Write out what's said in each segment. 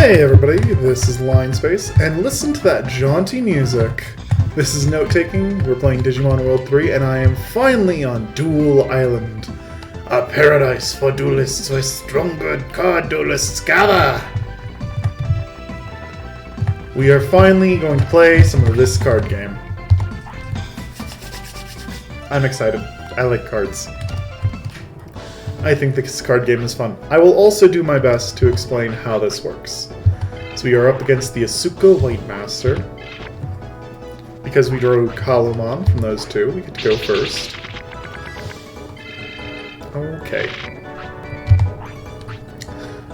Hey everybody, this is Linespace, and listen to that jaunty music. This is note-taking, we're playing Digimon World 3, and I am finally on Duel Island. A paradise for duelists where stronger card duelists gather! We are finally going to play some of this card game. I'm excited. I like cards. I think this card game is fun. I will also do my best to explain how this works. So we are up against the Asuka White Master. Because we drew Kalumon from those two, we get to go first. Okay.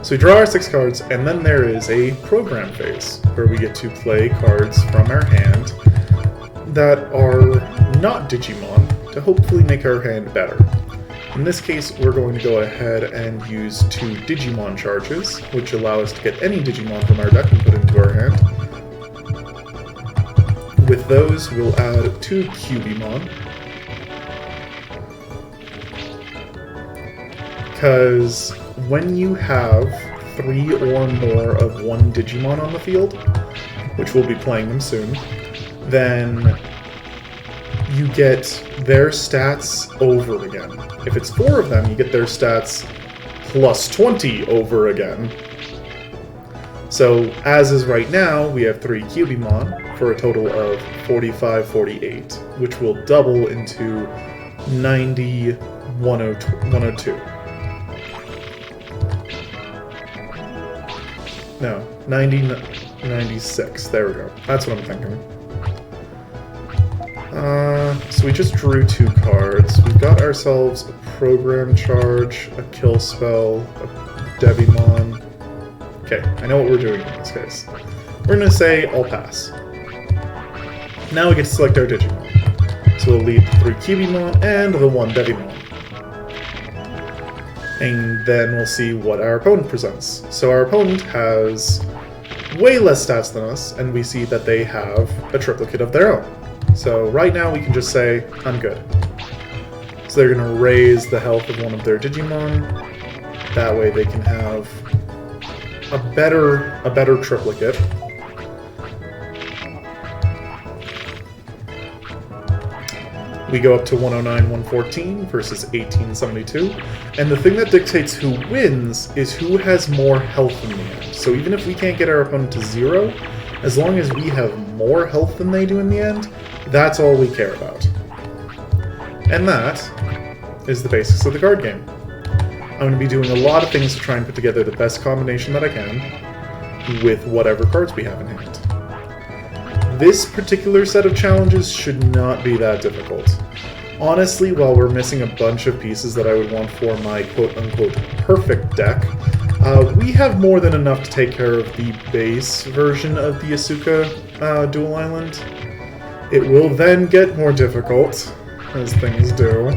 So we draw our 6 cards, and then there is a program phase, where we get to play cards from our hand that are not Digimon, to hopefully make our hand better. In this case, we're going to go ahead and use 2 Digimon charges, which allow us to get any Digimon from our deck and put into our hand. With those, we'll add 2 Cubimon, because when you have 3 or more of one Digimon on the field, which we'll be playing them soon, then you get their stats over again. If it's 4 of them, you get their stats plus 20 over again. So, as is right now, we have 3 Cubimon for a total of 45, 48, which will double into 90, 102. No, 90, 96. There we go. That's what I'm thinking. So we just drew 2 cards. We've got ourselves a program charge, a kill spell, a Devimon. Okay, I know what we're doing in this case. We're going to say, I'll pass. Now we get to select our Digimon. So we'll leave the 3 Cubimon and the 1 Devimon. And then we'll see what our opponent presents. So our opponent has way less stats than us, and we see that they have a triplicate of their own. So right now we can just say, I'm good. So they're going to raise the health of one of their Digimon. That way they can have a better triplicate. We go up to 109, 114 versus 1872. And the thing that dictates who wins is who has more health in the end. So even if we can't get our opponent to 0, as long as we have more health than they do in the end, that's all we care about. And that is the basics of the card game. I'm going to be doing a lot of things to try and put together the best combination that I can with whatever cards we have in hand. This particular set of challenges should not be that difficult. Honestly, while we're missing a bunch of pieces that I would want for my quote-unquote perfect deck, we have more than enough to take care of the base version of the Asuka Duel Island. It will then get more difficult, as things do,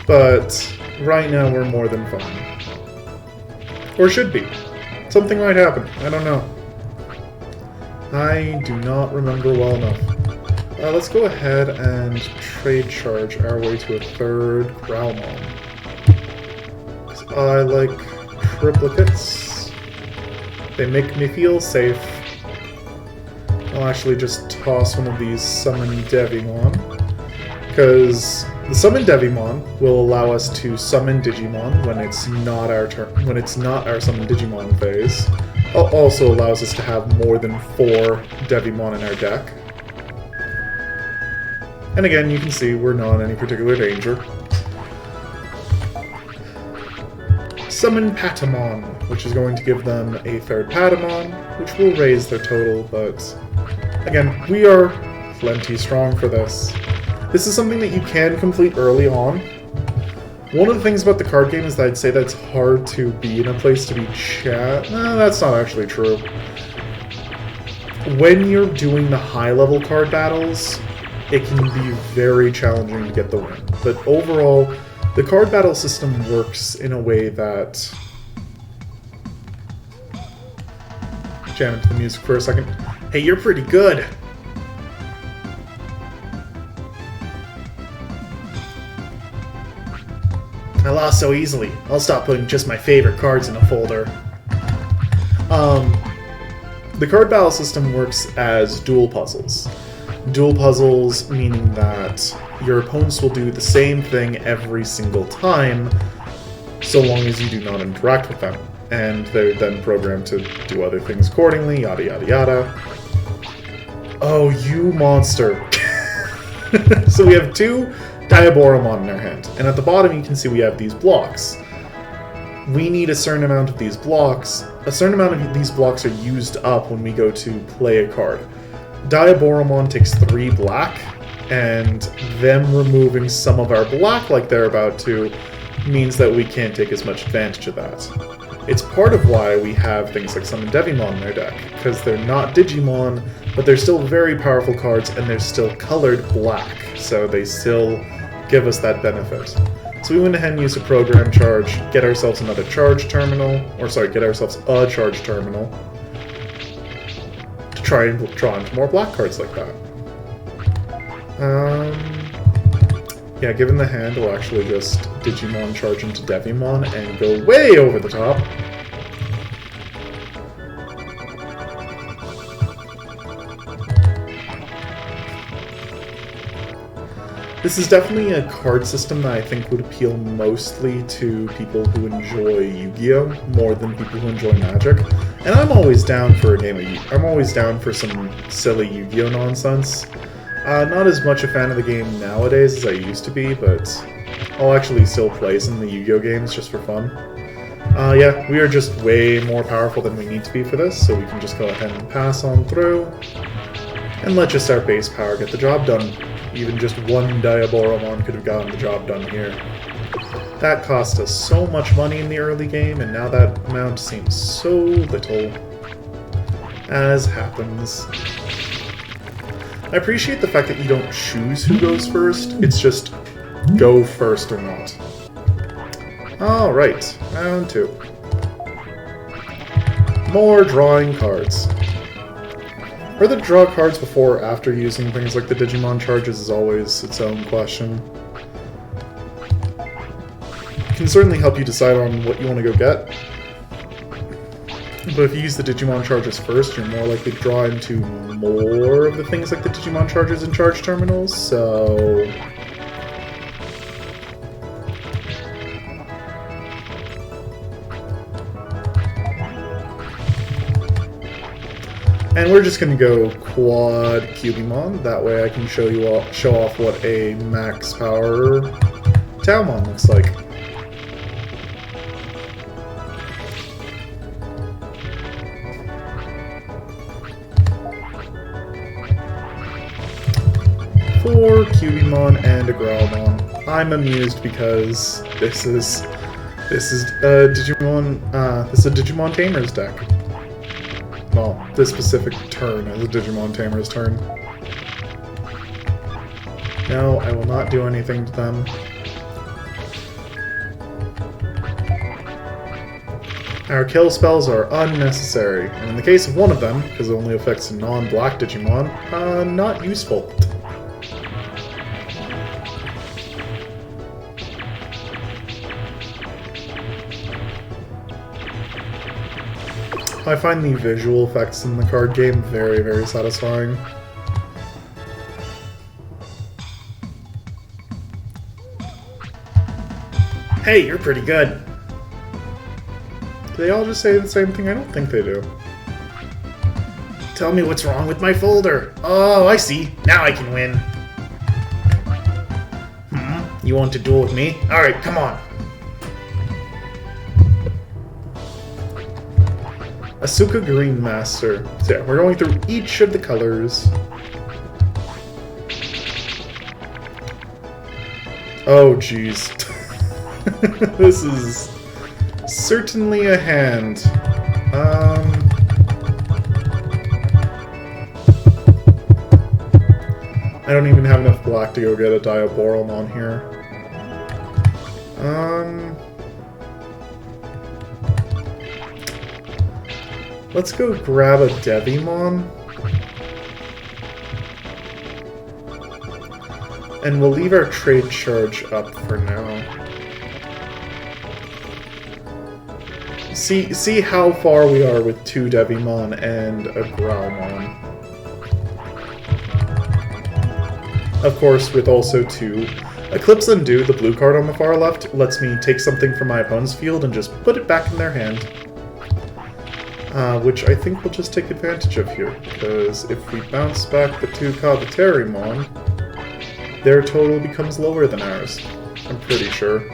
but right now we're more than fine. Or should be. Something might happen, I don't know. I do not remember well enough. Let's go ahead and trade charge our way to a 3rd Growlmon. I like triplicates. They make me feel safe. I'll actually just toss one of these Summon Devimon, because the Summon Devimon will allow us to summon Digimon when it's not our turn, when it's not our Summon Digimon phase. It also allows us to have more than 4 Devimon in our deck. And again, you can see we're not in any particular danger. Summon Patamon, which is going to give them a 3rd Patamon, which will raise their total, but again, we are plenty strong for this. This is something that you can complete early on. One of the things about the card game is that I'd say that it's hard to be in a place to be chat. No, that's not actually true. When you're doing the high-level card battles, it can be very challenging to get the win. But overall, the card battle system works in a way that... Jam into the music for a second. Hey, you're pretty good! I lost so easily. I'll stop putting just my favorite cards in a folder. The card battle system works as dual puzzles. Dual puzzles meaning that your opponents will do the same thing every single time, so long as you do not interact with them. And they're then programmed to do other things accordingly, yada yada yada. Oh, you monster. So we have 2 Diaboromon in our hand, and at the bottom you can see we have these blocks. We need a certain amount of these blocks. A certain amount of these blocks are used up when we go to play a card. Diaboromon takes 3 black, and them removing some of our black like they're about to means that we can't take as much advantage of that. It's part of why we have things like Summon Devimon in our deck, because they're not Digimon, but they're still very powerful cards, and they're still colored black, so they still give us that benefit. So we went ahead and used a program charge, get ourselves another charge terminal, get ourselves a charge terminal, to try and draw into more black cards like that. Yeah, given the hand, we'll actually just Digimon charge into Devimon and go way over the top. This is definitely a card system that I think would appeal mostly to people who enjoy Yu-Gi-Oh! More than people who enjoy Magic. And I'm always down for a game of I'm always down for some silly Yu-Gi-Oh! Nonsense. Not as much a fan of the game nowadays as I used to be, but I'll actually still play some of the Yu-Gi-Oh! Games just for fun. Yeah, we are just way more powerful than we need to be for this, so we can just go ahead and pass on through, and let just our base power get the job done. Even just 1 Diaboromon could have gotten the job done here. That cost us so much money in the early game, and now that amount seems so little. As happens. I appreciate the fact that you don't choose who goes first, it's just go first or not. Alright, round 2. More drawing cards. Whether to draw cards before or after using things like the Digimon charges is always its own question. It can certainly help you decide on what you want to go get. But if you use the Digimon charges first, you're more likely to draw into more of the things like the Digimon charges and charge terminals, so... And we're just going to go quad Cubimon, that way I can show off what a max power Taomon looks like. Four Cubimon and a Growlmon. I'm amused because this is a Digimon Tamers deck. Well, this specific turn is a Digimon Tamer's turn. No, I will not do anything to them. Our kill spells are unnecessary, and in the case of one of them, because it only affects non-black Digimon, not useful. I find the visual effects in the card game very, very satisfying. Hey, you're pretty good. Do they all just say the same thing? I don't think they do. Tell me what's wrong with my folder. Oh, I see. Now I can win. You want to duel with me? Alright, come on. Asuka Green Master. So yeah, we're going through each of the colors. Oh, jeez. This is certainly a hand. I don't even have enough black to go get a Diaboromon here. Let's go grab a Devimon. And we'll leave our trade charge up for now. See how far we are with 2 Devimon and a Growlmon. Of course, with also 2. Eclipse Undo, the blue card on the far left, lets me take something from my opponent's field and just put it back in their hand. Which I think we'll just take advantage of here, because if we bounce back the 2 Kabatarimon, their total becomes lower than ours. I'm pretty sure.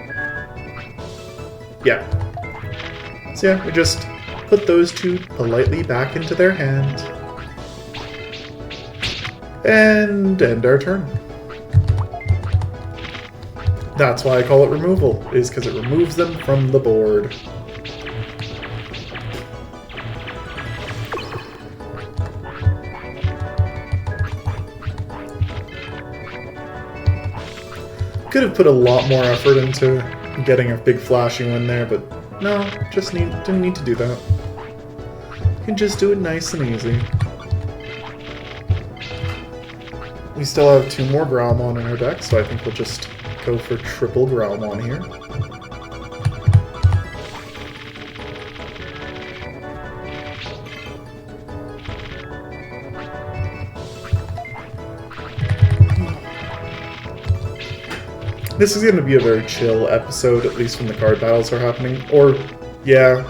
Yeah. So yeah, we just put those 2 politely back into their hand. And end our turn. That's why I call it removal, is because it removes them from the board. Could have put a lot more effort into getting a big flashy win there, but no, didn't need to do that. You can just do it nice and easy. We still have 2 more Growlmon in our deck, so I think we'll just go for triple Growlmon here. This is going to be a very chill episode, at least when the card battles are happening. Or, yeah,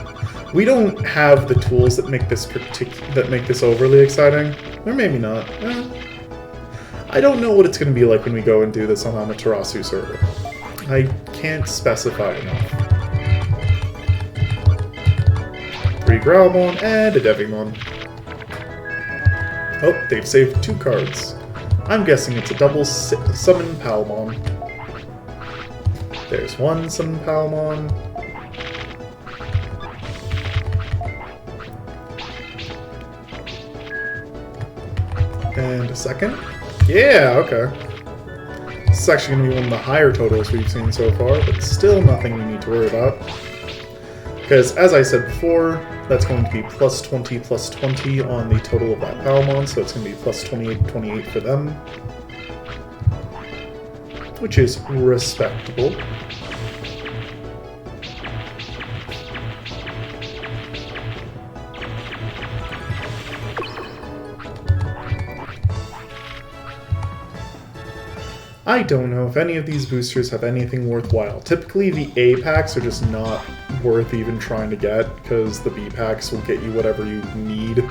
we don't have the tools that make this overly exciting. Or maybe not. I don't know what it's going to be like when we go and do this on Amaterasu server. I can't specify enough. 3 Growlmon and a Devimon. Oh, they've saved 2 cards. I'm guessing it's a double summon Palmon. There's 1 summon Palmon. And a second. Yeah, okay. This is actually going to be one of the higher totals we've seen so far, but still nothing we need to worry about. Because, as I said before, that's going to be plus 20 on the total of that Palmon, so it's going to be plus 28 for them. Which is respectable. I don't know if any of these boosters have anything worthwhile. Typically, the A packs are just not worth even trying to get, because the B packs will get you whatever you need.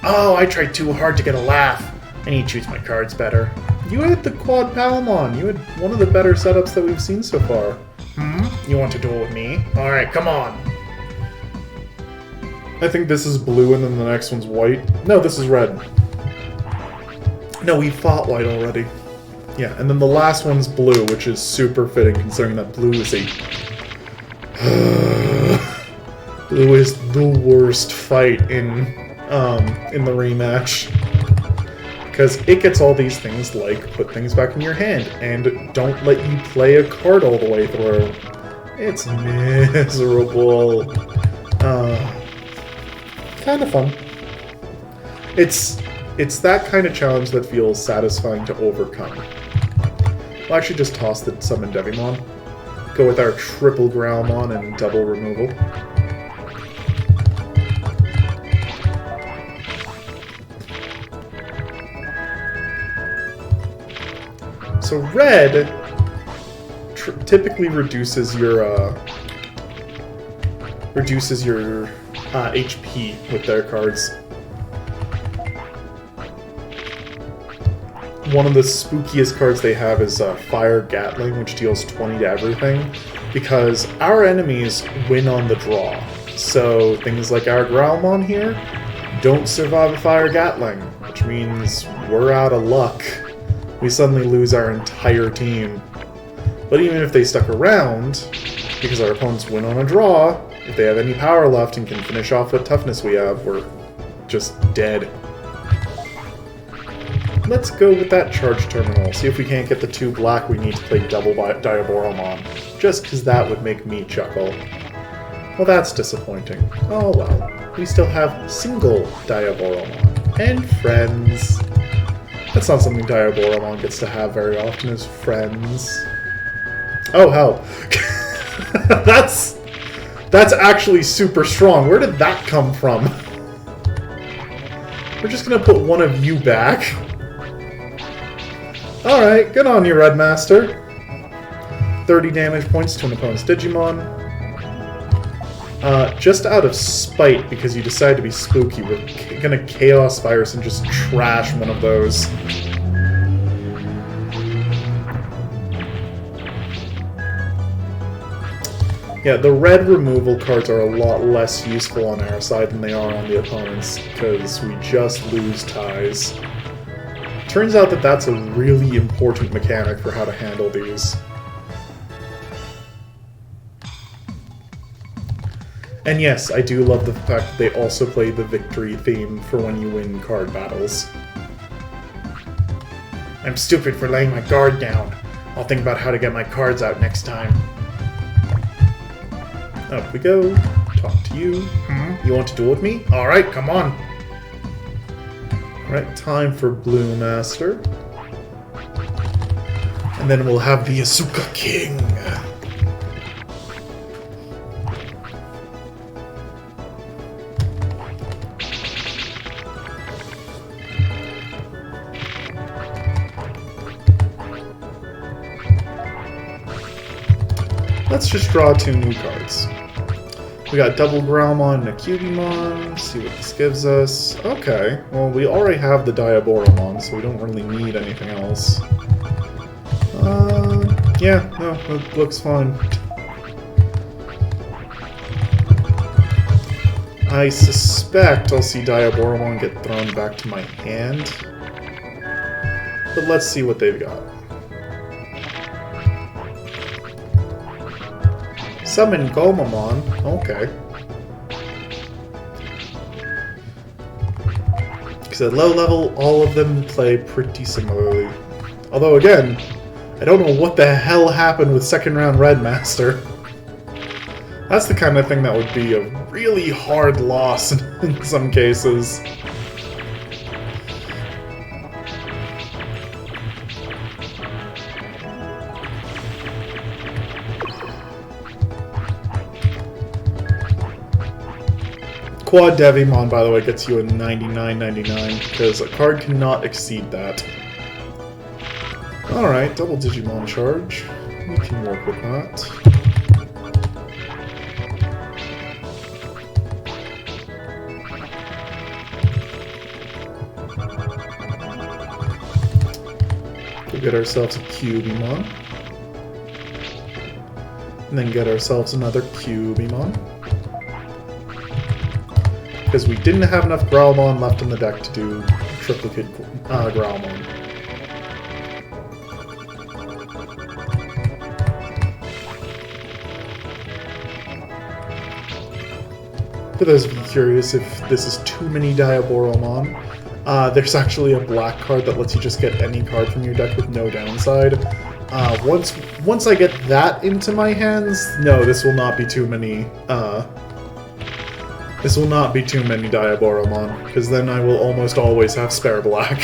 Oh, I tried too hard to get a laugh. I need to choose my cards better. You had the Quad Palmon. You had one of the better setups that we've seen so far. You want to duel with me? Alright, come on. I think this is blue and then the next one's white. No, this is red. No, we fought white already. Yeah, and then the last one's blue, which is super fitting considering that blue is a... blue is the worst fight in the rematch. Because it gets all these things like put things back in your hand and don't let you play a card all the way through. It's miserable. Kind of fun. It's that kind of challenge that feels satisfying to overcome. We'll actually just toss the summon Devimon. Go with our triple Growlmon and double removal. So red typically reduces your HP with their cards. One of the spookiest cards they have is Fire Gatling, which deals 20 to everything, because our enemies win on the draw. So things like our Growlmon here don't survive a Fire Gatling, which means we're out of luck. We suddenly lose our entire team. But even if they stuck around, because our opponents win on a draw, if they have any power left and can finish off what toughness we have, we're just dead. Let's go with that charge terminal. See if we can't get the 2 black we need to play double Diaboromon. Just because that would make me chuckle. Well, that's disappointing. Oh well. We still have single Diaboromon. And friends. That's not something Diaboromon gets to have very often, is friends. Oh, hell. That's That's actually super strong. Where did that come from? We're just gonna put one of you back. Alright, good on you, Red Master. 30 damage points to an opponent's Digimon. Just out of spite, because you decide to be spooky, we're gonna Chaos Virus and just trash one of those. Yeah, the red removal cards are a lot less useful on our side than they are on the opponent's, because we just lose ties. Turns out that that's a really important mechanic for how to handle these. And yes, I do love the fact that they also play the victory theme for when you win card battles. I'm stupid for laying my guard down. I'll think about how to get my cards out next time. Up we go. Talk to you. You want to duel with me? Alright, come on. Alright, time for Blue Master. And then we'll have the Asuka King. Let's just draw 2 new cards. We got double Growlmon and a Cubimon. See what this gives us. Okay, well we already have the Diaboromon, so we don't really need anything else. Yeah, no, it looks fine. I suspect I'll see Diaboromon get thrown back to my hand. But let's see what they've got. Summon Gomamon. Okay. Because at low level, all of them play pretty similarly. Although again, I don't know what the hell happened with second round Red Master. That's the kind of thing that would be a really hard loss in some cases. Quad Devimon, by the way, gets you a 99.99 because a card cannot exceed that. Alright, double Digimon charge. We can work with that. We'll get ourselves a Cubimon. And then get ourselves another Cubimon. Because we didn't have enough Growlmon left in the deck to do triplicate Growlmon. For those of you curious if this is too many Diaboromon, there's actually a black card that lets you just get any card from your deck with no downside. Once I get that into my hands, no, this will not be too many. This will not be too many Diaboromon, because then I will almost always have spare black.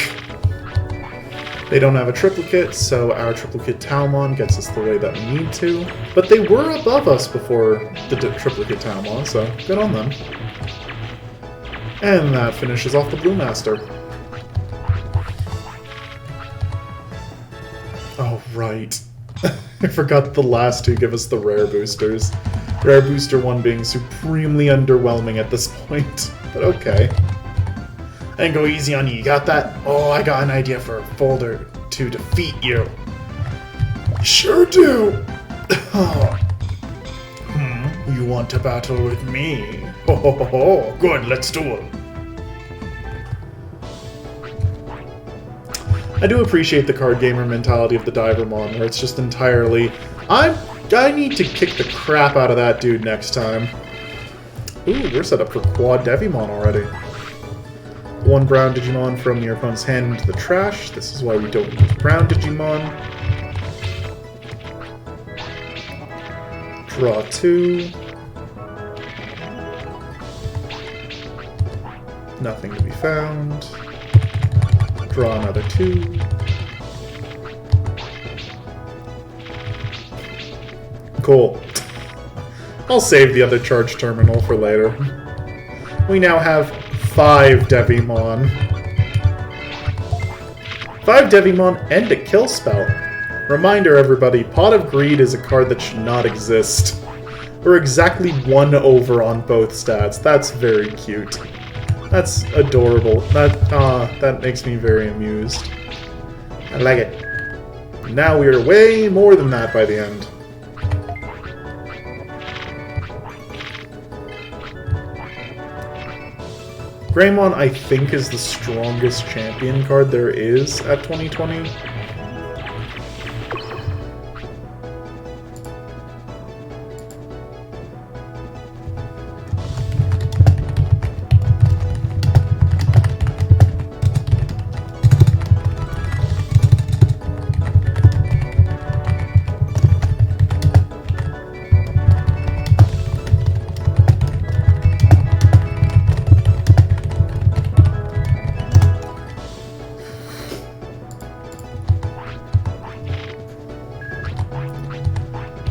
They don't have a triplicate, so our triplicate Talmon gets us the way that we need to. But they were above us before the triplicate Talmon, so good on them. And that finishes off the Blue Master. Oh, right. I forgot the last two give us the rare boosters. Rare Booster 1 being supremely underwhelming at this point, but okay. I didn't go easy on you, you got that? Oh, I got an idea for a folder to defeat you. Sure do! You want to battle with me? Ho ho ho ho, good, let's duel. I do appreciate the card gamer mentality of the Divermon, where it's just entirely, I need to kick the crap out of that dude next time. Ooh, we're set up for Quad Devimon already. One brown Digimon from your opponent's hand into the trash. This is why we don't use brown Digimon. Draw 2. Nothing to be found. Draw another 2. Cool. I'll save the other charge terminal for later. We now have 5 Digimon. 5 Digimon and a kill spell. Reminder everybody, Pot of Greed is a card that should not exist. We're exactly 1 over on both stats. That's very cute. That's adorable. That makes me very amused. I like it. Now we are way more than that by the end. Greymon, I think, is the strongest champion card there is at 2020.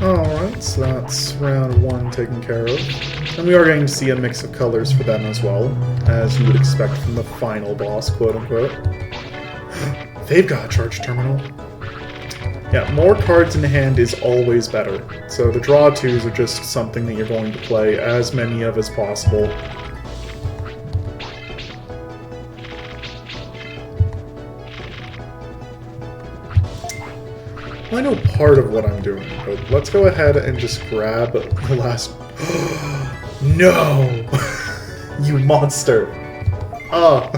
Alright, so that's round 1 taken care of. And we are going to see a mix of colors for them as well, as you would expect from the final boss, quote-unquote. They've got a charge terminal. Yeah, more cards in hand is always better. So the draw 2s are just something that you're going to play as many of as possible. I know part of what I'm doing, but let's go ahead and just grab the last... No! You monster! Oh.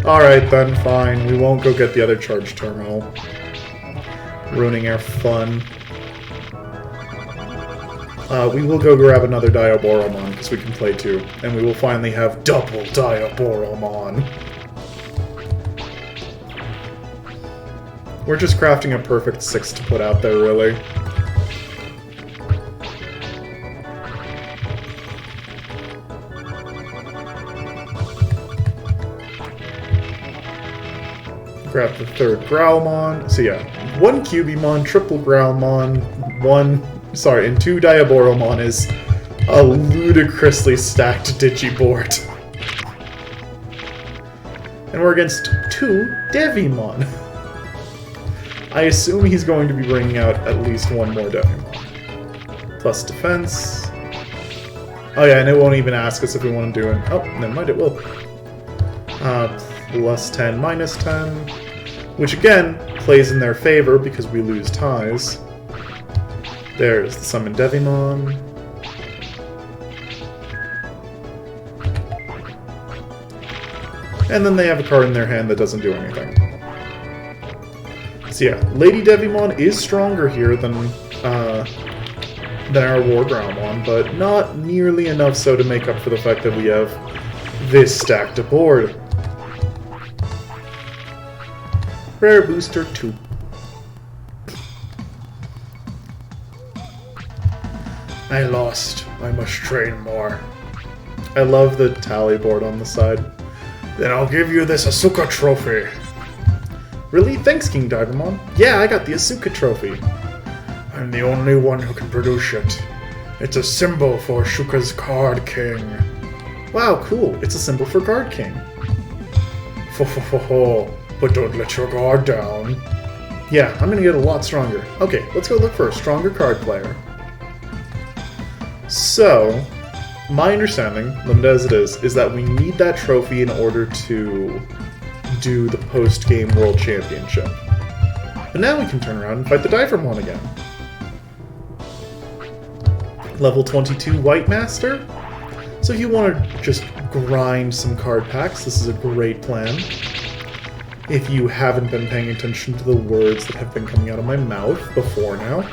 Alright then, fine. We won't go get the other charge terminal. Ruining our fun. We will go grab another Diaboromon, because we can play 2. And we will finally have double Diaboromon. We're just crafting a perfect 6 to put out there, really. Grab the 3rd Growlmon. So yeah, 1 Cubimon, triple Growlmon, and 2 Diaboromon is a ludicrously stacked Digiboard. And we're against 2 Devimon. I assume he's going to be bringing out at least 1 more Devimon. Plus defense. Oh yeah, and it won't even ask us if we want to do it. Oh, never mind, it will. Plus 10, minus 10. Which again, plays in their favor because we lose ties. There's the Summon Devimon. And then they have a card in their hand that doesn't do anything. So yeah, Lady Devimon is stronger here than our War Groundmon, but not nearly enough so to make up for the fact that we have this stacked aboard. Rare Booster 2. I lost. I must train more. I love the tally board on the side. Then I'll give you this Asuka trophy. Really? Thanks, King Digimon. Yeah, I got the Asuka trophy. I'm the only one who can produce it. It's a symbol for Shuka's Card King. Wow, cool. It's a symbol for Guard King. Ho, but don't let your guard down. Yeah, I'm gonna get a lot stronger. Okay, let's go look for a stronger card player. So, my understanding, limited as it is that we need that trophy in order to do the post-game World Championship. But now we can turn around and fight the Divermon again. Level 22 White Master. So if you want to just grind some card packs, this is a great plan. If you haven't been paying attention to the words that have been coming out of my mouth before now.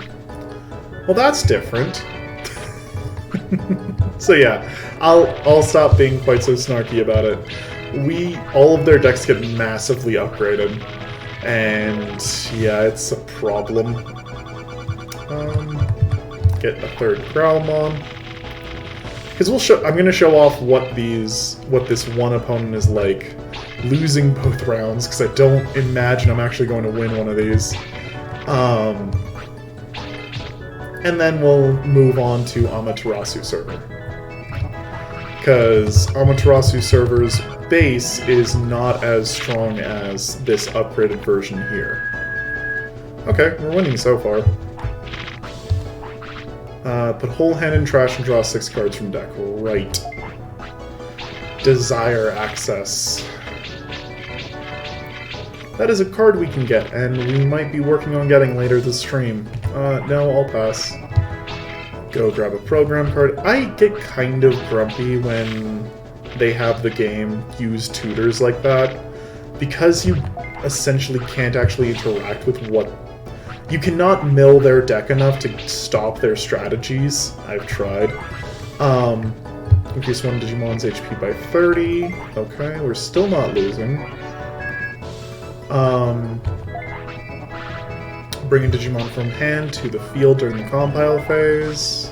Well, that's different. So yeah, I'll stop being quite so snarky about it. All of their decks get massively upgraded, and yeah, it's a problem. Get a 3rd Growlmon, because I'm gonna show off what this one opponent is like, losing both rounds, because I don't imagine I'm actually going to win one of these. and then we'll move on to Amaterasu server. Because Amaterasu server's base is not as strong as this upgraded version here. Okay, we're winning so far. Put whole hand in trash and draw 6 cards from deck. Right. Desire Access. That is a card we can get, and we might be working on getting later this stream. No, I'll pass. Go grab a program card. I get kind of grumpy when they have the game use tutors like that, because you essentially can't actually interact with what... You cannot mill their deck enough to stop their strategies. I've tried. Increase one Digimon's HP by 30. Okay, we're still not losing. Bring a Digimon from hand to the field during the compile phase.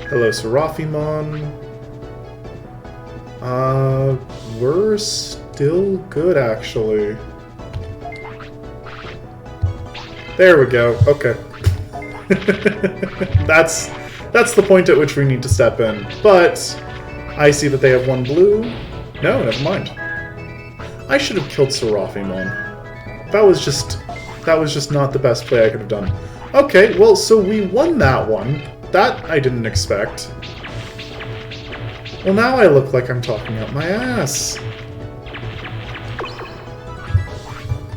Hello, Seraphimon. We're still good, actually. There we go. Okay. That's the point at which we need to step in. But I see that they have one blue. No, never mind. I should have killed Seraphimon. That was just not the best play I could have done. Okay, well, so we won that one. That I didn't expect. Well, now I look like I'm talking out my ass.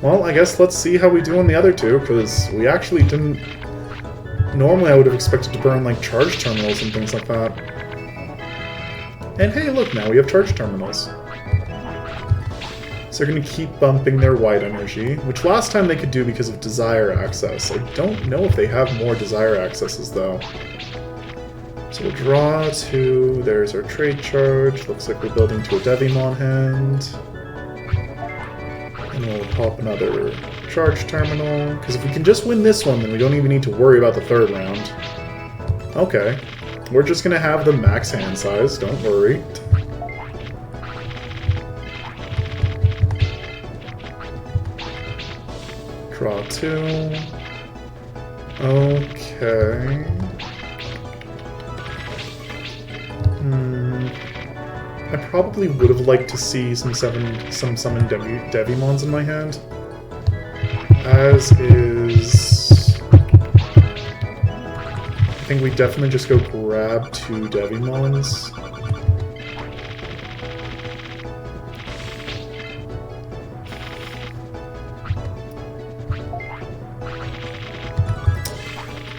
Well, I guess let's see how we do on the other two, because we actually didn't... Normally I would have expected to burn, like, charge terminals and things like that. And hey, look, now we have charge terminals. So they're going to keep bumping their white energy, which last time they could do because of Desire Access. I don't know if they have more Desire Accesses, though. So we'll draw 2, there's our trade charge, looks like we're building to a Devimon hand. And we'll pop another charge terminal, because if we can just win this one, then we don't even need to worry about the third round. Okay. We're just going to have the max hand size, don't worry. Draw 2. Okay. I probably would have liked to see some summoned Devimons in my hand. As is... I think we definitely just go grab 2 Devimons.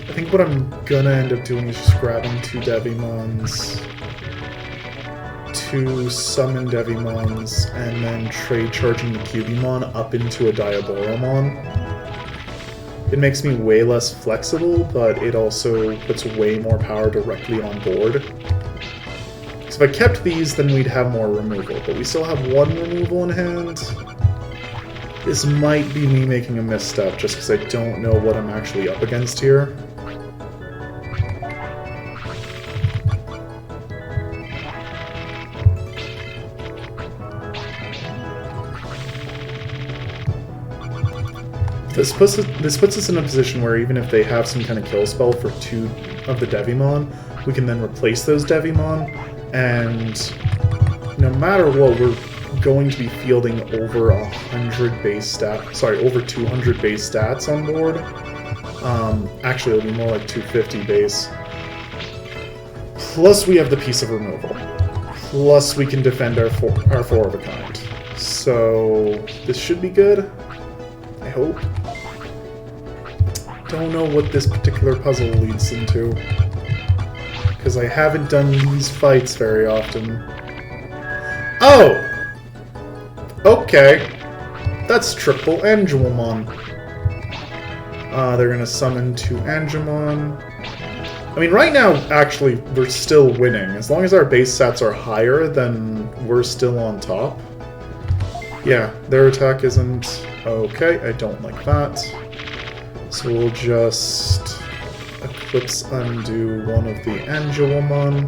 I think what I'm gonna end up doing is just grabbing 2 Devimons, 2 summon Devimons, and then trade charging the Cubimon up into a Diaboromon. It makes me way less flexible, but it also puts way more power directly on board. So if I kept these, then we'd have more removal, but we still have 1 removal in hand. This might be me making a misstep, just because I don't know what I'm actually up against here. This puts us in a position where even if they have some kind of kill spell for 2 of the Devimon, we can then replace those Devimon, and no matter what, we're going to be fielding over 100 base stats. Sorry, over 200 base stats on board. Actually, it'll be more like 250 base. Plus, we have the piece of removal. Plus, we can defend our 4 of a kind. So this should be good. I hope. Don't know what this particular puzzle leads into, because I haven't done these fights very often. Oh! Okay. That's triple Angemon. They're gonna summon 2 Angemon. I mean, right now, actually, we're still winning. As long as our base stats are higher, then we're still on top. Yeah, their attack isn't... Okay, I don't like that. So we'll just Eclipse undo one of the Angelomon,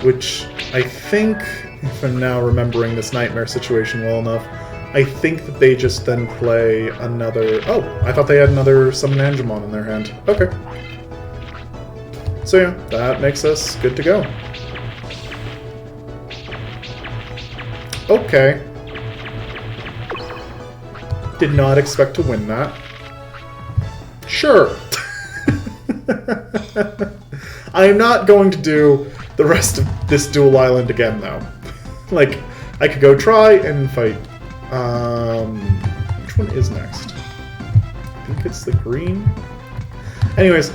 which I think, if I'm now remembering this nightmare situation well enough, I think that they just then play another... Oh, I thought they had another Summon Angemon in their hand. Okay. So yeah, that makes us good to go. Okay. Did not expect to win that. Sure. I am not going to do the rest of this Duel Island again, though. Like, I could go try and fight... which one is next? I think it's the green? Anyways,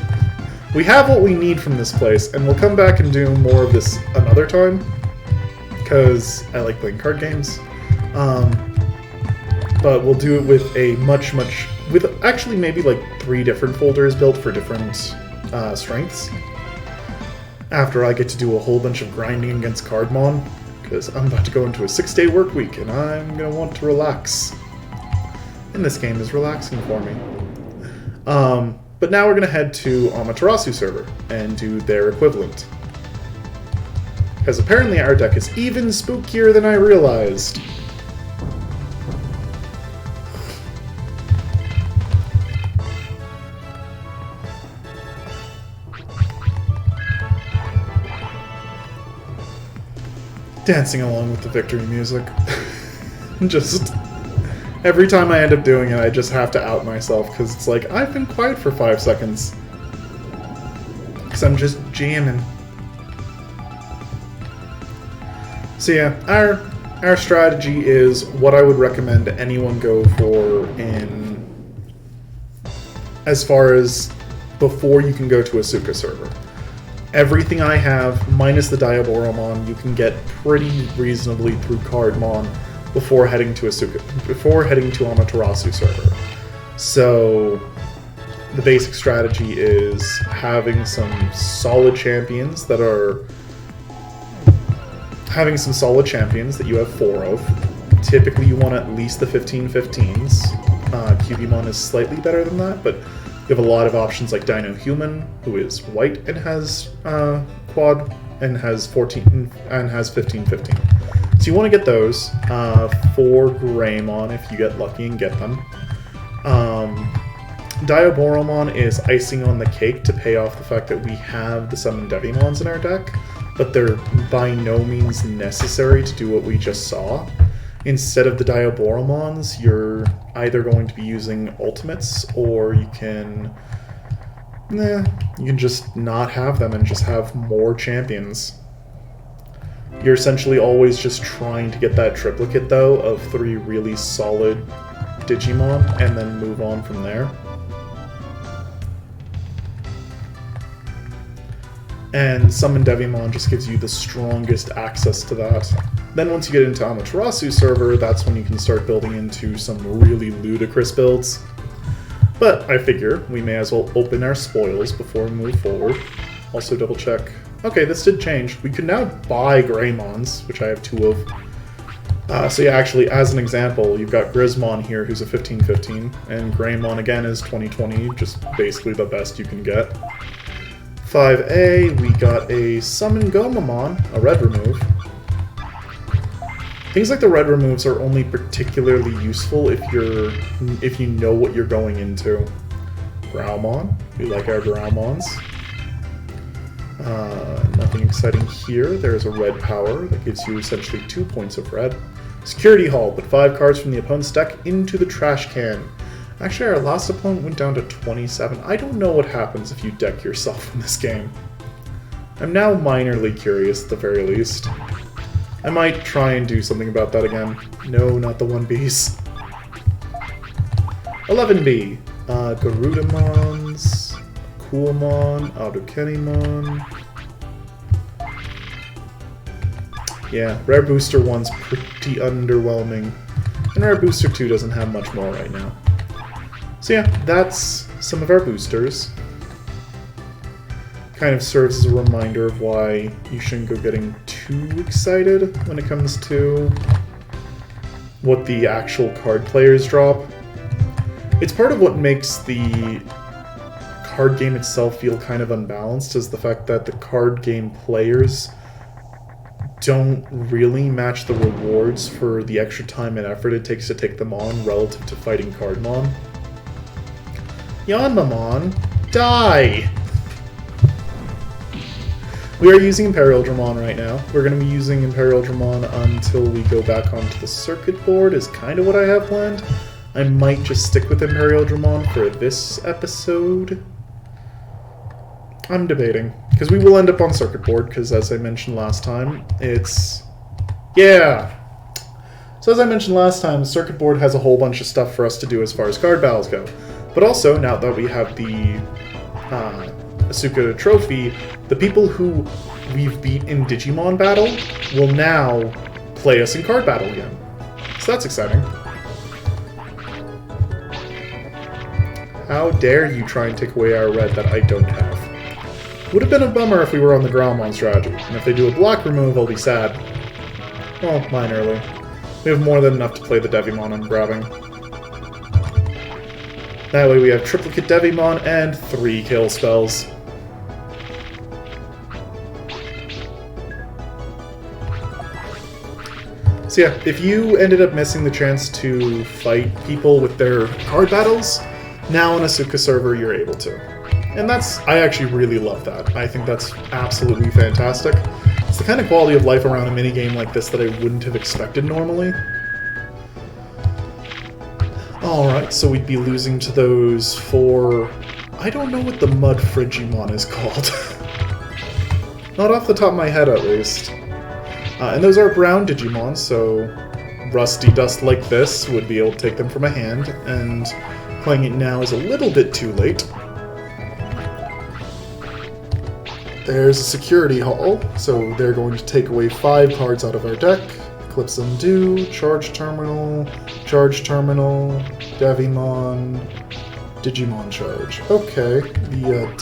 we have what we need from this place, and we'll come back and do more of this another time, because I like playing card games. But we'll do it with a with actually maybe like 3 different folders built for different strengths. After I get to do a whole bunch of grinding against Cardmon, because I'm about to go into a 6-day work week and I'm going to want to relax. And this game is relaxing for me. But now we're going to head to Amaterasu server and do their equivalent. Because apparently our deck is even spookier than I realized. Dancing along with the victory music. Just every time I end up doing it, I just have to out myself because it's like, I've been quiet for 5 seconds. Because I'm just jamming. So yeah, our strategy is what I would recommend anyone go for in as far as before you can go to a Suka server. Everything I have, minus the Diaboromon, you can get pretty reasonably through Cardmon before heading to Amaterasu server. So the basic strategy is having some solid champions that you have 4 of. Typically you want at least the 15-15s. Cubimon is slightly better than that, but you have a lot of options like Dino Human, who is white and has quad and has 14 and has 15-15. So you want to get those. 4 Greymon if you get lucky and get them. Diaboromon is icing on the cake to pay off the fact that we have the Summon Devimons in our deck, but they're by no means necessary to do what we just saw. Instead of the Diaboromons, you're either going to be using ultimates, or you can just not have them and just have more champions. You're essentially always just trying to get that triplicate, though, of 3 really solid Digimon, and then move on from there. And Summon Devimon just gives you the strongest access to that. Then once you get into Amaterasu server, that's when you can start building into some really ludicrous builds. But I figure we may as well open our spoils before we move forward. Also double check. Okay, this did change. We can now buy Greymons, which I have 2 of. So yeah, actually, as an example, you've got Grismon here, who's a 15-15, and Greymon again is 20-20, just basically the best you can get. 5A, we got a Summon Gomamon, a red remove. Things like the red removes are only particularly useful if you know what you're going into. Growlmon, we like our Growlmons. Nothing exciting here. There's a red power that gives you essentially 2 points of red. Security Hall, put 5 cards from the opponent's deck into the trash can. Actually, our last opponent went down to 27. I don't know what happens if you deck yourself in this game. I'm now minorly curious at the very least. I might try and do something about that again. No, not the 1Bs. 11B. Garudamons, Coolmon, Autokenimon. Yeah, Rare Booster 1's pretty underwhelming. And Rare Booster 2 doesn't have much more right now. So yeah, that's some of our boosters. Kind of serves as a reminder of why you shouldn't go getting too excited when it comes to what the actual card players drop. It's part of what makes the card game itself feel kind of unbalanced, is the fact that the card game players don't really match the rewards for the extra time and effort it takes to take them on relative to fighting Cardmon. Yanmamon, die! We are using Imperial Dramon right now. We're going to be using Imperial Dramon until we go back onto the circuit board, is kind of what I have planned. I might just stick with Imperial Dramon for this episode. I'm debating, because we will end up on circuit board, because as I mentioned last time, it's... Yeah! So as I mentioned last time, the circuit board has a whole bunch of stuff for us to do as far as card battles go. But also, now that we have the Asuka trophy, the people who we've beat in Digimon battle will now play us in card battle again. So that's exciting. How dare you try and take away our red that I don't have. Would have been a bummer if we were on the Growlmon strategy, and if they do a block remove, I'll be sad. Well, minorly. We have more than enough to play the Devimon I'm grabbing. That way we have triplicate Devimon and 3 kill spells. So yeah, if you ended up missing the chance to fight people with their card battles, now on a Asuka server you're able to. And I actually really love that. I think that's absolutely fantastic. It's the kind of quality of life around a minigame like this that I wouldn't have expected normally. Alright, so we'd be losing to those 4... I don't know what the Mud Frigimon is called. Not off the top of my head, at least. And those are brown Digimon, so Rusty Dust like this would be able to take them from a hand, and playing it now is a little bit too late. There's a security hall, so they're going to take away 5 cards out of our deck. Eclipse Undo, Charge Terminal, Devimon, Digimon Charge. Okay, the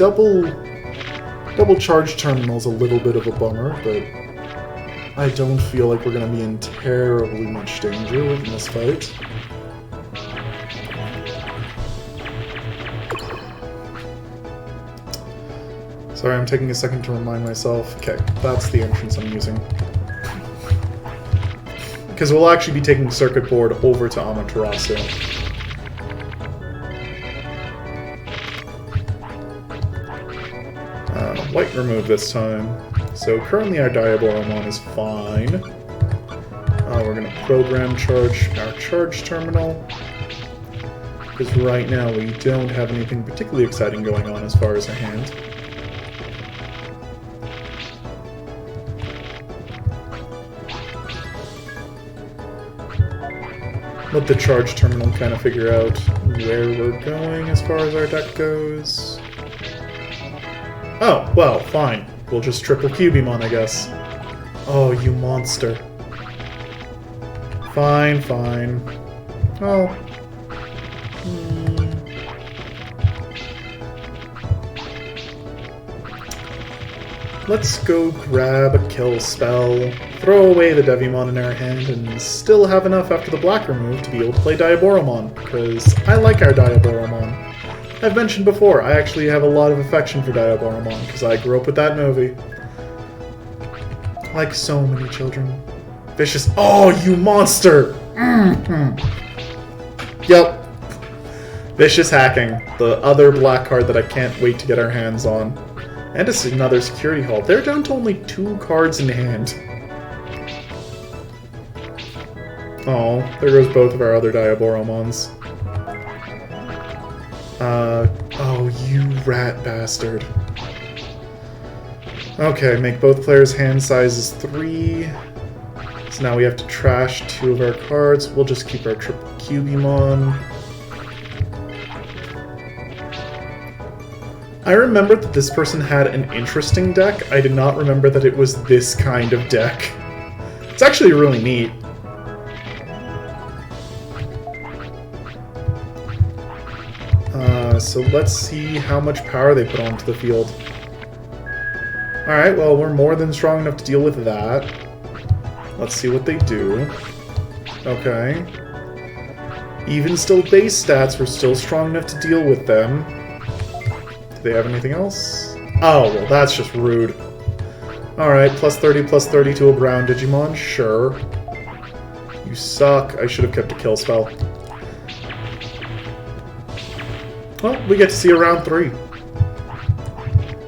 double Charge Terminal is a little bit of a bummer, but I don't feel like we're going to be in terribly much danger in this fight. Sorry, I'm taking a second to remind myself. Okay, that's the entrance I'm using. Because we'll actually be taking circuit board over to Amaterasu. White remove this time. So currently our Diaboromon is fine. We're going to program charge our charge terminal. Because right now we don't have anything particularly exciting going on as far as a hand. Let the charge terminal kind of figure out where we're going as far as our deck goes. Oh, well, fine. We'll just triple Cubimon, I guess. Oh, you monster. Fine, fine. Oh. Let's go grab a kill spell, throw away the Devimon in our hand, and still have enough after the black remove to be able to play Diaboromon, because I like our Diaboromon. I've mentioned before, I actually have a lot of affection for Diaboromon, because I grew up with that movie. Like so many children. Vicious— oh, you monster! Yep. Vicious Hacking, the other black card that I can't wait to get our hands on. And it's another security hall. They're down to only 2 cards in hand. Oh, there goes both of our other Diaboromons. Oh, you rat bastard. Okay, make both players' hand sizes 3. So now we have to trash 2 of our cards. We'll just keep our triple Cubimon. I remember that this person had an interesting deck. I did not remember that it was this kind of deck. It's actually really neat. So let's see how much power they put onto the field. Alright, well, we're more than strong enough to deal with that. Let's see what they do. Okay. Even still base stats, we're still strong enough to deal with them. Do they have anything else? Oh, well, that's just rude. Alright, plus 30 to a brown Digimon, sure. You suck. I should have kept a kill spell. Well, we get to see a round 3.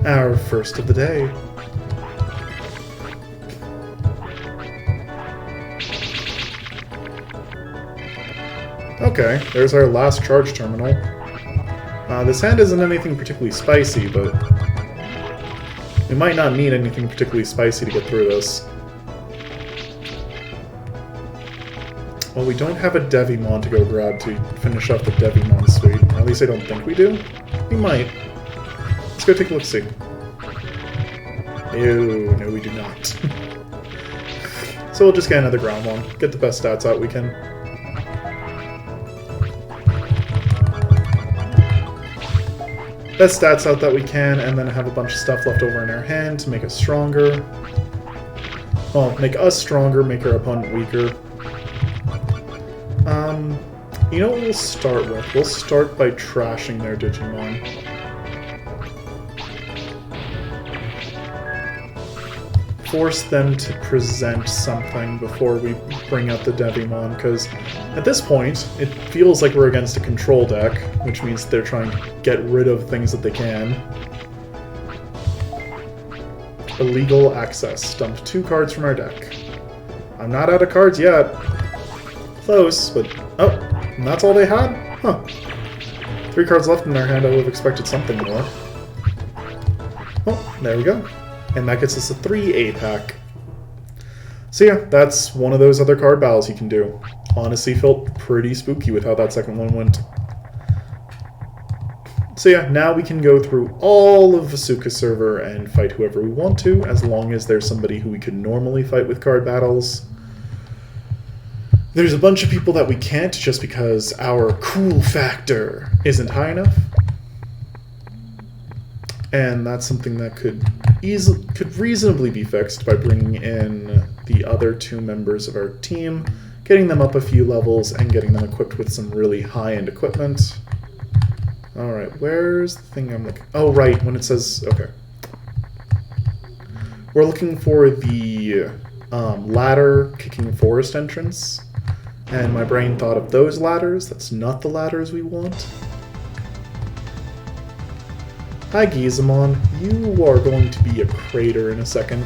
Our first of the day. Okay, there's our last charge terminal. This hand isn't anything particularly spicy, but we might not need anything particularly spicy to get through this. Well, we don't have a Devimon to go grab to finish off the Devimon suite. Or at least I don't think we do. We might. Let's go take a look-see. Ew, no we do not. So we'll just get another ground one. Get the best stats out we can. Best stats out that we can, and then have a bunch of stuff left over in our hand to make us stronger. Well, make us stronger, make our opponent weaker. You know what we'll start with? We'll start by trashing their Digimon. Force them to present something before we bring out the Devimon, because at this point, it feels like we're against a control deck, which means they're trying to get rid of things that they can. Illegal access. Dump 2 cards from our deck. I'm not out of cards yet. Close, but... Oh, and that's all they had? Huh. 3 cards left in their hand, I would have expected something more. Oh, there we go. And that gets us a 3 8-pack. So yeah, that's one of those other card battles you can do. Honestly, felt pretty spooky with how that second one went. So yeah, now we can go through all of Asuka's server and fight whoever we want to, as long as there's somebody who we could normally fight with card battles. There's a bunch of people that we can't just because our cool factor isn't high enough. And that's something that could reasonably be fixed by bringing in the other 2 members of our team, getting them up a few levels, and getting them equipped with some really high-end equipment. Alright, where's the thing I'm looking... Oh, right, when it says... Okay. We're looking for the ladder kicking forest entrance, and my brain thought of those ladders. That's not the ladders we want. Hi, Gizamon. You are going to be a crater in a second.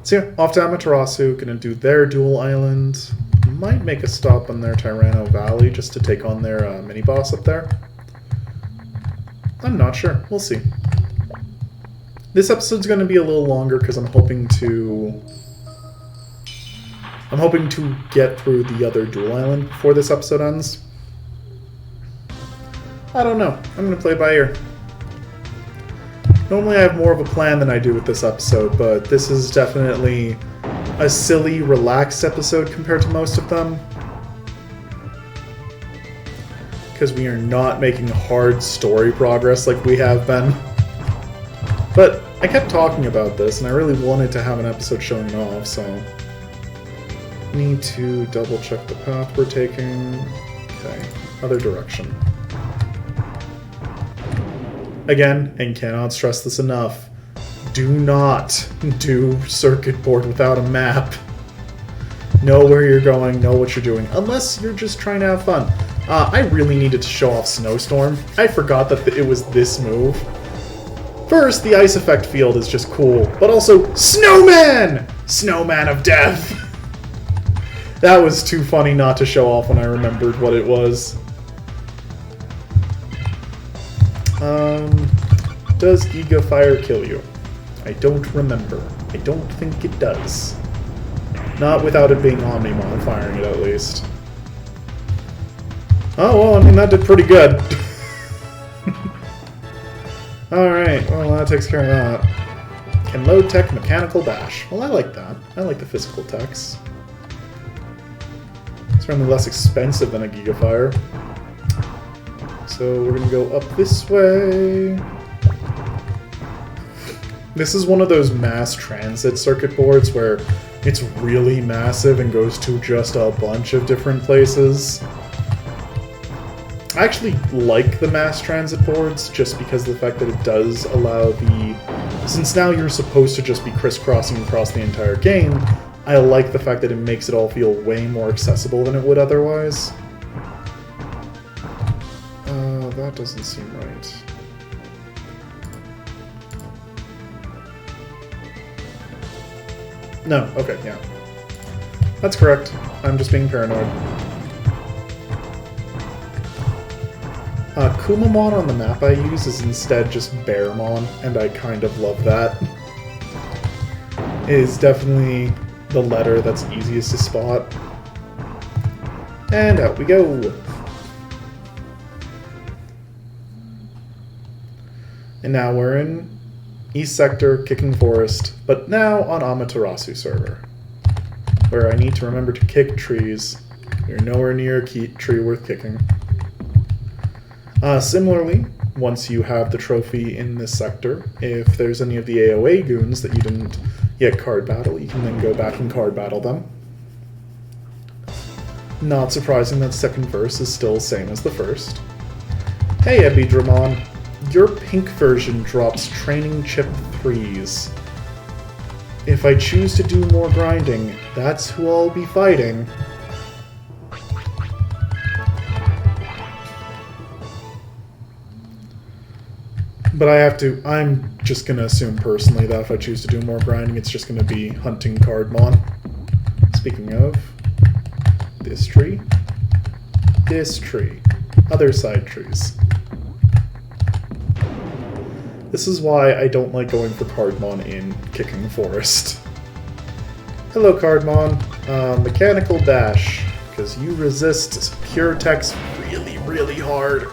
So yeah, off to Amaterasu, gonna do their Duel Island. Might make a stop on their Tyranno Valley just to take on their mini-boss up there. I'm not sure. We'll see. This episode's going to be a little longer because I'm hoping to get through the other Duel Island before this episode ends. I don't know. I'm going to play it by ear. Normally I have more of a plan than I do with this episode, but this is definitely a silly, relaxed episode compared to most of them. Because we are not making hard story progress like we have been. But I kept talking about this, and I really wanted to have an episode showing it off, so... Need to double check the path we're taking. Okay, other direction. Again, and cannot stress this enough, do not do circuit board without a map. Know where you're going, know what you're doing, unless you're just trying to have fun. I really needed to show off Snowstorm. I forgot that it was this move. First, the ice effect field is just cool, but also Snowman! Snowman of Death! That was too funny not to show off when I remembered what it was. Does Giga Fire kill you? I don't remember. I don't think it does. Not without it being Omnimon firing it, at least. Oh, well, I mean, that did pretty good. Alright, well, that takes care of that. Can low tech Mechanical Bash. Well, I like that. I like the physical techs. It's certainly less expensive than a Giga Fire. So we're gonna go up this way. This is one of those mass transit circuit boards where It's really massive and goes to just a bunch of different places. I actually like the mass transit boards just because of the fact that it does allow the... Since now you're supposed to just be crisscrossing across the entire game, I like the fact that it makes it all feel way more accessible than it would otherwise. That doesn't seem right. No, okay, yeah. That's correct. I'm just being paranoid. Kumamon on the map I use is instead just Bearmon, and I kind of love that. It is definitely the letter that's easiest to spot. And out we go! And now we're in East Sector, Kicking Forest, but now on Amaterasu server, where I need to remember to kick trees. You're nowhere near a tree worth kicking. Similarly, once you have the trophy in this sector, if there's any of the AoA goons that you didn't yet card battle, you can then go back and card battle them. Not surprising that second verse is still the same as the first. Hey Ebidramon, your pink version drops training chip 3s. If I choose to do more grinding, that's who I'll be fighting. But I'm just gonna assume personally that if I choose to do more grinding, it's just gonna be hunting Cardmon. Speaking of, this tree, other side trees. This is why I don't like going for Cardmon in Kicking Forest. Hello Cardmon, Mechanical Dash, because you resist pure text really, really hard.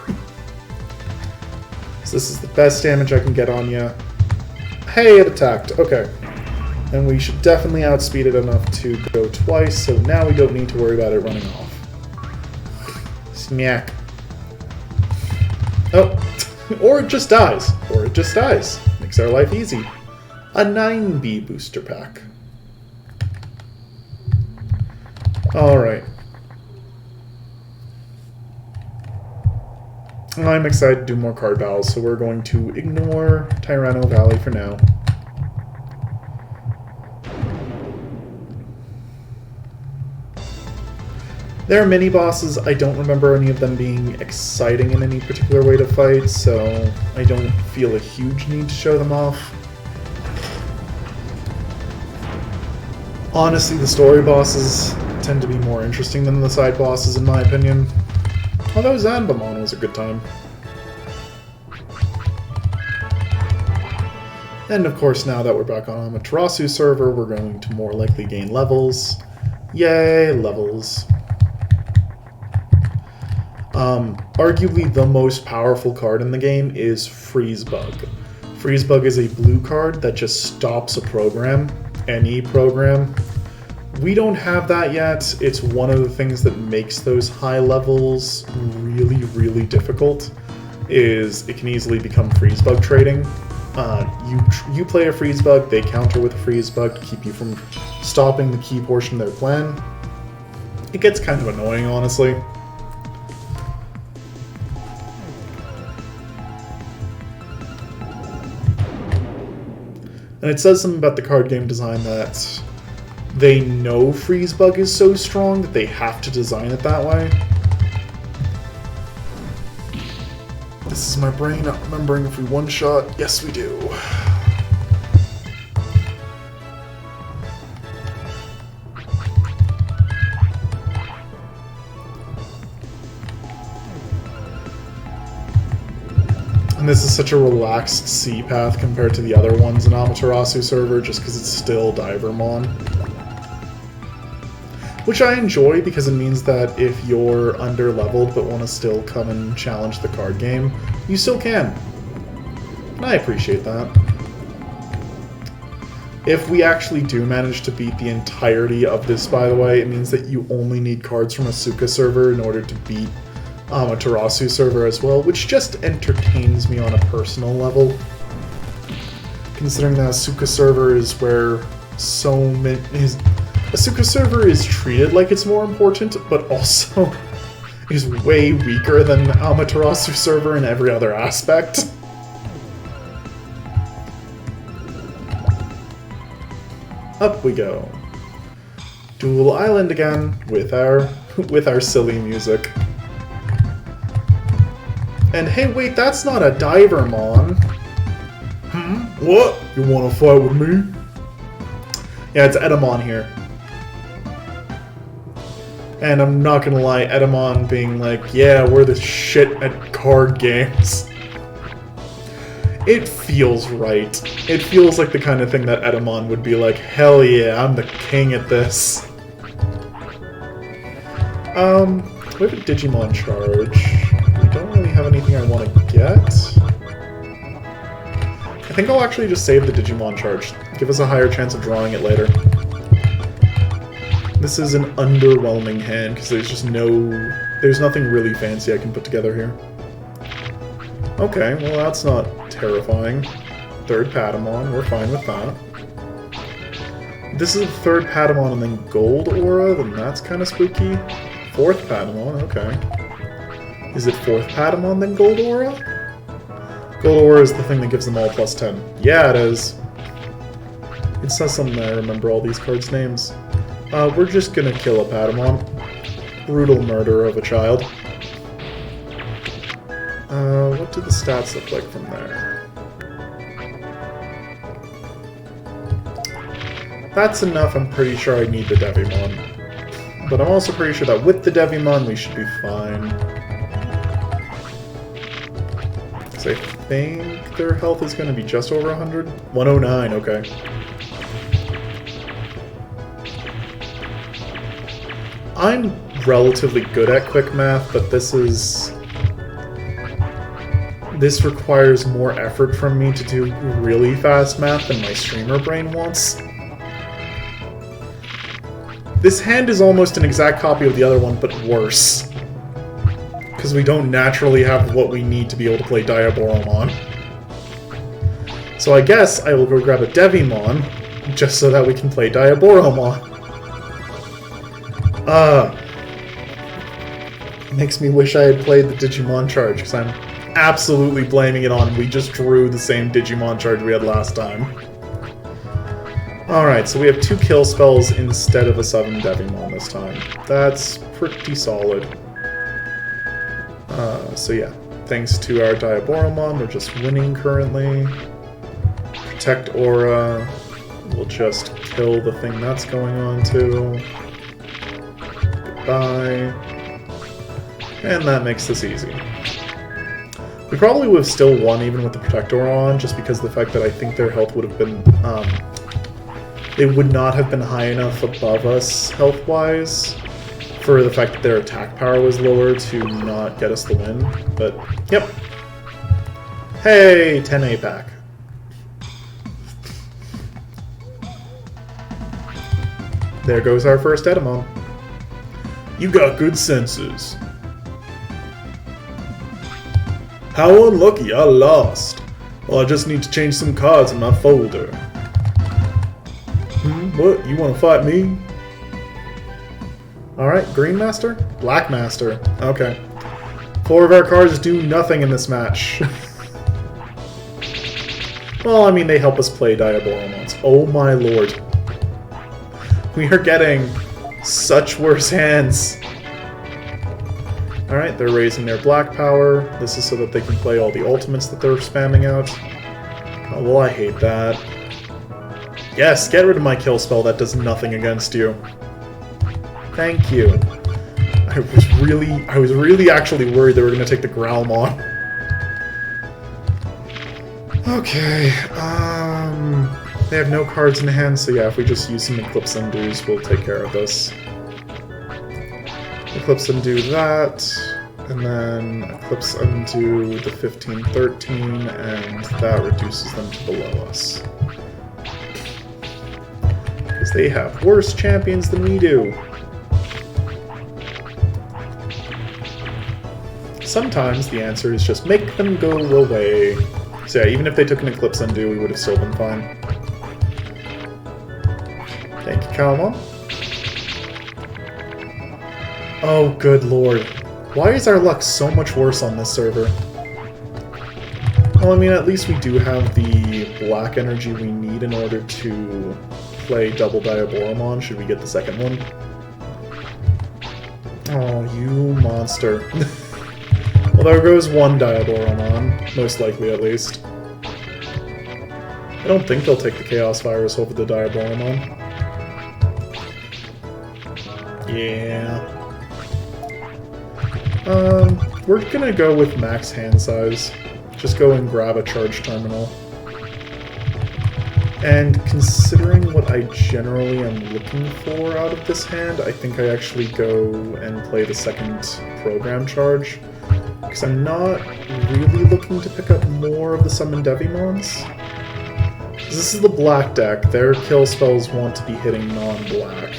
So this is the best damage I can get on you. Hey, it attacked. Okay. And we should definitely outspeed it enough to go twice, so now we don't need to worry about it running off. Smack. Oh. Or it just dies. Or it just dies. Makes our life easy. A 9B booster pack. Alright. I'm excited to do more card battles, so we're going to ignore Tyranno Valley for now. There are mini-bosses. I don't remember any of them being exciting in any particular way to fight, so I don't feel a huge need to show them off. Honestly, the story bosses tend to be more interesting than the side bosses, in my opinion. Although Zanbamon was a good time. And of course, now that we're back on Amaterasu server, we're going to more likely gain levels. Yay, levels. Arguably the most powerful card in the game is Freeze Bug. Freeze Bug is a blue card that just stops a program, any program. We don't have that yet. It's one of the things that makes those high levels really, really difficult, is it can easily become Freeze Bug trading. You play a Freeze Bug, they counter with a Freeze Bug to keep you from stopping the key portion of their plan. It gets kind of annoying, honestly. And it says something about the card game design that they know Freeze Bug is so strong that they have to design it that way. This is my brain not remembering if we one-shot. Yes, we do. And this is such a relaxed sea path compared to the other ones in Amaterasu server, just because it's still Divermon. Which I enjoy, because it means that if you're under-leveled but want to still come and challenge the card game, you still can. And I appreciate that. If we actually do manage to beat the entirety of this, by the way, it means that you only need cards from Asuka server in order to beat Amaterasu server as well, which just entertains me on a personal level. Considering that Asuka server is where so many... Asuka server is treated like it's more important, but also is way weaker than Amaterasu server in every other aspect. Up we go. Duel Island again with our silly music. And hey, wait, that's not a Divermon. What? You wanna fight with me? Yeah, it's Edamon here. And I'm not gonna lie, Edamon being like, yeah, we're the shit at card games. It feels right. It feels like the kind of thing that Edamon would be like, hell yeah, I'm the king at this. We have a Digimon charge. We don't really have anything I want to get. I think I'll actually just save the Digimon charge. Give us a higher chance of drawing it later. This is an underwhelming hand, because there's nothing really fancy I can put together here. Okay, well that's not terrifying. Third Patamon, we're fine with that. This is the third Patamon and then Gold Aura, then that's kind of spooky. Fourth Patamon, okay. Is it fourth Patamon then Gold Aura? Gold Aura is the thing that gives them all plus 10. Yeah, it is. It says something I remember all these cards' names. We're just gonna kill a Patamon. Brutal murder of a child. What do the stats look like from there? That's enough, I'm pretty sure I need the Devimon. But I'm also pretty sure that with the Devimon we should be fine. Because I think their health is going to be just over 100? 109, okay. I'm relatively good at quick math, but this requires more effort from me to do really fast math than my streamer brain wants. This hand is almost an exact copy of the other one, but worse. Because we don't naturally have what we need to be able to play Diaboromon. So I guess I will go grab a Devimon, just so that we can play Diaboromon. Makes me wish I had played the Digimon charge, because I'm absolutely blaming it on we just drew the same Digimon charge we had last time. Alright, so we have 2 kill spells instead of a 7 Devimon this time. That's pretty solid. So yeah, thanks to our Diaboromon, we're just winning currently. Protect Aura. We'll just kill the thing that's going on too. Goodbye. And that makes this easy. We probably would have still won even with the Protect Aura on, just because of the fact that I think their health would have been... they would not have been high enough above us, health-wise, for the fact that their attack power was lower to not get us the win. But, yep. Hey, 10 APAC. There goes our first Edamon. You got good senses. How unlucky, I lost. Well, I just need to change some cards in my folder. What? You want to fight me? Alright, Green Master? Black Master. Okay. 4 of our cards do nothing in this match. Well, I mean, they help us play Diaboromons. Oh my lord. We are getting such worse hands. Alright, they're raising their black power. This is so that they can play all the ultimates that they're spamming out. Oh, well, I hate that. Yes, get rid of my kill spell, that does nothing against you. Thank you. I was really actually worried they were going to take the Growlmon. Okay, they have no cards in hand, so yeah, if we just use some Eclipse Undos, we'll take care of this. Eclipse Undo that, and then Eclipse Undo the 15-13, and that reduces them to below us. Because they have worse champions than we do. Sometimes the answer is just make them go away. So yeah, even if they took an Eclipse Undo, we would have still been fine. Thank you, Calmon. Oh, good lord. Why is our luck so much worse on this server? Well, I mean, at least we do have the black energy we need in order to play double Diaboromon, should we get the second one. Oh, you monster. Well, there goes one Diaboromon, most likely at least. I don't think they'll take the Chaos Virus over the Diaboromon. Yeah. We're gonna go with max hand size. Just go and grab a charge terminal. And considering what I generally am looking for out of this hand, I think I actually go and play the second program charge. Because I'm not really looking to pick up more of the Summon Devimons. This is the black deck. Their kill spells want to be hitting non-black.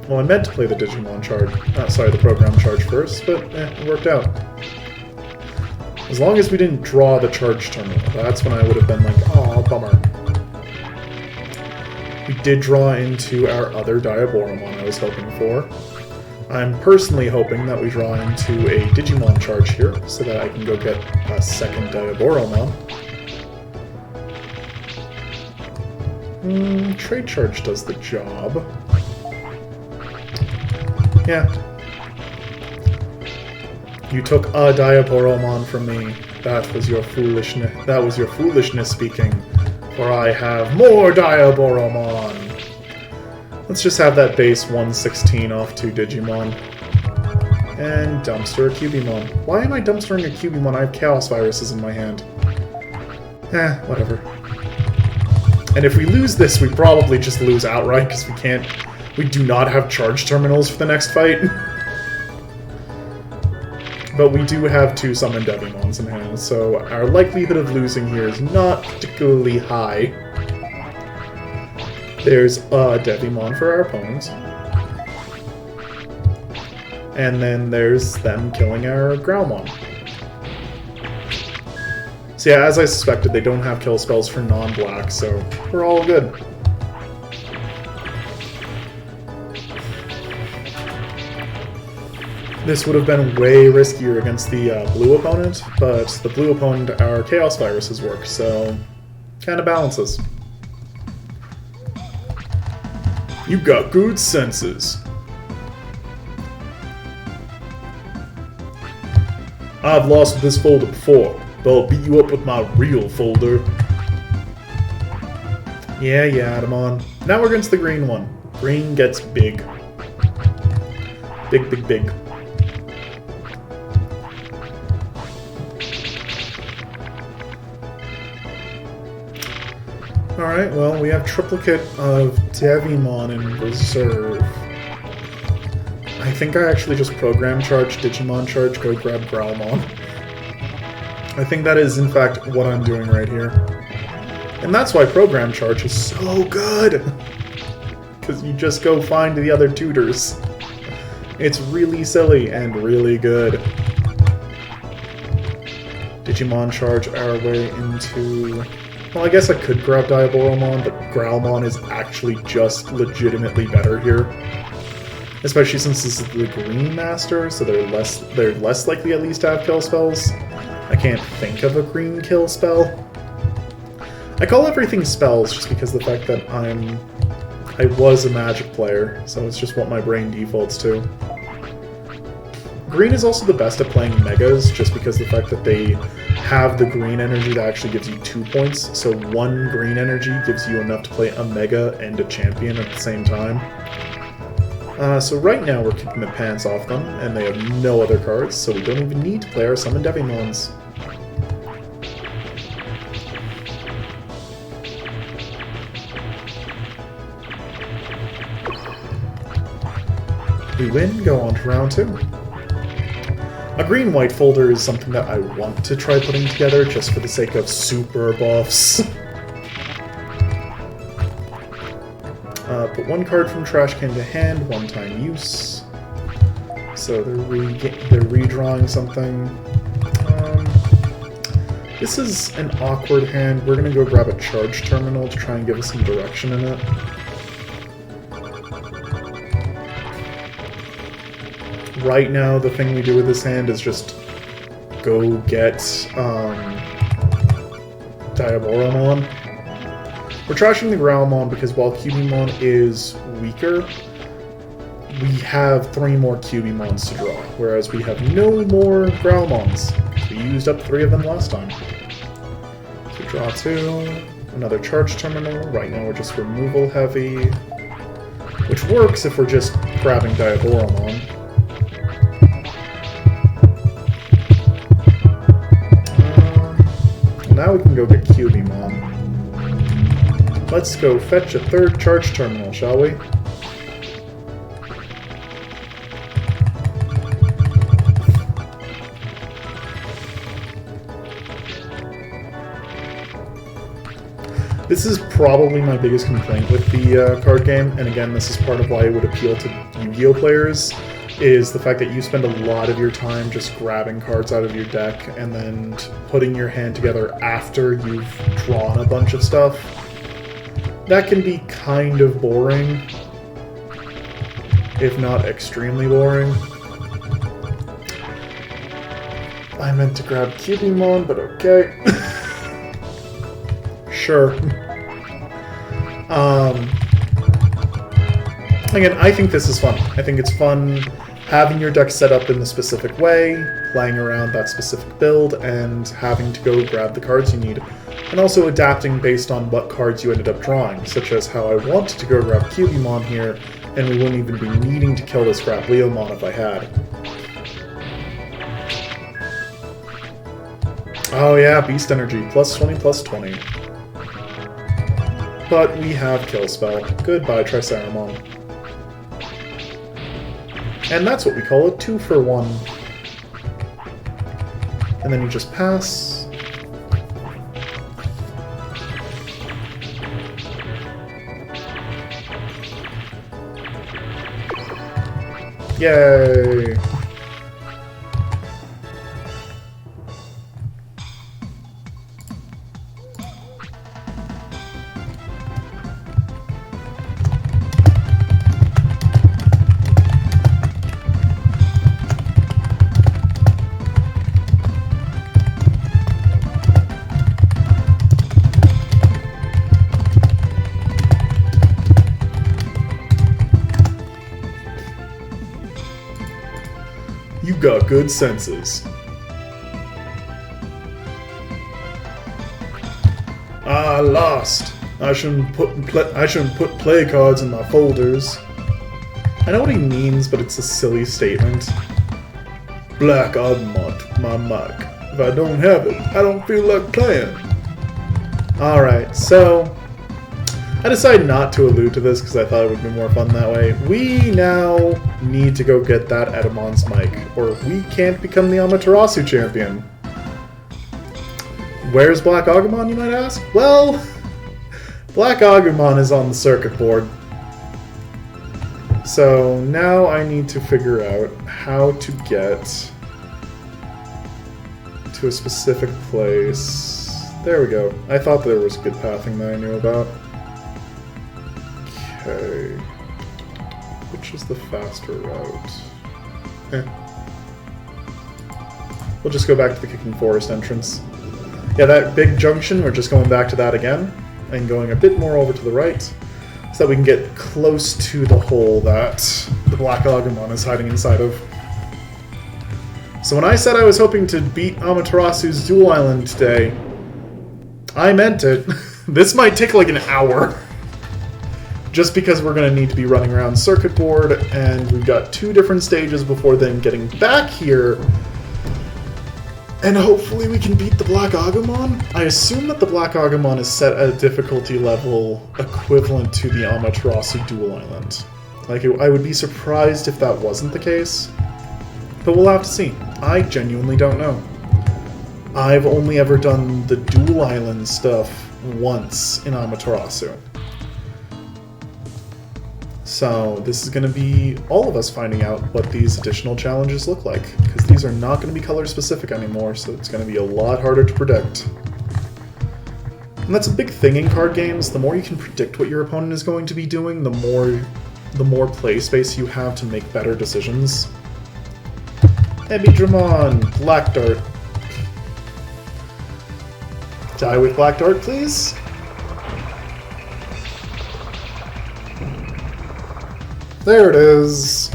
Well, I meant to play the Digimon charge. Sorry, the program charge first, but it worked out. As long as we didn't draw the charge terminal, that's when I would have been like, aw, bummer. We did draw into our other Diaboromon I was hoping for. I'm personally hoping that we draw into a Digimon charge here, so that I can go get a second Diaboromon. Trade charge does the job. Yeah. You took a Diaboromon from me. That was your foolishness. That was your foolishness speaking. For I have more Diaboromon. Let's just have that base 116 off 2 Digimon. And dumpster a Cubimon. Why am I dumpstering a Cubimon? I have Chaos Viruses in my hand. Whatever. And if we lose this, we probably just lose outright because we do not have charge terminals for the next fight. But we do have 2 Summon Devimons in hand, so our likelihood of losing here is not particularly high. There's a Devimon for our opponents. And then there's them killing our Growlmon. So yeah, as I suspected, they don't have kill spells for non-black, so we're all good. This would have been way riskier against the blue opponent, but the blue opponent, our Chaos Viruses work, so kind of balances. You got good senses. I've lost with this folder before, but I'll beat you up with my real folder. Yeah, Adamon. Now we're against the green one. Green gets big. Big. Alright, well, we have triplicate of Devimon in reserve. I think I actually just program charge, Digimon charge, go grab Growlmon. I think that is, in fact, what I'm doing right here. And that's why program charge is so good! Because you just go find the other tutors. It's really silly and really good. Digimon charge our way into... Well, I guess I could grab Diaboromon, but Growlmon is actually just legitimately better here. Especially since this is the Green Master, so they're less likely at least to have kill spells. I can't think of a green kill spell. I call everything spells just because of the fact that I was a Magic player, so it's just what my brain defaults to. Green is also the best at playing Megas, just because of the fact that they have the green energy that actually gives you 2 points, so 1 green energy gives you enough to play a Mega and a Champion at the same time. So right now we're kicking the pants off them, and they have no other cards, so we don't even need to play our Summon Devimons. We win, go on to round 2. A green-white folder is something that I want to try putting together just for the sake of super buffs. Put 1 card from trash can to hand, 1-time use. So they're redrawing something. This is an awkward hand. We're gonna go grab a charge terminal to try and give us some direction in it. right now the thing we do with this hand is just go get Diaboromon. We're trashing the Growlmon because while Cubimon is weaker, we have 3 more Cubimons to draw, whereas we have no more Growlmons. We used up 3 of them last time. So draw 2, another charge terminal. Right now we're just removal heavy, which works if we're just grabbing Diaboromon. Now we can go get Cubimon. Let's go fetch a 3rd charge terminal, shall we? This is probably my biggest complaint with the card game, and again, this is part of why it would appeal to Yu-Gi-Oh players, is the fact that you spend a lot of your time just grabbing cards out of your deck and then putting your hand together after you've drawn a bunch of stuff. That can be kind of boring, if not extremely boring. I meant to grab Cubimon, but okay. Sure. Again, I think this is fun. I think it's fun having your deck set up in the specific way, playing around that specific build, and having to go grab the cards you need. And also adapting based on what cards you ended up drawing, such as how I wanted to go grab Cubimon here, and we wouldn't even be needing to kill this crap Leomon if I had. Oh yeah, Beast Energy, +20, +20. But we have Kill Spell. Goodbye, Triceramon. And that's what we call a 2-for-1. And then you just pass. Yay! You got good senses. I lost. I shouldn't put play cards in my folders. I know what he means, but it's a silly statement. Black Agumon, my mic. If I don't have it, I don't feel like playing. Alright, so I decided not to allude to this because I thought it would be more fun that way. We now need to go get that Edamon's mic, or we can't become the Amaterasu champion. Where's Black Agumon, you might ask? Well, Black Agumon is on the circuit board. So now I need to figure out how to get to a specific place. There we go. I thought there was good pathing that I knew about. Okay. Which is the faster route? We'll just go back to the Kicking Forest entrance. Yeah, that big junction, we're just going back to that again, and going a bit more over to the right, so that we can get close to the hole that the Black Agumon is hiding inside of. So when I said I was hoping to beat Amaterasu's Duel Island today, I meant it. This might take like an hour. Just because we're going to need to be running around circuit board, and we've got 2 different stages before then getting back here. And hopefully we can beat the Black Agumon? I assume that the Black Agumon is set at a difficulty level equivalent to the Amaterasu Duel Island. Like, I would be surprised if that wasn't the case. But we'll have to see. I genuinely don't know. I've only ever done the Duel Island stuff once in Amaterasu. So this is going to be all of us finding out what these additional challenges look like, because these are not going to be color specific anymore, so it's going to be a lot harder to predict. And that's a big thing in card games. The more you can predict what your opponent is going to be doing, the more play space you have to make better decisions. Digimon, Black Dart. Die with Black Dart, please. There it is.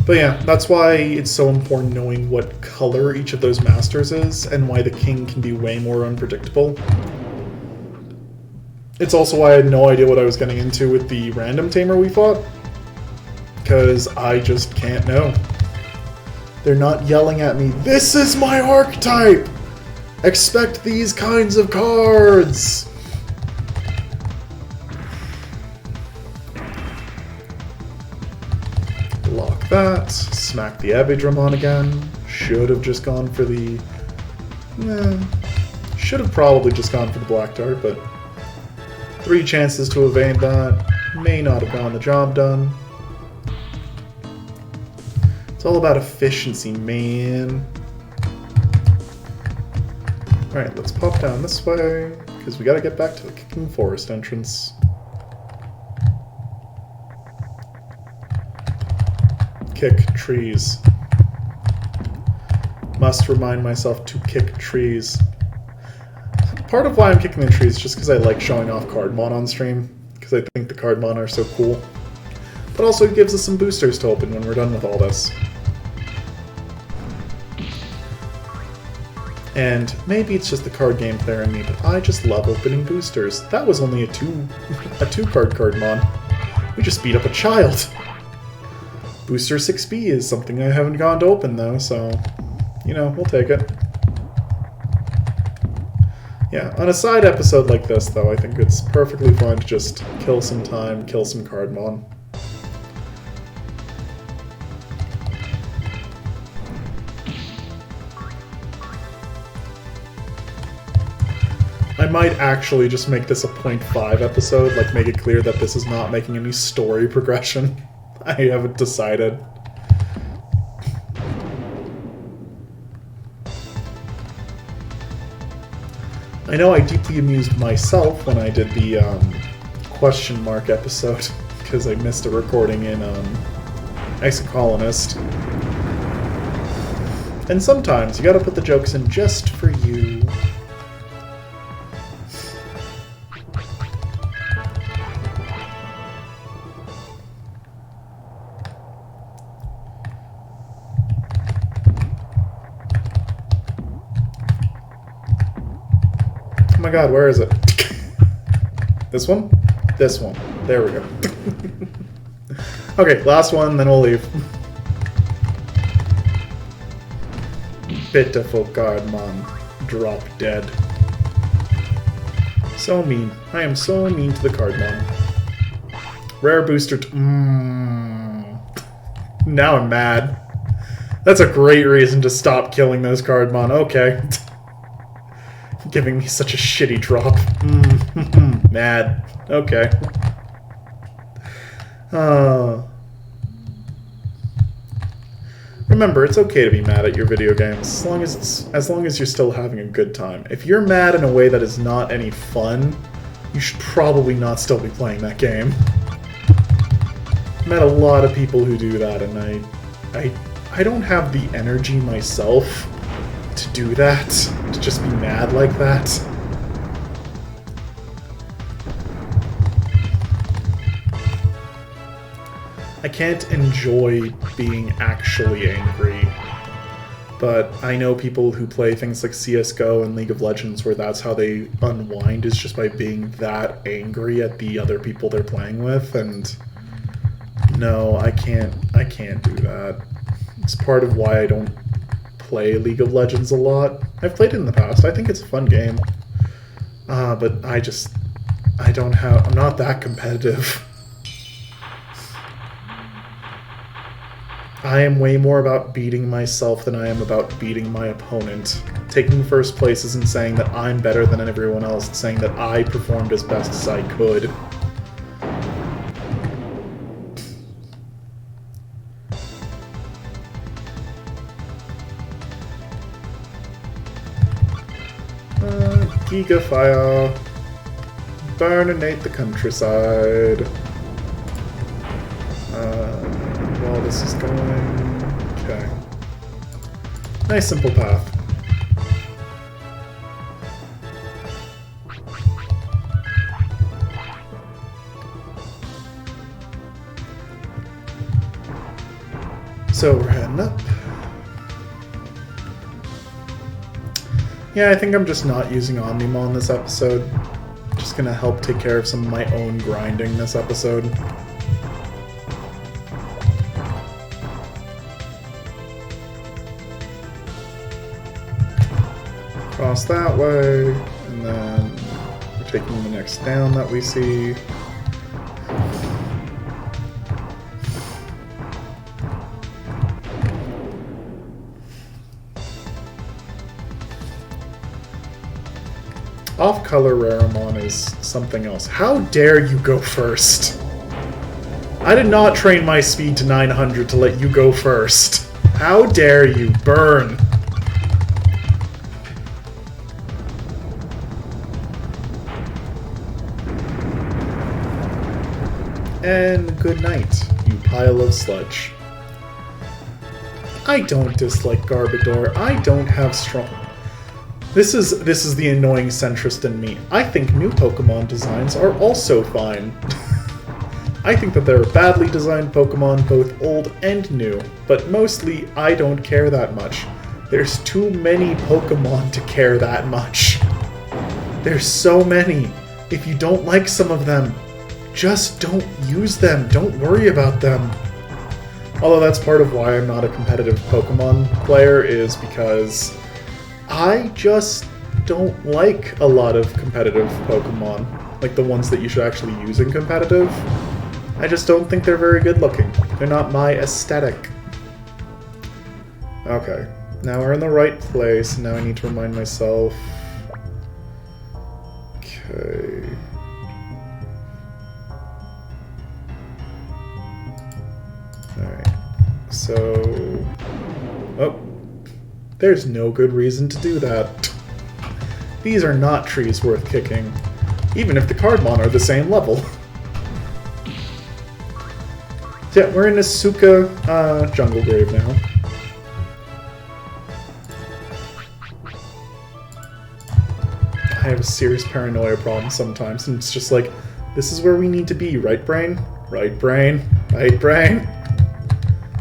But yeah, that's why it's so important knowing what color each of those masters is, and why the king can be way more unpredictable. It's also why I had no idea what I was getting into with the random tamer we fought, because I just can't know. They're not yelling at me, "This is my archetype! Expect these kinds of cards!" Lock that. Smack the Abidramon again. Should have just gone for the... should have probably just gone for the Black Dart, but 3 chances to evade that. May not have gotten the job done. It's all about efficiency, man. Alright, let's pop down this way, because we gotta get back to the Kicking Forest entrance. Kick trees. Must remind myself to kick trees. Part of why I'm kicking the trees is just because I like showing off Cardmon on stream, because I think the Cardmon are so cool. But also it gives us some boosters to open when we're done with all this. And maybe it's just the card game player in me, but I just love opening boosters. That was only a two-card Cardmon. We just beat up a child. Booster 6B is something I haven't gone to open though, so, you know, we'll take it. Yeah, on a side episode like this though, I think it's perfectly fine to just kill some time, kill some Cardmon. I might actually just make this a 0.5 episode, like make it clear that this is not making any story progression. I haven't decided. I know I deeply amused myself when I did the question mark episode, because I missed a recording in Exocolonist. And sometimes you gotta put the jokes in just for you. Oh my god, where is it? This one? This one. There we go. Okay, last one, then we'll leave. Pitiful Cardmon. Drop dead. So mean. I am so mean to the Cardmon. Rare booster Now I'm mad. That's a great reason to stop killing those Cardmon. Okay. Giving me such a shitty drop. Mad. Okay. Remember, it's okay to be mad at your video games, as long as you're still having a good time. If you're mad in a way that is not any fun, you should probably not still be playing that game. I've met a lot of people who do that, and I don't have the energy myself to do that, to just be mad like that. I can't enjoy being actually angry, but I know people who play things like CSGO and League of Legends where that's how they unwind, is just by being that angry at the other people they're playing with, and no, I can't do that. It's part of why I don't play League of Legends a lot. I've played it in the past. I think it's a fun game. But I'm not that competitive. I am way more about beating myself than I am about beating my opponent. Taking first place isn't saying that I'm better than everyone else, it's saying that I performed as best as I could. Giga Fire. Burninate the countryside. While this is going... Okay. Nice simple path. So we're heading up. Yeah, I think I'm just not using Omnimon this episode. Just gonna help take care of some of my own grinding this episode. Cross that way, and then we're taking the next down that we see. Off-color Raramon is something else. How dare you go first? I did not train my speed to 900 to let you go first. How dare you? Burn! And good night, you pile of sludge. I don't dislike Garbodor. I don't have strong... This is the annoying centrist in me. I think new Pokemon designs are also fine. I think that there are badly designed Pokemon, both old and new, but mostly I don't care that much. There's too many Pokemon to care that much. There's so many. If you don't like some of them, just don't use them. Don't worry about them. Although that's part of why I'm not a competitive Pokemon player, is because I just don't like a lot of competitive Pokemon. Like the ones that you should actually use in competitive. I just don't think they're very good looking. They're not my aesthetic. Okay, now we're in the right place. Now I need to remind myself. Okay. Alright, so... Oh. There's no good reason to do that. These are not trees worth kicking, even if the Cardmon are the same level. So yeah, we're in Asuka Jungle Grave now. I have a serious paranoia problem sometimes, and it's just like, this is where we need to be, right brain? Right brain? Right brain?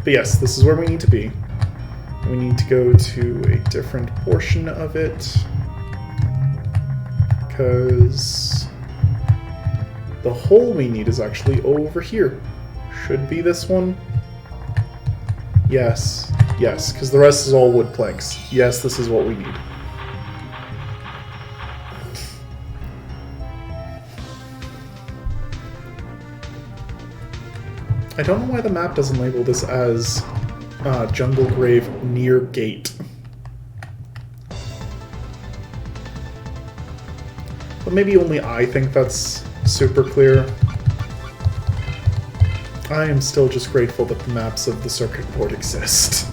But yes, this is where we need to be. We need to go to a different portion of it, because the hole we need is actually over here. Should be this one. Yes, yes, because the rest is all wood planks. Yes, this is what we need. I don't know why the map doesn't label this as Jungle Grave near gate. But maybe only I think that's super clear. I am still just grateful that the maps of the circuit board exist.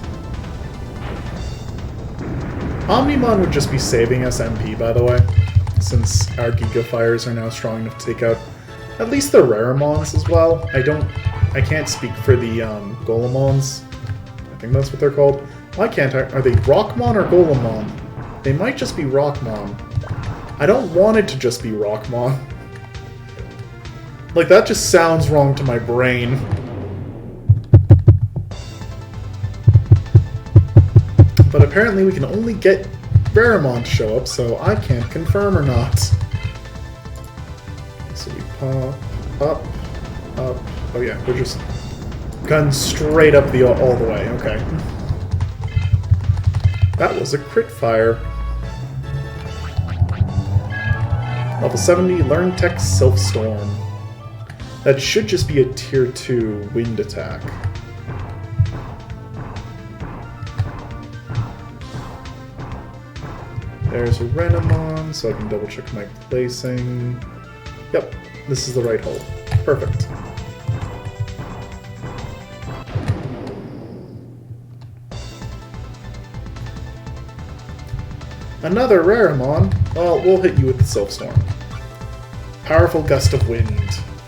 Omnimon would just be saving us MP, by the way, since our Giga Fires are now strong enough to take out at least the Raramons as well. I can't speak for the Golemons. I think that's what they're called. Why can't I? Are they Rockmon or Golemon? They might just be Rockmon. I don't want it to just be Rockmon. Like, that just sounds wrong to my brain. But apparently we can only get Raramon to show up, so I can't confirm or not. So we pop, up, up. Oh yeah, we're just gun straight up the all the way. Okay. That was a crit fire. Level 70, Learn Tech Self-Storm. That should just be a tier 2 wind attack. There's a Renamon, so I can double check my placing. Yep, this is the right hole. Perfect. Another Raramon? Well, we'll hit you with the Self-Storm. powerful gust of wind,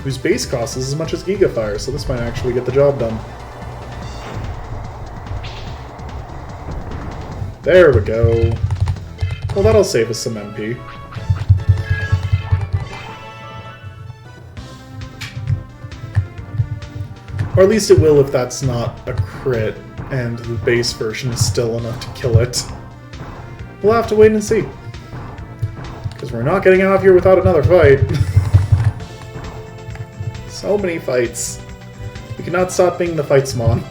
whose base cost is as much as Giga Fire, so this might actually get the job done. There we go. Well, that'll save us some MP. Or at least it will if that's not a crit, and the base version is still enough to kill it. We'll have to wait and see. Because we're not getting out of here without another fight. So many fights. We cannot stop being the Fightsmon.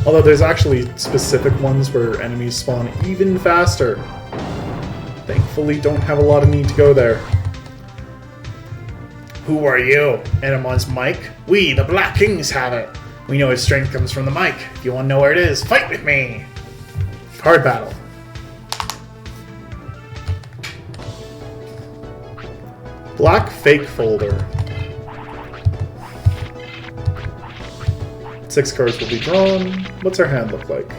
Although there's actually specific ones where enemies spawn even faster. Thankfully, don't have a lot of need to go there. Who are you? Anamon's Mike? We, the Black Kings, have it. We know its strength comes from the mic. If you want to know where it is, fight with me! Hard battle. Black Fake Folder. 6 cards will be drawn. What's our hand look like?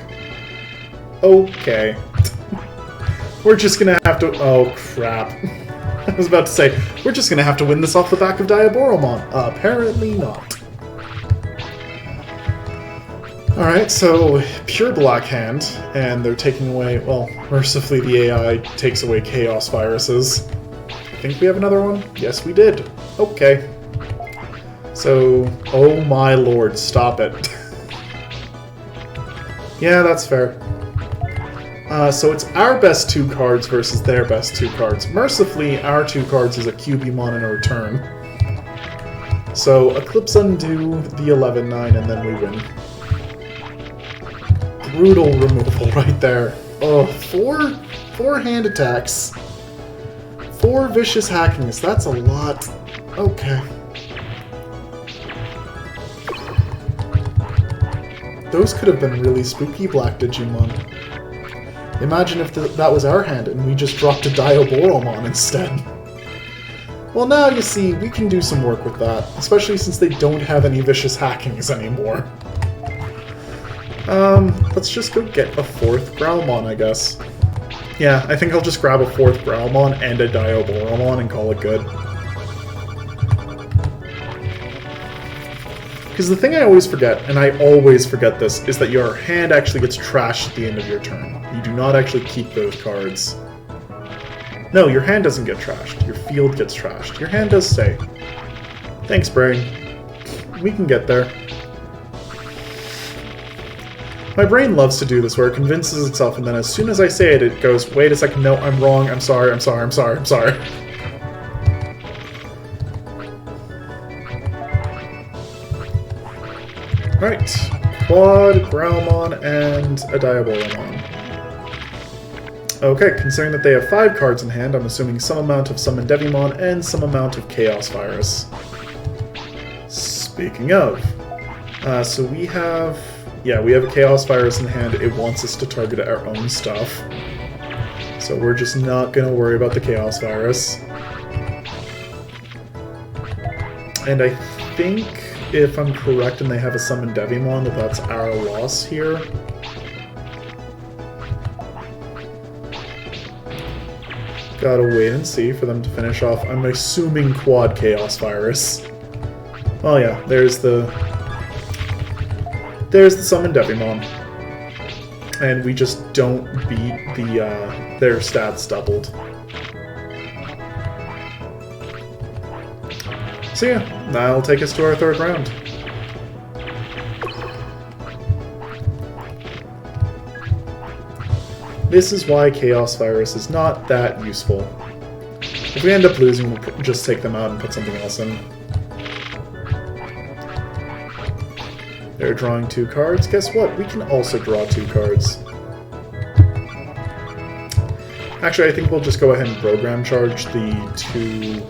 Okay. We're just gonna have to... Oh, crap. I was about to say, we're just gonna have to win this off the back of Diaboromon. Apparently not. Alright, so pure black hand, and they're taking away, well, mercifully the AI takes away Chaos Viruses. I think we have another one? Yes, we did. Okay. So, oh my lord, stop it. Yeah, that's fair. So it's our best 2 cards versus their best 2 cards. Mercifully, our 2 cards is a Cubimon and a Return. So, Eclipse Undo, the 11-9, and then we win. Brutal removal right there. Oh, 4 hand attacks. 4 vicious hackings. That's a lot. Okay. Those could have been really spooky black Digimon. Imagine if that was our hand and we just dropped a Diaboromon instead. Well, now you see, we can do some work with that, especially since they don't have any vicious hackings anymore. Let's just go get a 4th Growlmon, I guess. Yeah, I think I'll just grab a 4th Growlmon and a Diaboromon and call it good. Because the thing I always forget, and I always forget this, is that your hand actually gets trashed at the end of your turn. You do not actually keep those cards. No, your hand doesn't get trashed. Your field gets trashed. Your hand does stay. Thanks, brain. We can get there. My brain loves to do this, where it convinces itself, and then as soon as I say it, it goes, wait a second, no, I'm wrong, I'm sorry, I'm sorry, I'm sorry, I'm sorry. Right, Quad, Growlmon, and a Diaboromon. Okay, considering that they have 5 cards in hand, I'm assuming some amount of Summon Devimon and some amount of Chaos Virus. Speaking of, so we have... Yeah, we have a Chaos Virus in hand. It wants us to target our own stuff. So we're just not going to worry about the Chaos Virus. And I think, if I'm correct and they have a Summon Devimon, that's our loss here. Gotta wait and see for them to finish off. I'm assuming Quad Chaos Virus. Oh yeah, there's the Summon Devimon. And we just don't beat their stats doubled. So yeah, that'll take us to our 3rd round. This is why Chaos Virus is not that useful. If we end up losing, we'll just take them out and put something else in. They're drawing 2 cards. Guess what? We can also draw 2 cards. Actually, I think we'll just go ahead and program charge the 2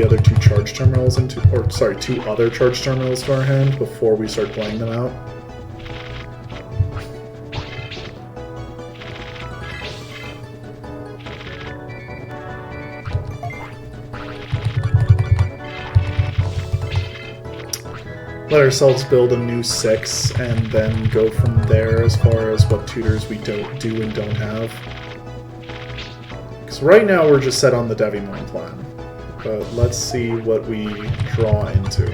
other 2 charge terminals into, or sorry, 2 other charge terminals to our hand before we start playing them out. Let ourselves build a new 6, and then go from there as far as what tutors we do and don't have. So right now we're just set on the Devimon plan. But let's see what we draw into.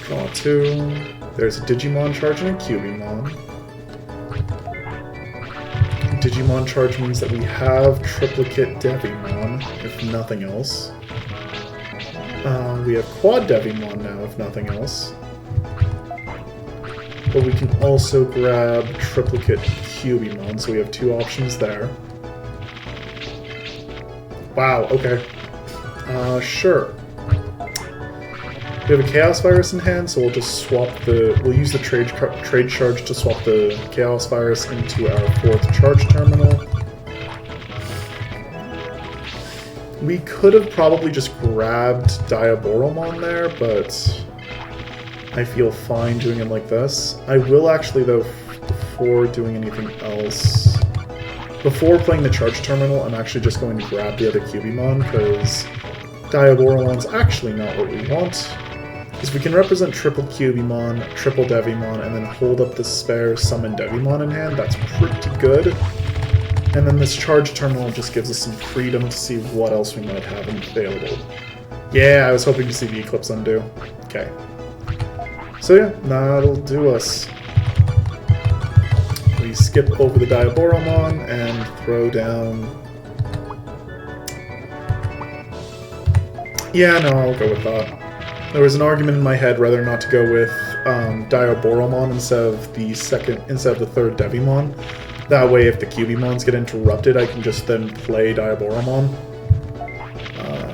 Draw 2. There's a Digimon charge and a Cubimon. Digimon charge means that we have triplicate Devimon, if nothing else. We have quad Devimon now, if nothing else. But we can also grab triplicate Cubimon, so we have 2 options there. Wow, okay. Sure. We have a Chaos Virus in hand, so we'll just swap the... We'll use the trade charge to swap the Chaos Virus into our 4th charge terminal. We could have probably just grabbed Diaboromon there, but I feel fine doing it like this. I will actually, though, before doing anything else... Before playing the charge terminal, I'm actually just going to grab the other Cubimon, because Diaboromon's actually not what we want. Because we can represent triple Cubimon, triple Devimon, and then hold up the spare summon Devimon in hand. That's pretty good. And then this charge terminal just gives us some freedom to see what else we might have available. Yeah, I was hoping to see the Eclipse Undo. Okay. So yeah, that'll do us. We skip over the Diaboromon and throw down... Yeah, no, I'll go with that. There was an argument in my head whether or not to go with Diaboromon instead of the 3rd Devimon. That way, if the Cubimons get interrupted, I can just then play Diaboromon.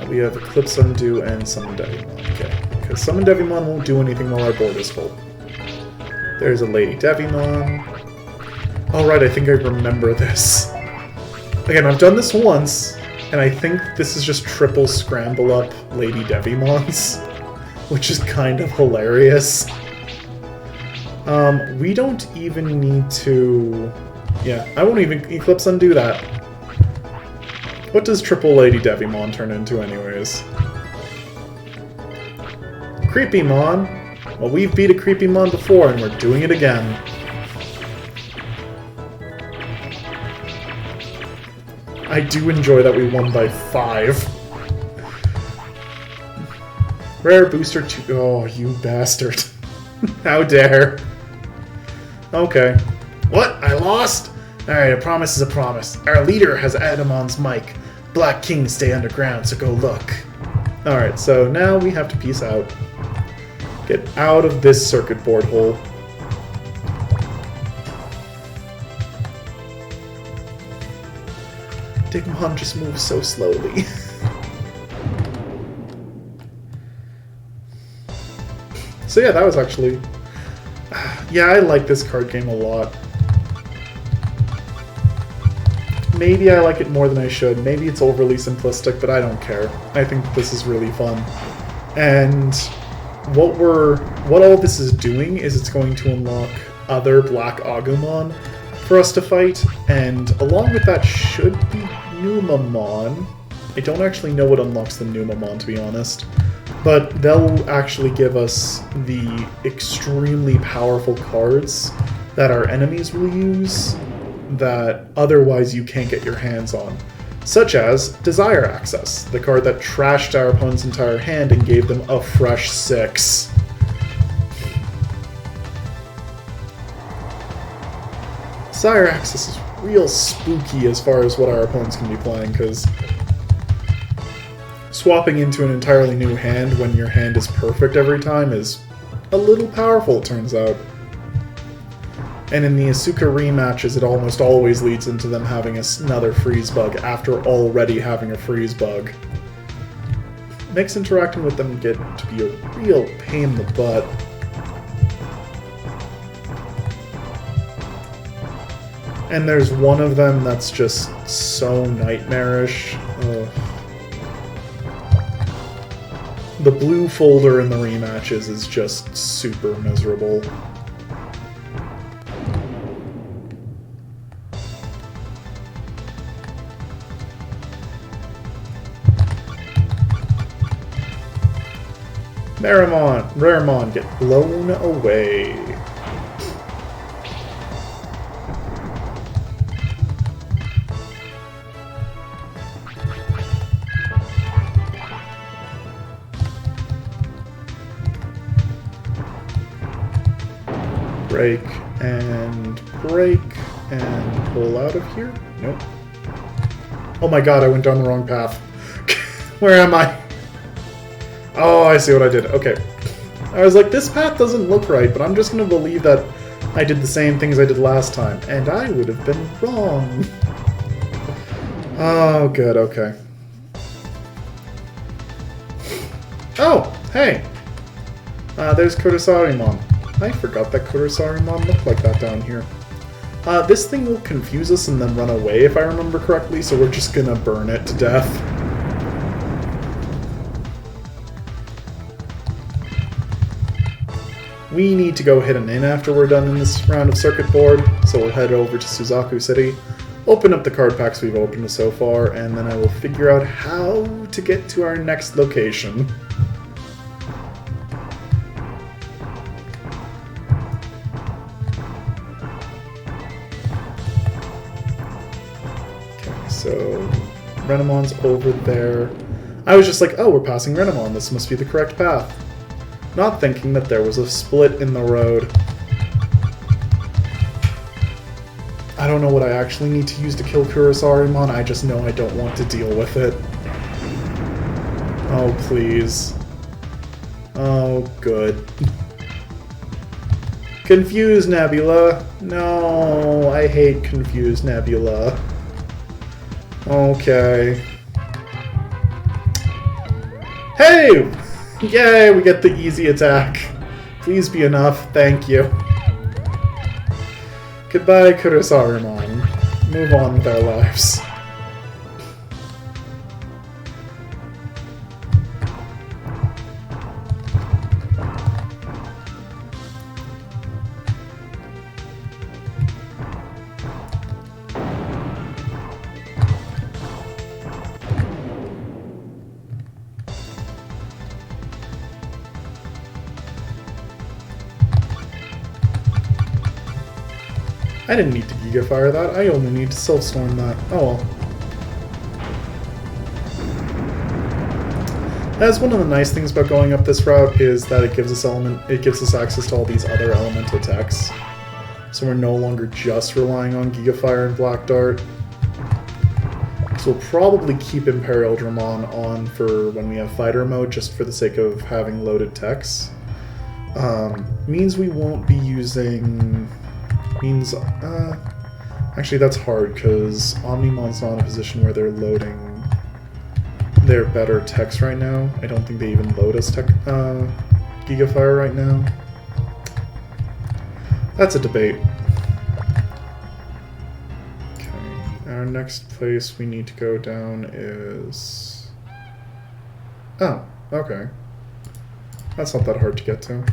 We have Eclipse Undo and Summon Devimon. Okay, because Summon Devimon won't do anything while our board is full. There's a Lady Devimon. Alright, I think I remember this. Again, I've done this once, and I think this is just triple scramble up Lady Devimons, which is kind of hilarious. We don't even need to... Yeah, I won't even Eclipse Undo that. What does triple Lady Devimon turn into anyways? Creepymon! Well, we've beat a Creepymon before, and we're doing it again. I do enjoy that we won by 5. Rare booster 2. Oh, you bastard. How dare. Okay. What? I lost? Alright, a promise is a promise. Our leader has Adamon's mic. Black Kings stay underground, so go look. Alright, so now we have to peace out. Get out of this circuit board hole. Digimon just moves so slowly. So yeah, that was actually... Yeah, I like this card game a lot. Maybe I like it more than I should. Maybe it's overly simplistic, but I don't care. I think this is really fun. And what all this is doing is it's going to unlock other Black Agumon for us to fight, and along with that should be Numamon. I don't actually know what unlocks the Numamon, to be honest. But they'll actually give us the extremely powerful cards that our enemies will use that otherwise you can't get your hands on. Such as Desire Access, the card that trashed our opponent's entire hand and gave them a fresh 6. Desire Access is real spooky as far as what our opponents can be playing, because swapping into an entirely new hand when your hand is perfect every time is a little powerful, it turns out. And in the Asuka rematches, it almost always leads into them having another freeze bug after already having a freeze bug. Makes interacting with them get to be a real pain in the butt. And there's one of them that's just so nightmarish. Ugh. The blue folder in the rematches is just super miserable. Raremon, get blown away. break, and break, and pull out of here? Nope. Oh my god, I went down the wrong path. Where am I? Oh, I see what I did. Okay. I was like, this path doesn't look right, but I'm just going to believe that I did the same things I did last time. And I would have been wrong. Oh, good, okay. Oh, hey! There's Kotosarimon. I forgot that Kotosarimon looked like that down here. This thing will confuse us and then run away, if I remember correctly, so we're just gonna burn it to death. We need to go hit an inn after we're done in this round of circuit board, so we'll head over to Suzaku City, open up the card packs we've opened so far, and then I will figure out how to get to our next location. So, Renamon's over there. I was just like, oh, we're passing Renamon, this must be the correct path. Not thinking that there was a split in the road. I don't know what I actually need to use to kill Kurosarimon, I just know I don't want to deal with it. Oh, please. Oh, good. Confuse Nebula! No, I hate Confuse Nebula. Okay. Hey! Yay, we get the easy attack. Please be enough, thank you. Goodbye, Kurosarimon. Move on with our lives. I didn't need to Giga Fire that, I only need to Self Storm that. Oh well. That's one of the nice things about going up this route is that it gives us access to all these other elemental attacks. So we're no longer just relying on Giga Fire and Black Dart. So we'll probably keep Imperial Dramon on for when we have fighter mode, just for the sake of having loaded techs. Means we won't be using... actually that's hard, because Omnimon's not in a position where they're loading their better techs right now. I don't think they even load us Giga Fire right now. That's a debate. Okay, our next place we need to go down is... Oh, okay. That's not that hard to get to.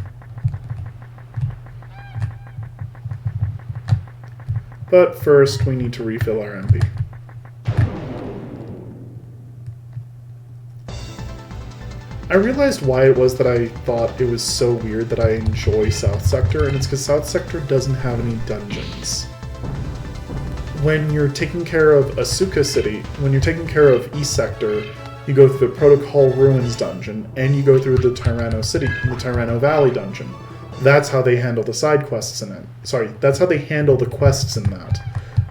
But first, we need to refill our MP. I realized why it was that I thought it was so weird that I enjoy South Sector, and it's because South Sector doesn't have any dungeons. When you're taking care of Asuka City, when you're taking care of East Sector, you go through the Protocol Ruins dungeon, and you go through the Tyranno Valley dungeon. That's how they handle the side quests in it. Sorry, that's how they handle the quests in that.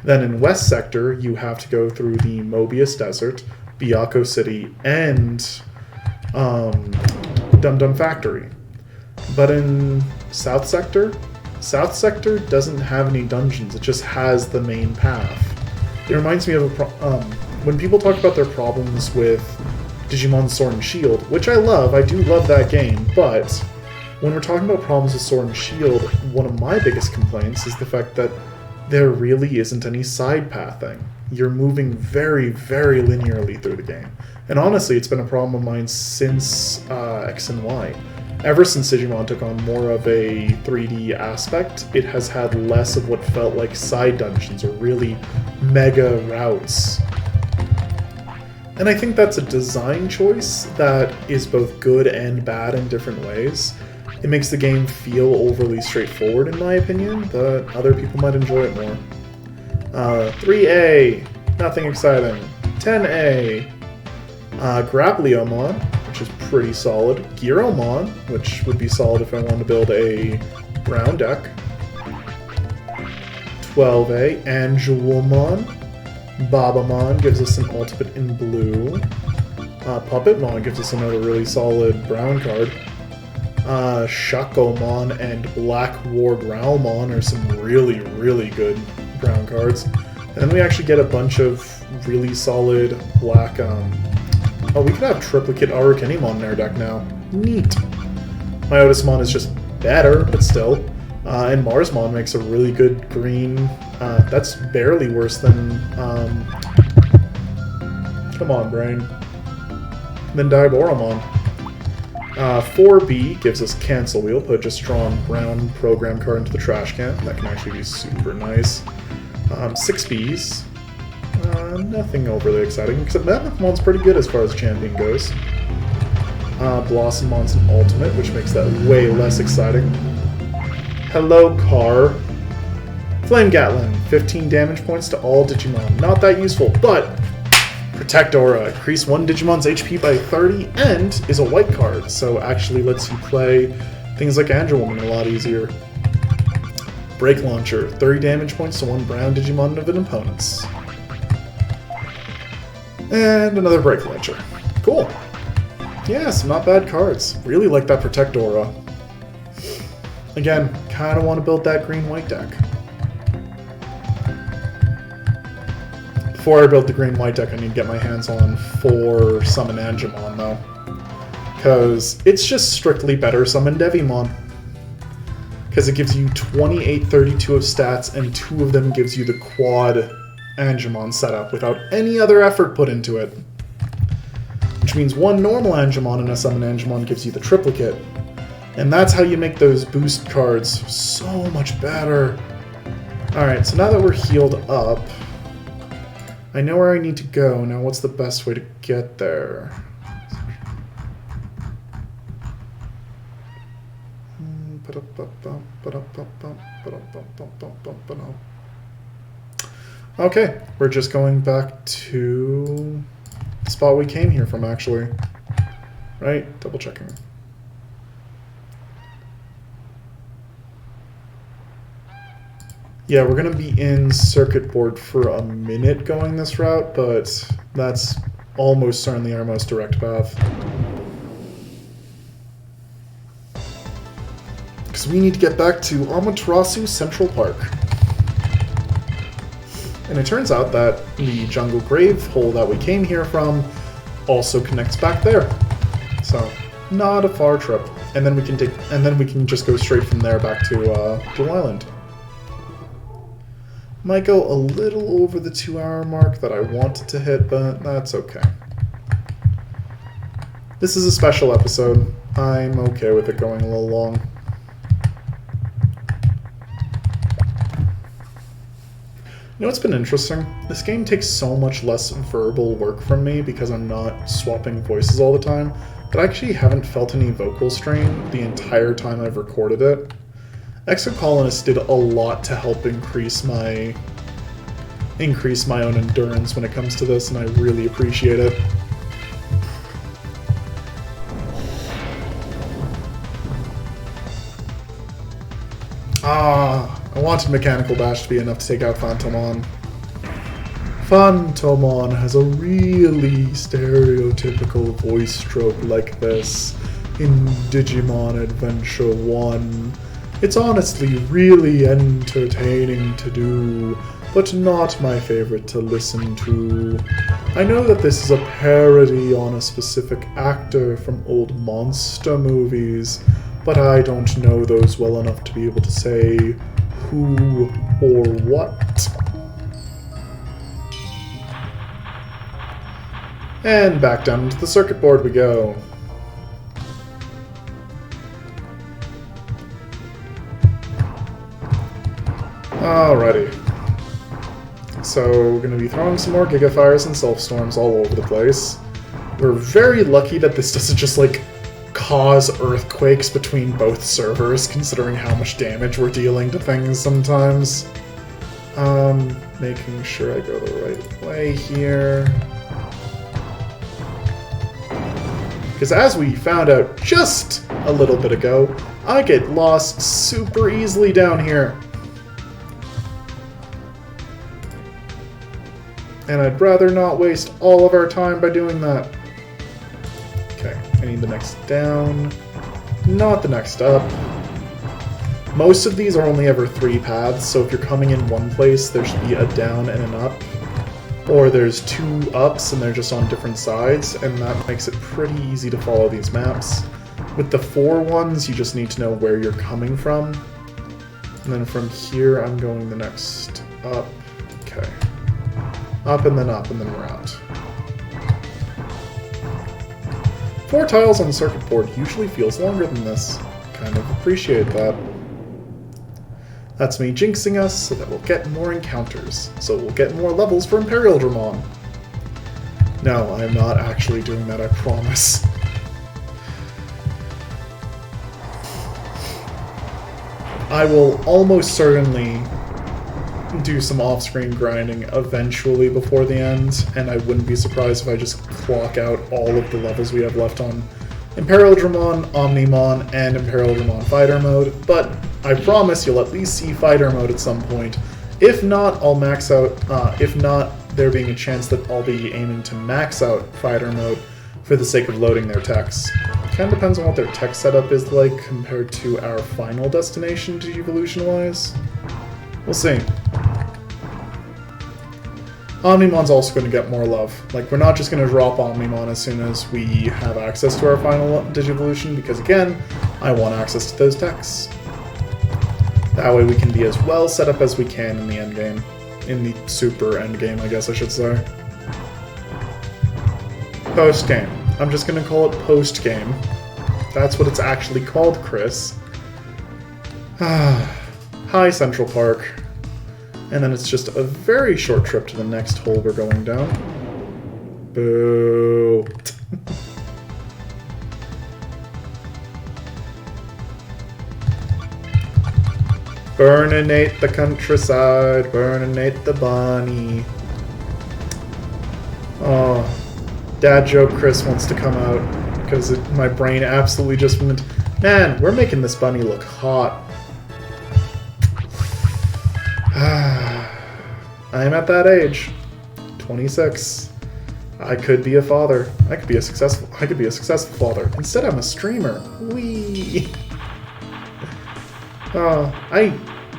Then in West Sector, you have to go through the Mobius Desert, Byakko City, and Dum Dum Factory. But in South Sector doesn't have any dungeons, it just has the main path. It reminds me of when people talk about their problems with Digimon Sword and Shield, which I love, I do love that game, but when we're talking about problems with Sword and Shield, one of my biggest complaints is the fact that there really isn't any side pathing. You're moving very, very linearly through the game. And honestly, it's been a problem of mine since X and Y. Ever since Digimon took on more of a 3D aspect, it has had less of what felt like side dungeons or really mega routes. And I think that's a design choice that is both good and bad in different ways. It makes the game feel overly straightforward in my opinion, but other people might enjoy it more. 3A, nothing exciting. 10A, Grappliomon, which is pretty solid. Giromon, which would be solid if I wanted to build a brown deck. 12A, Angelomon. Babamon gives us an ultimate in blue. Puppetmon gives us another really solid brown card. Shakomon and Black War Growlmon are some really, really good brown cards. And then we actually get a bunch of really solid black, oh, we could have triplicate Arukenimon in our deck now. Neat. Myotismon is just better, but still. And Marsmon makes a really good green. That's barely worse than, come on, brain. Than Diboromon. 4B gives us Cancel Wheel, put just strong brown program card into the trash can. That can actually be super nice. 6Bs. Nothing overly exciting, except Mammothmon's pretty good as far as champion goes. Blossommon's an ultimate, which makes that way less exciting. Hello, Car. Flame Gatlin, 15 damage points to all Digimon. Not that useful, but Protect Aura, increase one Digimon's HP by 30, and is a white card, so actually lets you play things like Angelwoman a lot easier. Break Launcher, 30 damage points to one brown Digimon of an opponent's. And another Break Launcher. Cool. Yeah, some not bad cards. Really like that Protect Aura. Again, kind of want to build that green-white deck. Before I build the green-white deck, I need to get my hands on 4 Summon Angemon, though. Because it's just strictly better Summon Devimon. Because it gives you 28-32 of stats, and 2 of them gives you the quad Angemon setup without any other effort put into it. Which means 1 normal Angemon and a Summon Angemon gives you the triplicate. And that's how you make those boost cards so much better. Alright, so now that we're healed up, I know where I need to go. Now what's the best way to get there? Okay, we're just going back to the spot we came here from, actually. Right? Double checking. Yeah, we're going to be in circuit board for a minute going this route, but that's almost certainly our most direct path. Because we need to get back to Amaterasu Central Park. And it turns out that the jungle grave hole that we came here from also connects back there. So, not a far trip. And then we can just go straight from there back to Duel Island. Might go a little over the 2-hour mark that I wanted to hit, but that's okay. This is a special episode. I'm okay with it going a little long. You know what's been interesting? This game takes so much less verbal work from me because I'm not swapping voices all the time, that I actually haven't felt any vocal strain the entire time I've recorded it. Exocolonist did a lot to help increase my own endurance when it comes to this, and I really appreciate it. I wanted Mechanical Bash to be enough to take out Phantomon. Phantomon has a really stereotypical voice stroke like this in Digimon Adventure 1. It's honestly really entertaining to do, but not my favorite to listen to. I know that this is a parody on a specific actor from old monster movies, but I don't know those well enough to be able to say who or what. And back down into the circuit board we go. Alrighty. So we're going to be throwing some more Gigafires and Self-Storms all over the place. We're very lucky that this doesn't just, like, cause earthquakes between both servers, considering how much damage we're dealing to things sometimes. Making sure I go the right way here. Because as we found out just a little bit ago, I get lost super easily down here. And I'd rather not waste all of our time by doing that. Okay, I need the next down, not the next up. Most of these are only ever 3 paths, so if you're coming in one place, there should be a down and an up. Or there's 2 ups and they're just on different sides, and that makes it pretty easy to follow these maps. With the 4 ones, you just need to know where you're coming from. And then from here, I'm going the next up. Okay. Up, and then we're out. 4 tiles on the circuit board usually feels longer than this. Kind of appreciate that. That's me jinxing us so that we'll get more encounters. So we'll get more levels for Imperial Digimon. No, I'm not actually doing that, I promise. I will almost certainly do some off-screen grinding eventually before the end, and I wouldn't be surprised if I just clock out all of the levels we have left on Imperial Digimon, Omnimon, and Imperial Digimon Fighter Mode, but I promise you'll at least see Fighter Mode at some point. If not, I'll max out, if not, there being a chance that I'll be aiming to max out Fighter Mode for the sake of loading their techs. Kind of depends on what their tech setup is like compared to our final destination Digivolution-wise. We'll see. Omnimon's also going to get more love. Like, we're not just going to drop Omnimon as soon as we have access to our final Digivolution, because again, I want access to those techs. That way we can be as well set up as we can in the endgame. In the super endgame, I guess I should say. Post-game. I'm just going to call it post-game. That's what it's actually called, Chris. Hi, Central Park. And then it's just a very short trip to the next hole we're going down. Boo. Burninate the countryside, burninate the bunny. Oh, dad joke Chris wants to come out because my brain absolutely just went, man, we're making this bunny look hot. I'm at that age, 26. I could be a father. I could be a successful father. Instead, I'm a streamer. Whee!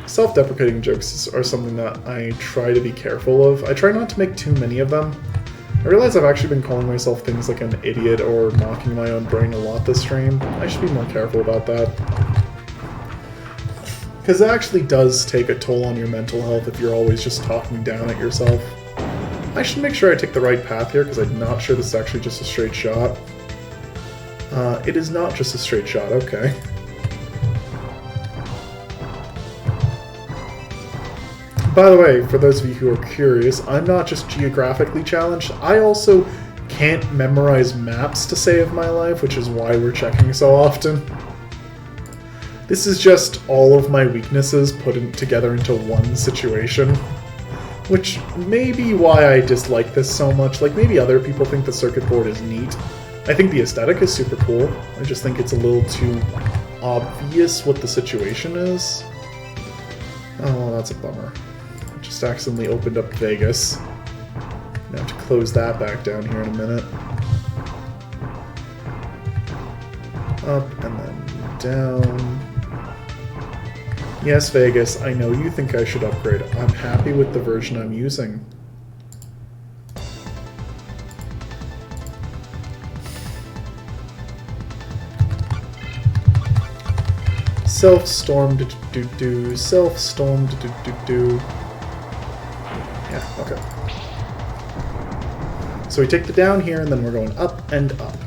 Self-deprecating jokes are something that I try to be careful of. I try not to make too many of them. I realize I've actually been calling myself things like an idiot or mocking my own brain a lot this stream. I should be more careful about that. Because it actually does take a toll on your mental health if you're always just talking down at yourself. I should make sure I take the right path here, because I'm not sure this is actually just a straight shot. It is not just a straight shot, okay. By the way, for those of you who are curious, I'm not just geographically challenged, I also can't memorize maps to save my life, which is why we're checking so often. This is just all of my weaknesses put together into one situation, which may be why I dislike this so much. Like, maybe other people think the circuit board is neat. I think the aesthetic is super cool. I just think it's a little too obvious what the situation is. Oh, that's a bummer. I just accidentally opened up Vegas. I have to close that back down here in a minute. Up and then down. Yes, Vegas, I know you think I should upgrade. I'm happy with the version I'm using. Self-storm do-do-do, self-storm do-do-do-do. Yeah, okay. So we take the down here, and then we're going up and up.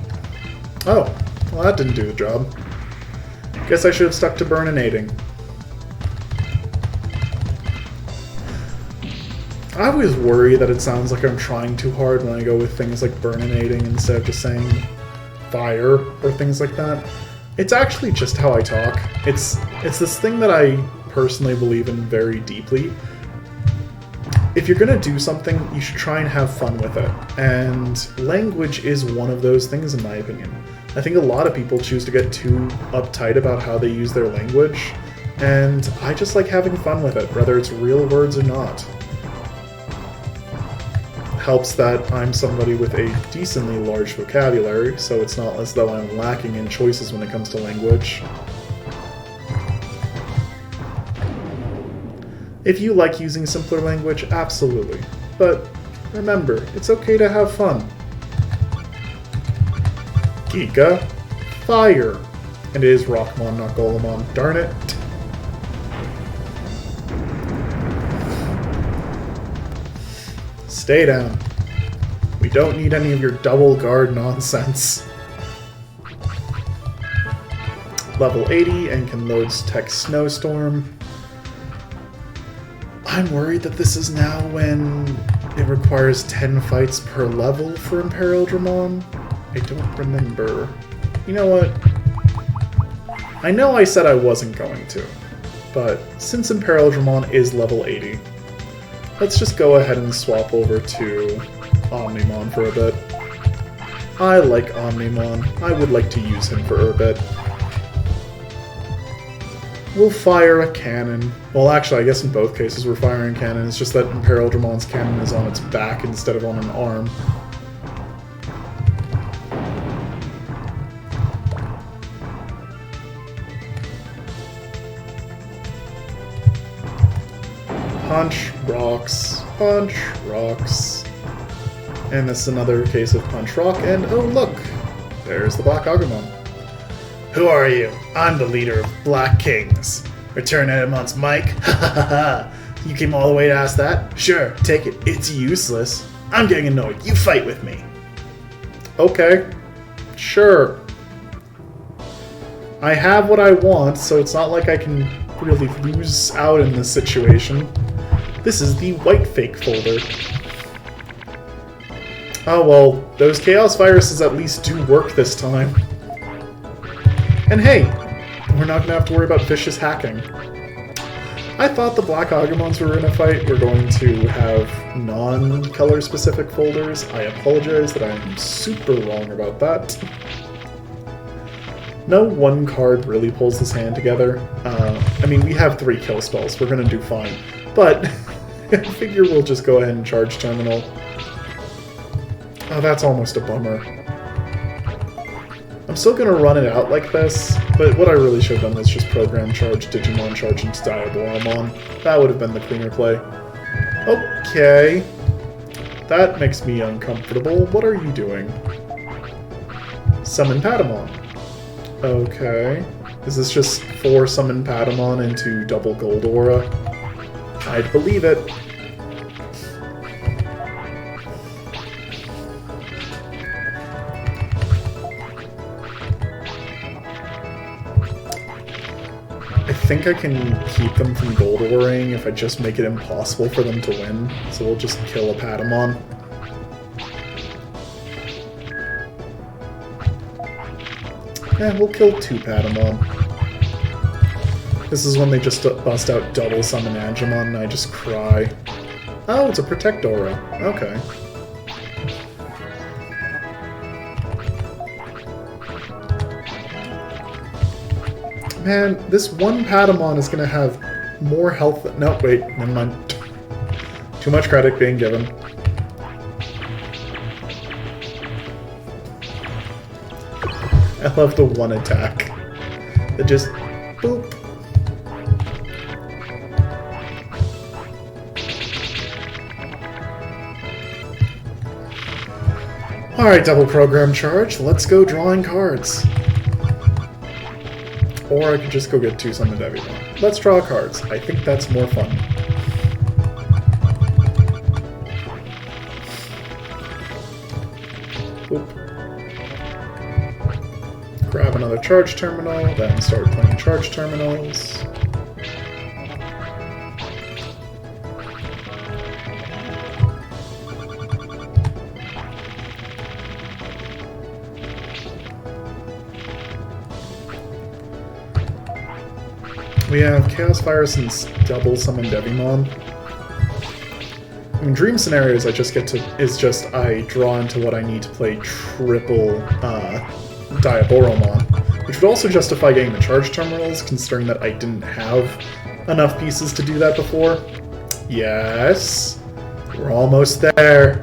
Oh, well that didn't do the job. Guess I should have stuck to burninating. I always worry that it sounds like I'm trying too hard when I go with things like burninating instead of just saying fire or things like that. It's actually just how I talk. It's this thing that I personally believe in very deeply. If you're gonna do something, you should try and have fun with it. And language is one of those things, in my opinion. I think a lot of people choose to get too uptight about how they use their language, and I just like having fun with it, whether it's real words or not. Helps that I'm somebody with a decently large vocabulary, so it's not as though I'm lacking in choices when it comes to language. If you like using simpler language, absolutely. But remember, it's okay to have fun. Giga, fire. And it is Rockmon, not Golemon. Darn it. Stay down. We don't need any of your double guard nonsense. Level 80 and can load Tech Snowstorm. I'm worried that this is now when it requires 10 fights per level for Imperial Dramon. I don't remember. You know what? I know I said I wasn't going to, but since Imperial Dramon is level 80, let's just go ahead and swap over to Omnimon for a bit. I like Omnimon. I would like to use him for a bit. We'll fire a cannon. Well, actually, I guess in both cases we're firing a cannon. It's just that Imperial Dramon's cannon is on its back instead of on an arm. Punch rocks. Punch rocks. And this is another case of punch rock, and oh look! There's the Black Agumon. Who are you? I'm the leader of Black Kings. Return Edamon's mic? Ha ha ha ha! You came all the way to ask that? Sure, take it. It's useless. I'm getting annoyed. You fight with me. Okay. Sure. I have what I want, so it's not like I can really lose out in this situation. This is the white fake folder. Oh well, those Chaos Viruses at least do work this time. And hey, we're not gonna have to worry about vicious hacking. I thought the Black Agumons we were gonna fight were going to have non-color specific folders. I apologize that I am super wrong about that. No one card really pulls this hand together. I mean, we have 3 kill spells, we're gonna do fine. But I figure we'll just go ahead and charge Terminal. Oh, that's almost a bummer. I'm still gonna run it out like this, but what I really should have done was just program charge Digimon charge into Diaboromon. That would have been the cleaner play. Okay. That makes me uncomfortable. What are you doing? Summon Patamon. Okay. Is this just 4 Summon Patamon into double Gold Aura? I'd believe it. I think I can keep them from Gold Auraing if I just make it impossible for them to win, so we'll just kill a Patamon. Yeah, we'll kill 2 Patamon. This is when they just bust out double summon Angemon and I just cry. Oh, it's a Protect Aura. Okay. Man, this one Patamon is gonna have more health. No, wait, never mind. Too much credit being given. I love the one attack. It just boop. Alright, double program charge. Let's go drawing cards. Or I could just go get 2 summoned Devimon. Let's draw cards. I think that's more fun. Oop. Grab another charge terminal, then start playing charge terminals. We have Chaos Virus and double summon Devimon. In dream scenarios, I draw into what I need to play triple Diaboromon, which would also justify getting the charge terminals, considering that I didn't have enough pieces to do that before. Yes, we're almost there.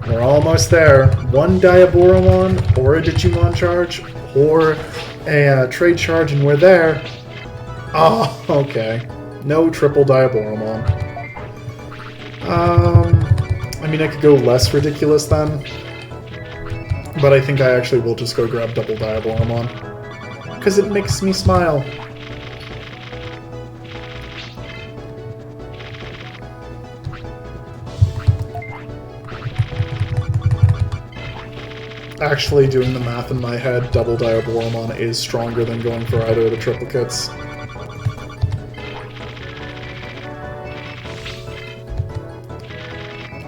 We're almost there. One Diaboromon, or a Digimon charge, or a trade charge, and we're there. Oh, okay. No triple Diaboromon. I mean, I could go less ridiculous then. But I think I actually will just go grab double Diaboromon. Because it makes me smile. Actually, doing the math in my head, double Diaboromon is stronger than going for either of the triplicates.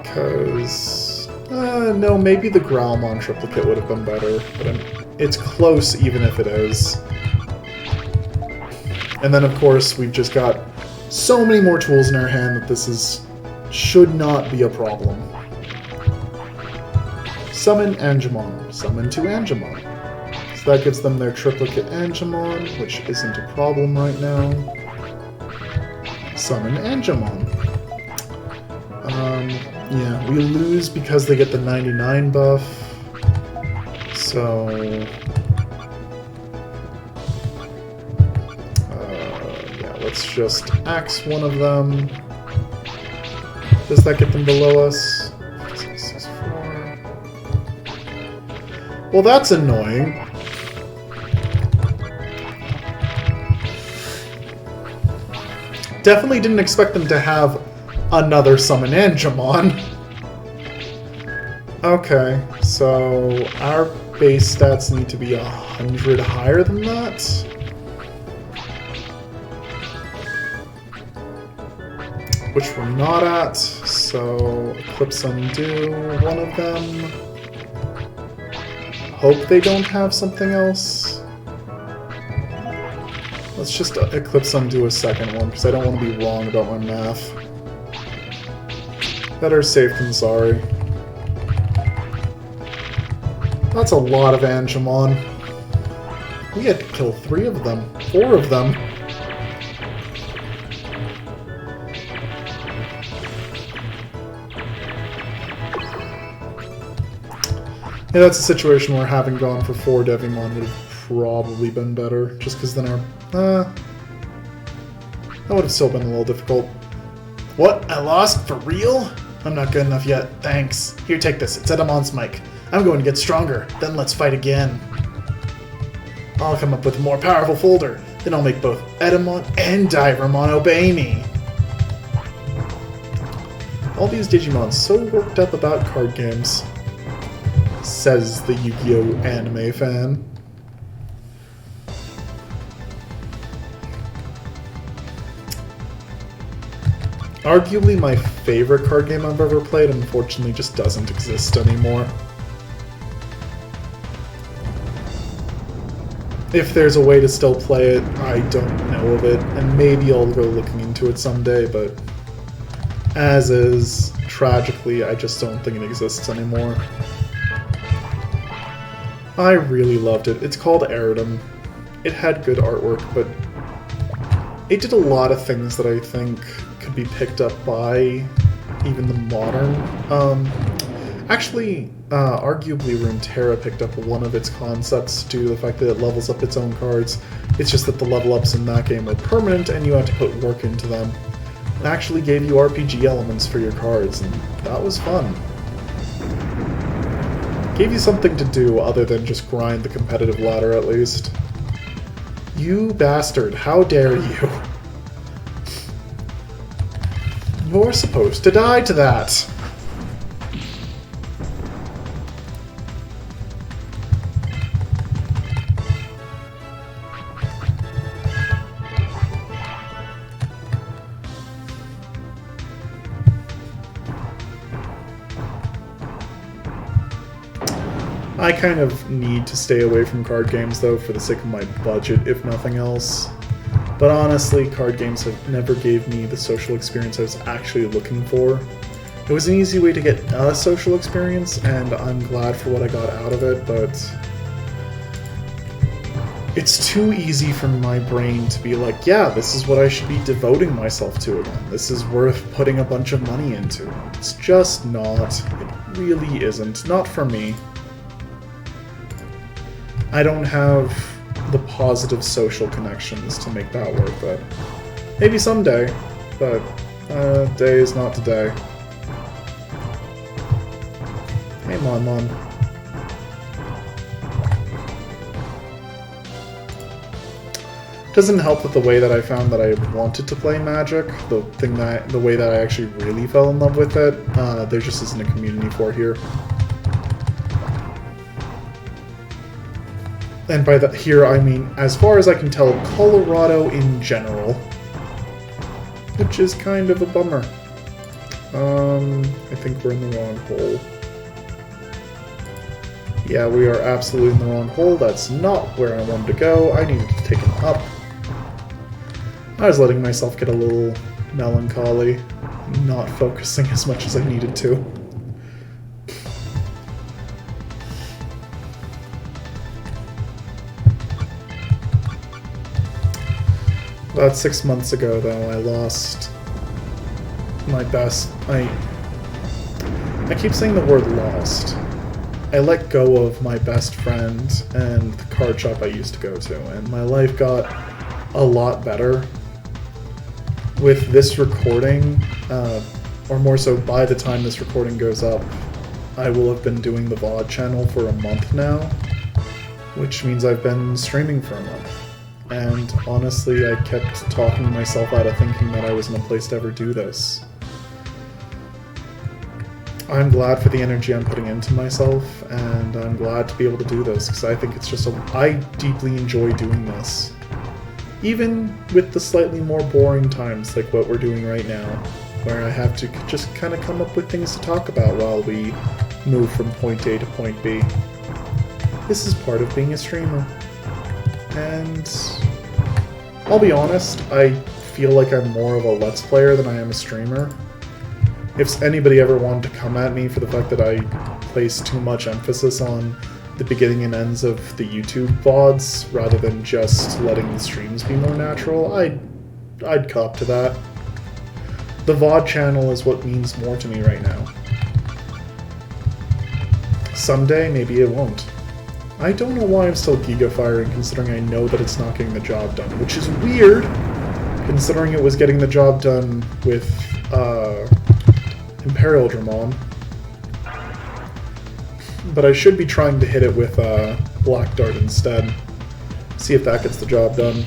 Because... no, maybe the Growlmon triplicate would have been better, but it's close even if it is. And then, of course, we've just got so many more tools in our hand that should not be a problem. Summon Angemon. Summon 2 Angemon. So that gives them their triplicate Angemon, which isn't a problem right now. Summon Angemon. Yeah, we lose because they get the 99 buff. So... yeah, let's just axe one of them. Does that get them below us? Well, that's annoying. Definitely didn't expect them to have another Summon Angemon. Okay, so our base stats need to be 100 higher than that. Which we're not at, so Eclipse Undo one of them. Hope they don't have something else. Let's just Eclipse Undo a second one, because I don't want to be wrong about my math. Better safe than sorry. That's a lot of Angemon. We had to kill 3 of them. 4 of them. Yeah, that's a situation where having gone for 4 Devimon would have probably been better, just because then that would have still been a little difficult. What? I lost? For real? I'm not good enough yet. Thanks. Here, take this. It's Edamon's mic. I'm going to get stronger. Then let's fight again. I'll come up with a more powerful folder. Then I'll make both Edamon and Divermon obey me. All these Digimon so worked up about card games. Says the Yu-Gi-Oh! Anime fan. Arguably my favorite card game I've ever played, unfortunately just doesn't exist anymore. If there's a way to still play it, I don't know of it, and maybe I'll go looking into it someday, but as is, tragically, I just don't think it exists anymore. I really loved it. It's called Eridom. It had good artwork, but it did a lot of things that I think could be picked up by even the modern. Actually, arguably Runeterra picked up one of its concepts due to the fact that it levels up its own cards. It's just that the level ups in that game were permanent and you had to put work into them. It actually gave you RPG elements for your cards, and that was fun. Gave you something to do other than just grind the competitive ladder, at least. You bastard, how dare you? You're supposed to die to that! I kind of need to stay away from card games, though, for the sake of my budget, if nothing else. But honestly, card games have never gave me the social experience I was actually looking for. It was an easy way to get a social experience, and I'm glad for what I got out of it, but It's too easy for my brain to be like, yeah, this is what I should be devoting myself to again. This is worth putting a bunch of money into. It's just not. It really isn't. Not for me. I don't have the positive social connections to make that worth it. Maybe someday, but day is not today. Hey, Mon. Doesn't help with the way that I found that I wanted to play Magic, the way that I actually really fell in love with it, there just isn't a community for here. And by that here I mean, as far as I can tell, Colorado in general, which is kind of a bummer. I think we're in the wrong hole. Yeah, we are absolutely in the wrong hole. That's not where I wanted to go. I needed to take him up. I was letting myself get a little melancholy, not focusing as much as I needed to. About 6 months ago, though, I lost my best... I keep saying the word lost. I let go of my best friend and the card shop I used to go to, and my life got a lot better. With this recording, or more so by the time this recording goes up, I will have been doing the VOD channel for a month now, which means I've been streaming for a month. And honestly, I kept talking myself out of thinking that I was in a place to ever do this. I'm glad for the energy I'm putting into myself, and I'm glad to be able to do this, because I think it's just I deeply enjoy doing this. Even with the slightly more boring times like what we're doing right now, where I have to just kind of come up with things to talk about while we move from point A to point B. This is part of being a streamer. And I'll be honest, I feel like I'm more of a Let's Player than I am a streamer. If anybody ever wanted to come at me for the fact that I place too much emphasis on the beginning and ends of the YouTube VODs rather than just letting the streams be more natural, I'd cop to that. The VOD channel is what means more to me right now. Someday, maybe it won't. I don't know why I'm still giga-firing, considering I know that it's not getting the job done, which is weird, considering it was getting the job done with Imperial Dramon. But I should be trying to hit it with Black Dart instead. See if that gets the job done.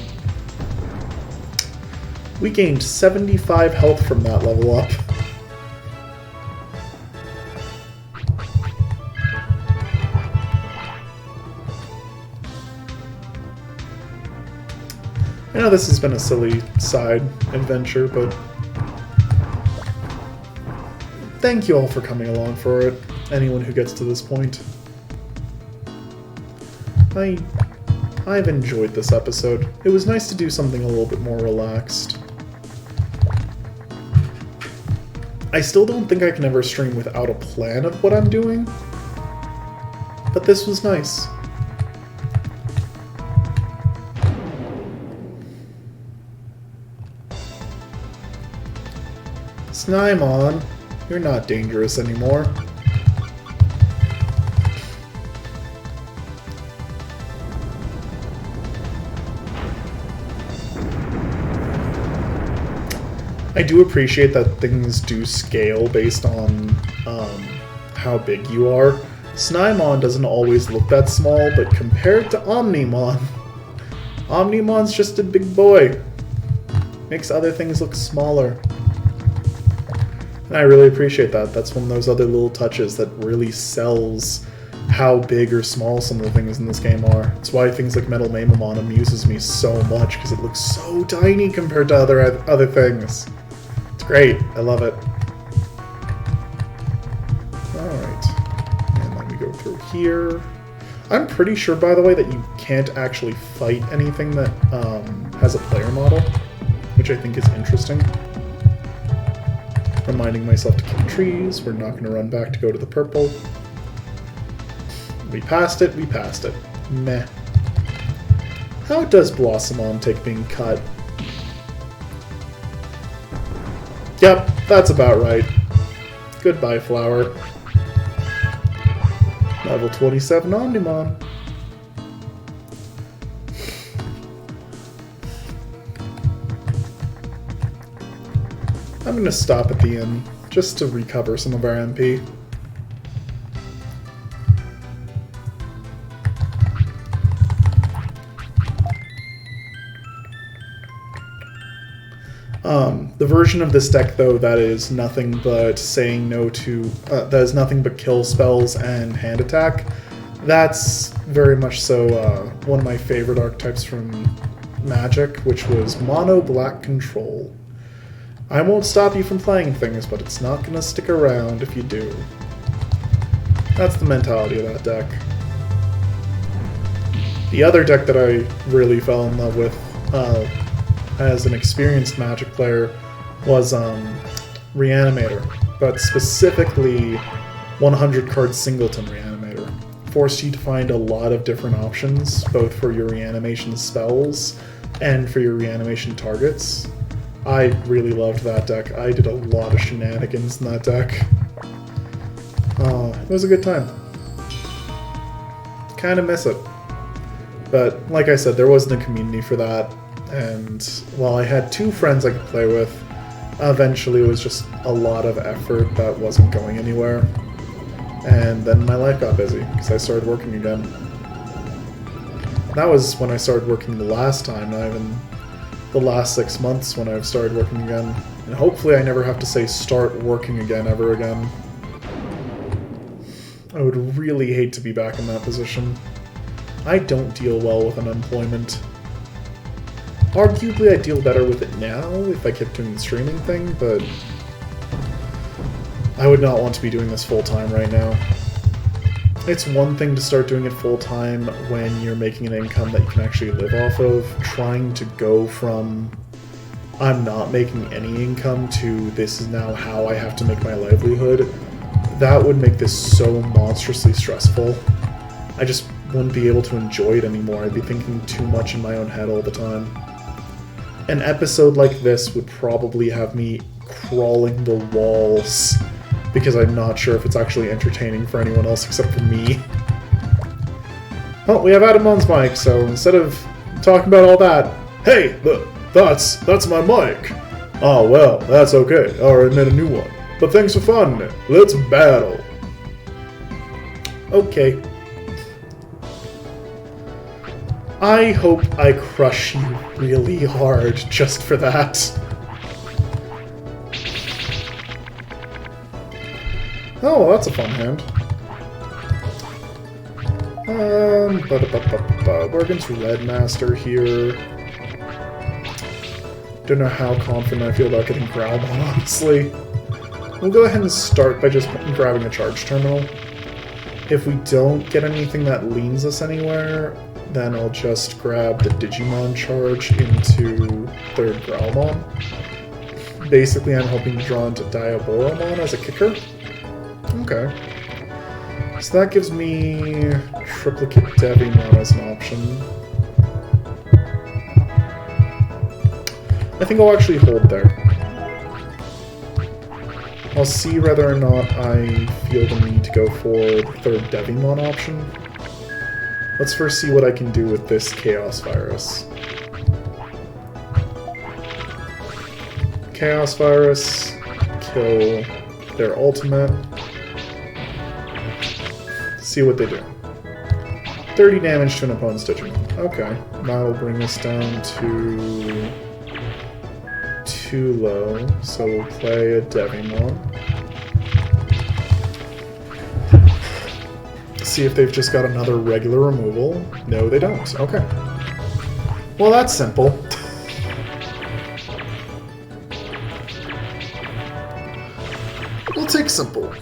We gained 75 health from that level up. I know this has been a silly side adventure, but thank you all for coming along for it. Anyone who gets to this point. I've enjoyed this episode. It was nice to do something a little bit more relaxed. I still don't think I can ever stream without a plan of what I'm doing, but this was nice. Snymon, you're not dangerous anymore. I do appreciate that things do scale based on how big you are. Snymon doesn't always look that small, but compared to Omnimon, Omnimon's just a big boy. Makes other things look smaller. And I really appreciate that. That's one of those other little touches that really sells how big or small some of the things in this game are. That's why things like Metal Mamamon amuses me so much, because it looks so tiny compared to other things. It's great. I love it. Alright. And then we go through here. I'm pretty sure, by the way, that you can't actually fight anything that has a player model, which I think is interesting. Reminding myself to kill trees. We're not going to run back to go to the purple. We passed it, we passed it. Meh. How does Blossomon take being cut? Yep, that's about right. Goodbye, Flower. Level 27 Omnimon. I'm gonna stop at the inn, just to recover some of our MP. The version of this deck, though, that is nothing but saying no to... that is nothing but kill spells and hand attack, that's very much so one of my favorite archetypes from Magic, which was Mono Black Control. I won't stop you from playing things, but it's not going to stick around if you do. That's the mentality of that deck. The other deck that I really fell in love with as an experienced Magic player was Reanimator, but specifically 100-card Singleton Reanimator. Forced you to find a lot of different options, both for your reanimation spells and for your reanimation targets. I really loved that deck. I did a lot of shenanigans in that deck. It was a good time. Kind of miss it. But like I said, there wasn't a community for that, and while I had 2 friends I could play with, eventually it was just a lot of effort that wasn't going anywhere. And then my life got busy, because I started working again. That was when I started working the last time, not even the last 6 months when I've started working again. And hopefully I never have to say start working again ever again. I would really hate to be back in that position. I don't deal well with unemployment. Arguably I deal better with it now if I kept doing the streaming thing, but I would not want to be doing this full-time right now. It's one thing to start doing it full-time when you're making an income that you can actually live off of. Trying to go from I'm not making any income to this is now how I have to make my livelihood, that would make this so monstrously stressful. I just wouldn't be able to enjoy it anymore. I'd be thinking too much in my own head all the time. An episode like this would probably have me crawling the walls because I'm not sure if it's actually entertaining for anyone else except for me. Well, we have Adamon's mic, so instead of talking about all that, hey, that's my mic. Oh, well, that's okay. I'll admit a new one. But thanks for fun. Let's battle. Okay. I hope I crush you really hard just for that. Oh, that's a fun hand. We're against Red Master here. Don't know how confident I feel about getting Growlbot, honestly. We'll go ahead and start by just grabbing a charge terminal. If we don't get anything that leans us anywhere, then I'll just grab the Digimon charge into 3rd Growlmon. Basically, I'm hoping to draw into Diaboromon as a kicker. Okay. So that gives me Triplicate Devimon as an option. I think I'll actually hold there. I'll see whether or not I feel the need to go for the 3rd Devimon option. Let's first see what I can do with this Chaos Virus. Chaos Virus, kill their ultimate. See what they do. 30 damage to an opponent's Digimon. Okay, that'll bring us down to 2 low, so we'll play a Devimon. See if they've just got another regular removal. No, they don't. Okay. Well, that's simple. We'll take simple.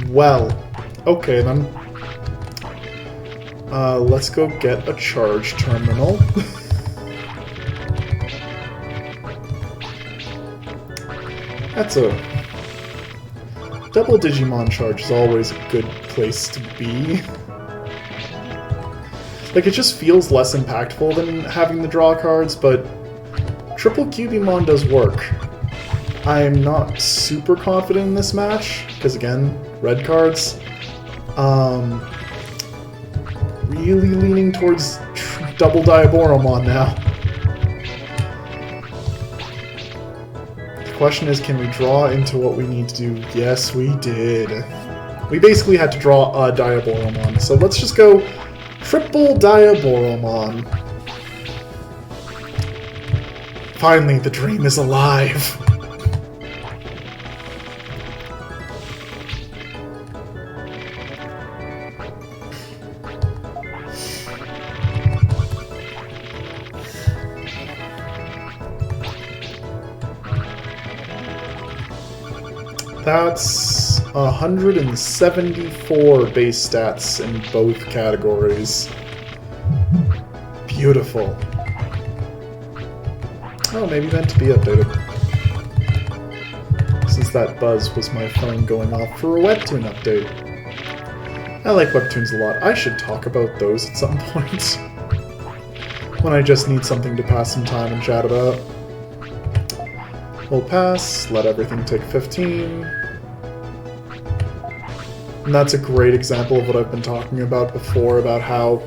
Well, okay then. Let's go get a charge terminal. That's a... Double Digimon charge is always a good place to be. Like, it just feels less impactful than having the draw cards, but triple Cubimon does work. I'm not super confident in this match, because again, red cards. Really leaning towards double Diaboromon now. The question is, can we draw into what we need to do? Yes, we did. We basically had to draw a Diaboromon, so let's just go triple Diaboromon. Finally, the dream is alive. That's 174 base stats in both categories. Beautiful. Oh, maybe meant to be updated. Since that buzz was my phone going off for a Webtoon update. I like Webtoons a lot. I should talk about those at some point. When I just need something to pass some time and chat about. We'll pass, let everything take 15. And that's a great example of what I've been talking about before, about how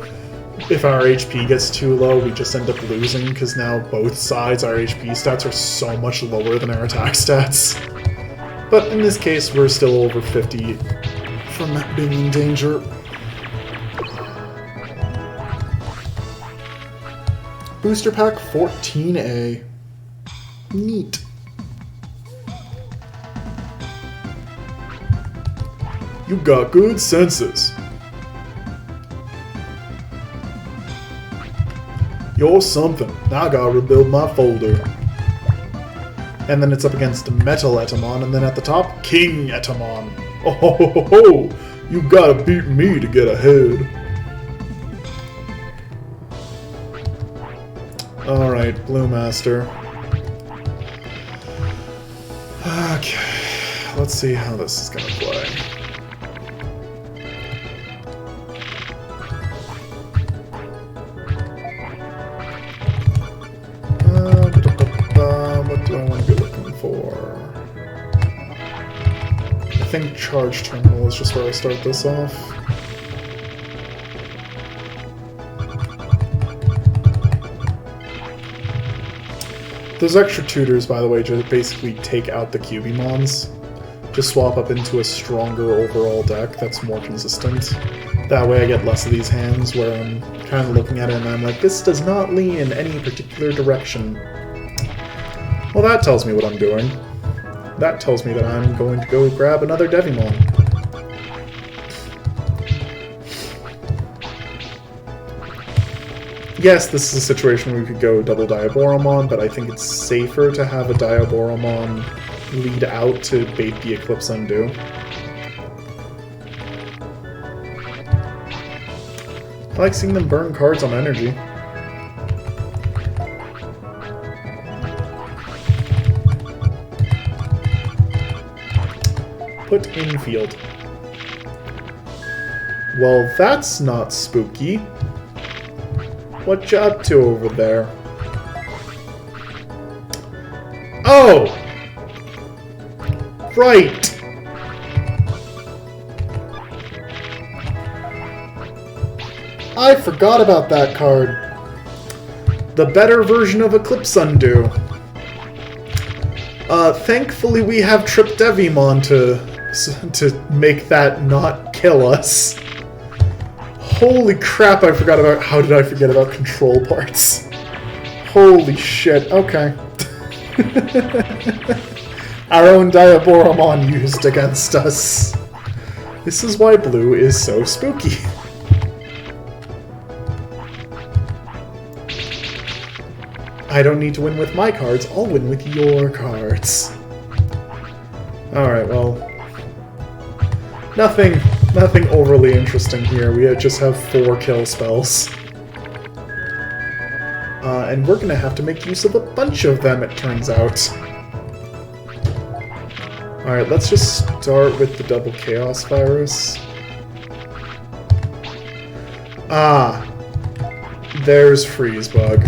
if our HP gets too low, we just end up losing, because now both sides, our HP stats are so much lower than our attack stats. But in this case, we're still over 50 from being in danger. Booster Pack 14A. Neat. You got good senses. You're something. Now I gotta rebuild my folder. And then it's up against Metal Etamon, and then at the top, King Etamon. Oh ho ho ho ho! You gotta beat me to get ahead. Alright, Blue Master. Okay, let's see how this is gonna play. What do I want to be looking for? I think Charge Terminal is just where I start this off. Those extra tutors, by the way, just basically take out the Cubimons. Just swap up into a stronger overall deck that's more consistent. That way I get less of these hands where I'm kind of looking at it and I'm like, this does not lean in any particular direction. Well, that tells me what I'm doing. That tells me that I'm going to go grab another Devimon. Yes, this is a situation where we could go double Diaboromon, but I think it's safer to have a Diaboromon lead out to bait the Eclipse Undo. I like seeing them burn cards on energy. Put infield. Well, that's not spooky. What you up to over there? Oh! Right! I forgot about that card. The better version of Eclipse Undo. Thankfully we have Trip Devimon to make that not kill us. Holy crap, I forgot about... How did I forget about control parts? Holy shit, okay. Our own Diaboromon used against us. This is why blue is so spooky. I don't need to win with my cards, I'll win with your cards. Alright, well... Nothing overly interesting here. We just have 4 kill spells. And we're gonna have to make use of a bunch of them, it turns out. Alright, let's just start with the double Chaos Virus. Ah, there's Freeze Bug.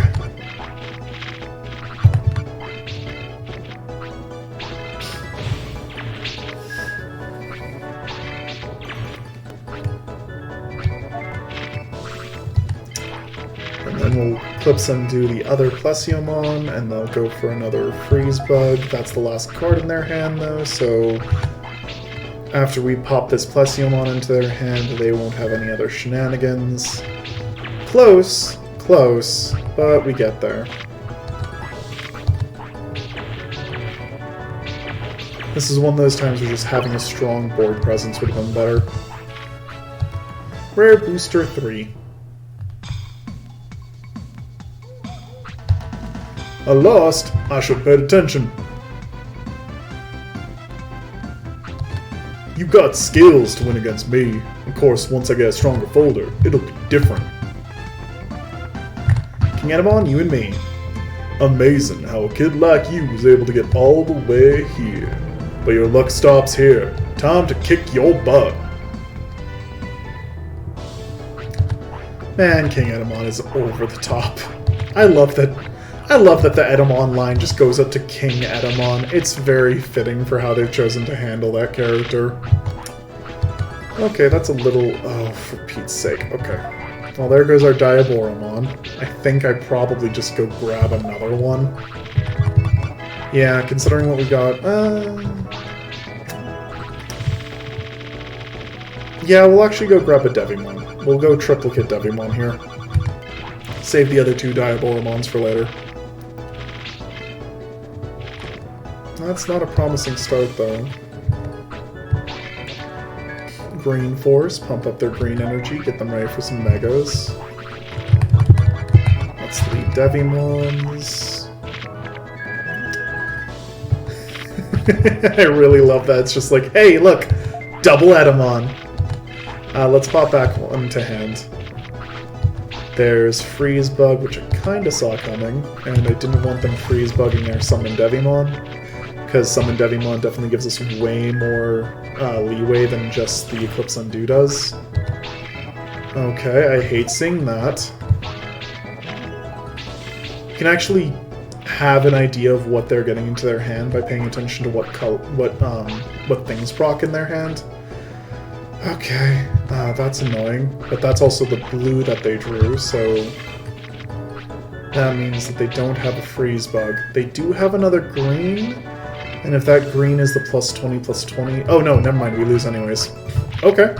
And then we'll Eclipse undo the other Plesiomon, and they'll go for another Freeze Bug. That's the last card in their hand, though, so after we pop this Plesiomon into their hand, they won't have any other shenanigans. Close, close, but we get there. This is one of those times where just having a strong board presence would have been better. Rare Booster 3. I lost. I should pay attention. You got skills to win against me. Of course, once I get a stronger folder, it'll be different. King Edamon, you and me. Amazing how a kid like you was able to get all the way here. But your luck stops here. Time to kick your butt. Man, King Edamon is over the top. I love that the Edamon line just goes up to King Edamon. It's very fitting for how they've chosen to handle that character. Okay, that's a little... oh, for Pete's sake. Okay. Well, there goes our Diaboromon. I think I probably just go grab another one. Yeah, considering what we got... yeah, we'll actually go grab a Devimon. We'll go triplicate Devimon here. Save the other two Diaboromons for later. That's not a promising start, though. Green Force, pump up their green energy, get them ready for some Megas. That's 3 Devimons. I really love that. It's just like, hey, look! Double Edamon! Let's pop back one to hand. There's Freeze Bug, which I kinda saw coming, and I didn't want them Freeze Bugging their Summon Devimon, because Summon Devimon definitely gives us way more leeway than just the Eclipse Undo does. Okay, I hate seeing that. You can actually have an idea of what they're getting into their hand by paying attention to what things proc in their hand. Okay, that's annoying, but that's also the blue that they drew, so that means that they don't have a Freeze Bug. They do have another green, and if that green is the +20/+20... oh no, never mind, we lose anyways. Okay.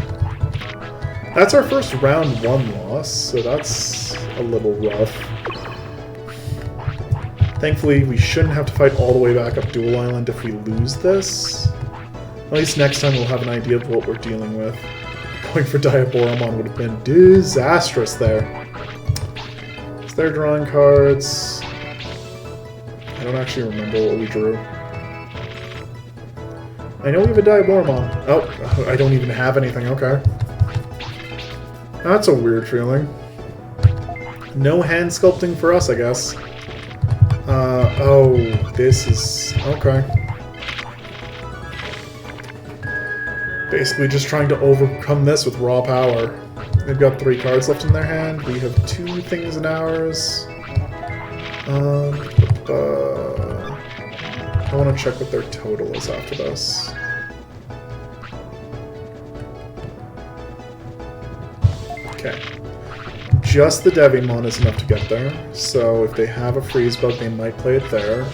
That's our first round 1 loss, so that's a little rough. Thankfully, we shouldn't have to fight all the way back up Duel Island if we lose this. At least next time we'll have an idea of what we're dealing with. Going for Diaboromon would have been disastrous there. So they're drawing cards. I don't actually remember what we drew. I know we have a Diaboromon. Oh, I don't even have anything, okay. That's a weird feeling. No hand sculpting for us, I guess. Oh, this is... okay. Basically just trying to overcome this with raw power. They've got 3 cards left in their hand. We have 2 things in ours. I want to check what their total is after this. Okay. Just the Devimon is enough to get there, so if they have a Freeze Bug, they might play it there.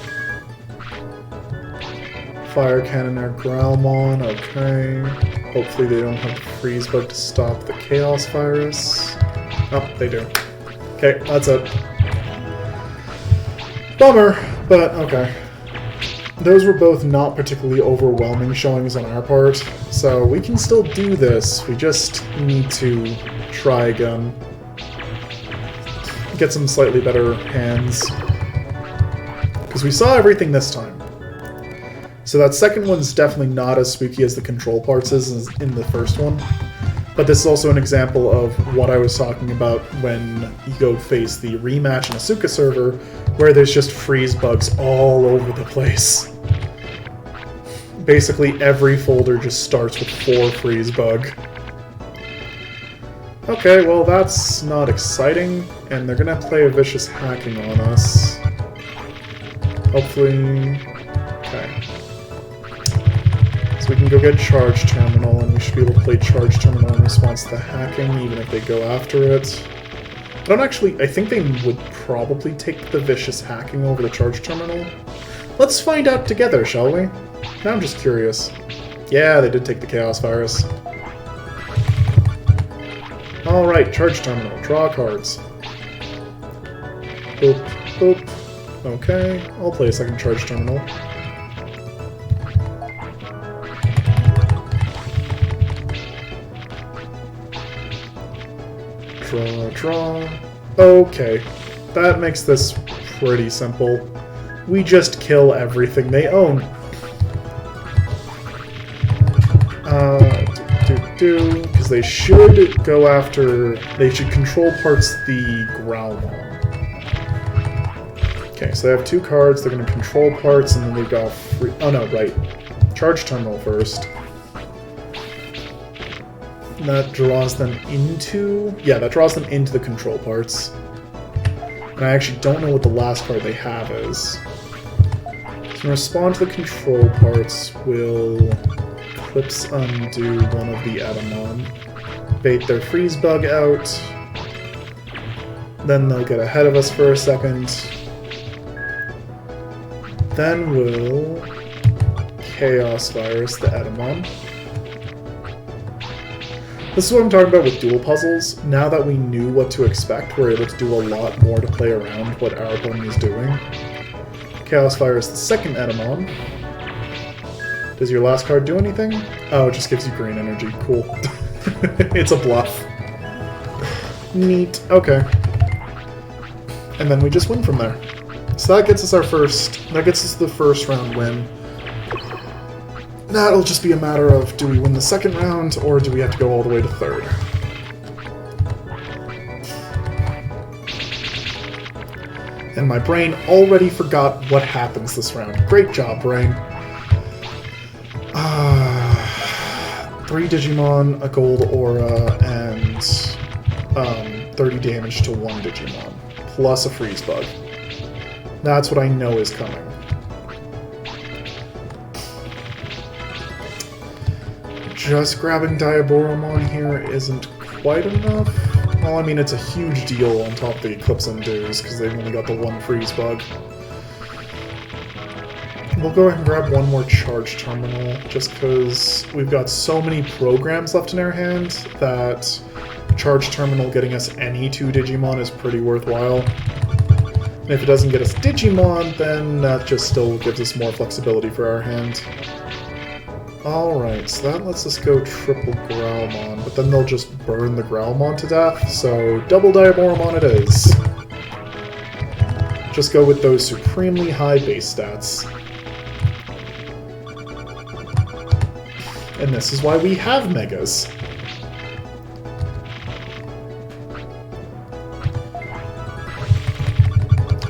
Fire Cannon or Growlmon, okay. Hopefully they don't have the Freeze Bug to stop the Chaos Virus. Oh, they do. Okay, that's it. Bummer, but okay. Those were both not particularly overwhelming showings on our part, so we can still do this. We just need to try again. Get some slightly better hands. Because we saw everything this time. So that second one's definitely not as spooky as the control parts is in the first one. But this is also an example of what I was talking about when you go face the rematch in Asuka server, where there's just Freeze Bugs all over the place. Basically, every folder just starts with 4 freeze bug. Okay, well that's not exciting, and they're gonna play a vicious hacking on us. Hopefully... Okay. So we can go get Charge Terminal, and we should be able to play Charge Terminal in response to the hacking, even if they go after it. I don't actually... I think they would probably take the vicious hacking over the Charge Terminal. Let's find out together, shall we? Now I'm just curious. Yeah, they did take the Chaos Virus. Alright, Charge Terminal. Draw cards. Boop, boop. Okay, I'll play a second Charge Terminal. Draw, draw. Okay, that makes this pretty simple. We just kill everything they own. Because they should go after... They should control parts the Growlmon. Okay, so they have 2 cards, they're going to control parts, and then they've got free... Oh no, right. Charge Terminal first. That draws them into... Yeah, that draws them into the control parts. And I actually don't know what the last card they have is. So in response to the control parts, we'll... Eclipse Undo one of the Edamon. Bait their freeze bug out. Then they'll get ahead of us for a second. Then we'll Chaos Virus the Edamon. This is what I'm talking about with duel puzzles. Now that we knew what to expect, we're able to do a lot more to play around what our opponent is doing. Chaos Virus the second Edamon. Does your last card do anything? Oh, it just gives you green energy. Cool. It's a bluff. Neat. Okay. And then we just win from there. So that gets us our first... That gets us the first round win. That'll just be a matter of, do we win the second round, or do we have to go all the way to third? And my brain already forgot what happens this round. Great job, brain. 3 Digimon, a gold aura, and 30 damage to 1 Digimon, plus a freeze bug. That's what I know is coming. Just grabbing Diaboromon here isn't quite enough. Well, I mean, it's a huge deal on top of the Eclipse Undos, because they've only got the 1 freeze bug. We'll go ahead and grab one more Charge Terminal, just because we've got so many programs left in our hand that Charge Terminal getting us any 2 Digimon is pretty worthwhile. And if it doesn't get us Digimon, then that just still gives us more flexibility for our hand. Alright, so that lets us go triple Growlmon, but then they'll just burn the Growlmon to death, so double Diaboromon it is. Just go with those supremely high base stats. And this is why we have Megas.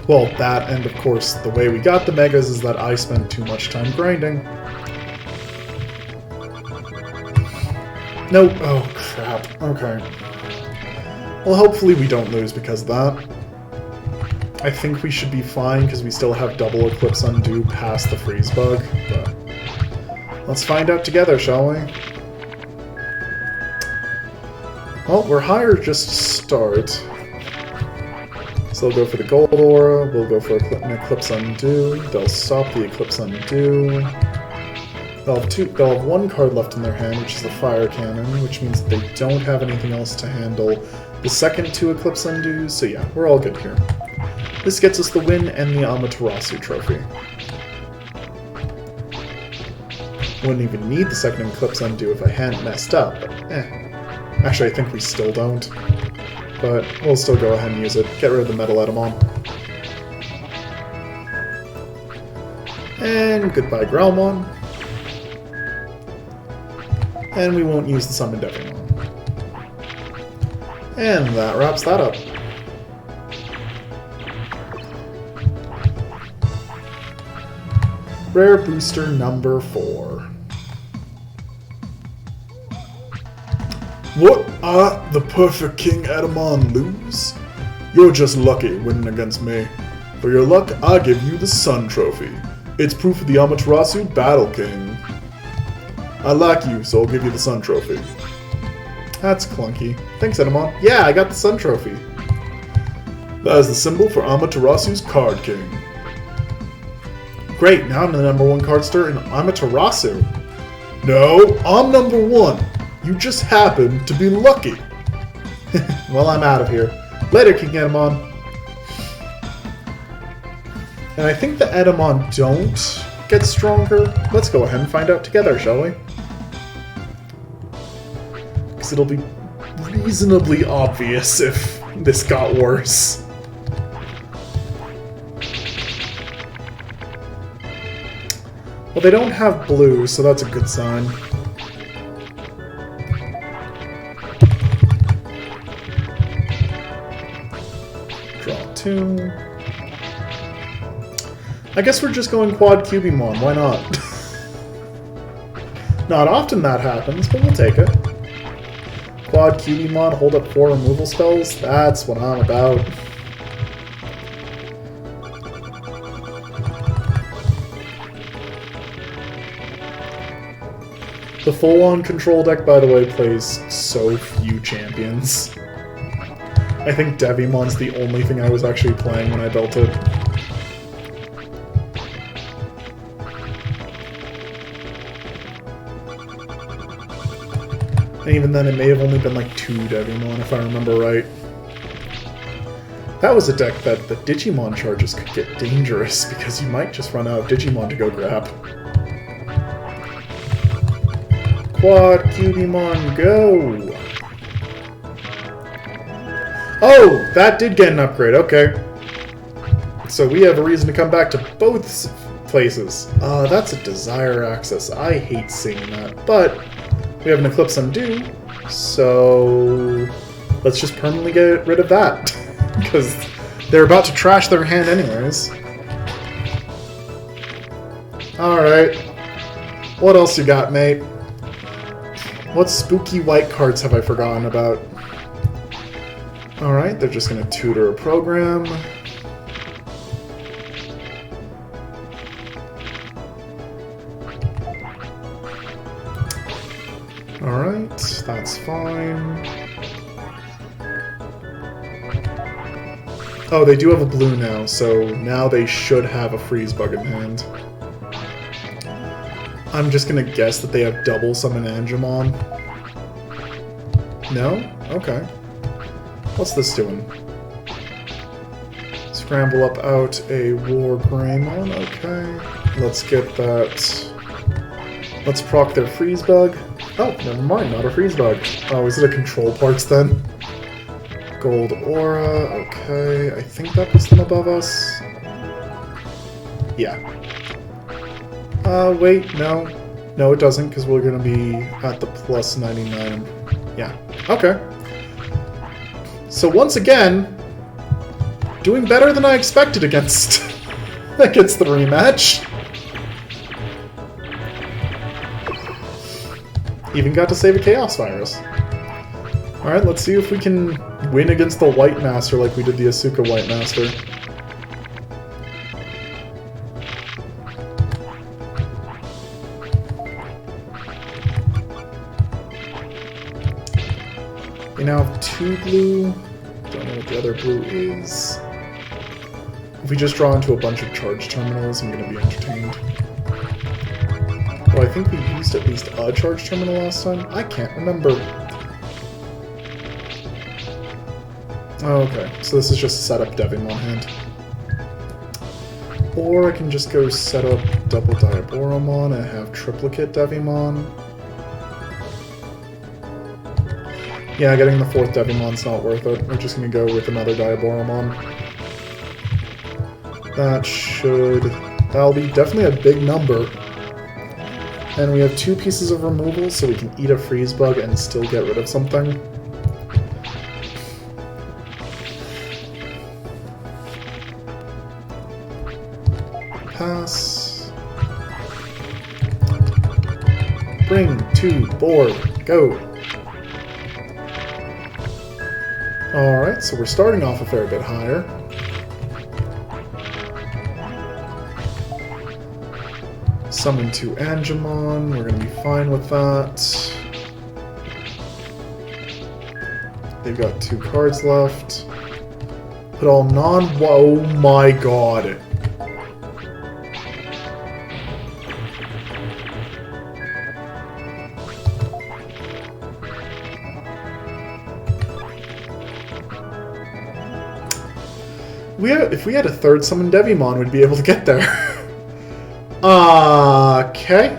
Well, that, and of course, the way we got the Megas is that I spent too much time grinding. Nope. Oh, crap. Okay. Well, hopefully we don't lose because of that. I think we should be fine because we still have double Eclipse Undo past the freeze bug, but... Let's find out together, shall we? Well, we're higher just to start. So they'll go for the Gold Aura, we'll go for an Eclipse Undo, they'll stop the Eclipse Undo. They'll have 1 card left in their hand, which is the Fire Cannon, which means they don't have anything else to handle the second 2 Eclipse Undus, so yeah, we're all good here. This gets us the win and the Amaterasu trophy. Wouldn't even need the second Eclipse Undo if I hadn't messed up, but Actually, I think we still don't. But we'll still go ahead and use it. Get rid of the Metal Edamon. And goodbye, Growlmon. And we won't use the Summoned Devimon. And that wraps that up. Rare Booster number 4. What? The perfect King Edamon lose? You're just lucky winning against me. For your luck, I give you the Sun Trophy. It's proof of the Amaterasu Battle King. I like you, so I'll give you the Sun Trophy. That's clunky. Thanks, Edamon. Yeah, I got the Sun Trophy. That is the symbol for Amaterasu's Card King. Great, now I'm the #1 card store in Amaterasu. No, I'm #1. You just happen to be lucky. Well, I'm out of here. Later, King Edamon. And I think the Edamon don't get stronger. Let's go ahead and find out together, shall we? Because it'll be reasonably obvious if this got worse. Well, they don't have blue, so that's a good sign. Draw 2. I guess we're just going quad Cubimon, why not? Not often that happens, but we'll take it. Quad Cubimon, hold up 4 removal spells, that's what I'm about. The full-on control deck, by the way, plays so few champions. I think Devimon's the only thing I was actually playing when I built it. And even then, it may have only been like 2 Devimon, if I remember right. That was a deck that the Digimon charges could get dangerous, because you might just run out of Digimon to go grab. Quad Cubimon, go! Oh! That did get an upgrade, okay. So we have a reason to come back to both places. That's a Desire Access. I hate seeing that, but we have an Eclipse Undo, so let's just permanently get rid of that. Because they're about to trash their hand anyways. Alright. What else you got, mate? What spooky white cards have I forgotten about? Alright, they're just gonna tutor a program. Alright, that's fine. Oh, they do have a blue now, so now they should have a freeze bug in hand. I'm just gonna guess that they have double summon Angemon. No? Okay. What's this doing? Scramble up out a War Greymon. Okay. Let's get that. Let's proc their freeze bug. Oh, never mind, not a freeze bug. Oh, is it a control parts then? Gold Aura, okay. I think that puts them above us. Yeah. Wait, no. No, it doesn't, because we're gonna be at the plus 99. Yeah. Okay. So once again, doing better than I expected against against the rematch. Even got to save a Chaos Virus. Alright, let's see if we can win against the White Master like we did the Asuka White Master. We now have 2 blue. Don't know what the other blue is. If we just draw into a bunch of charge terminals, I'm going to be entertained. Well, I think we used at least a charge terminal last time. I can't remember. Oh, okay, so this is just set up Devimon hand. Or I can just go set up double Diaboromon and have triplicate Devimon. Yeah, getting the 4th Devimon's not worth it. We're just gonna go with another Diaboromon. That'll be definitely a big number. And we have 2 pieces of removal, so we can eat a freeze bug and still get rid of something. Pass. Bring to board. Go. Alright, so we're starting off a fair bit higher. Summon 2 Angemon, we're going to be fine with that. They've got 2 cards left. Put all non... Oh my god. If we had a 3rd summon Devimon, we'd be able to get there. Okay.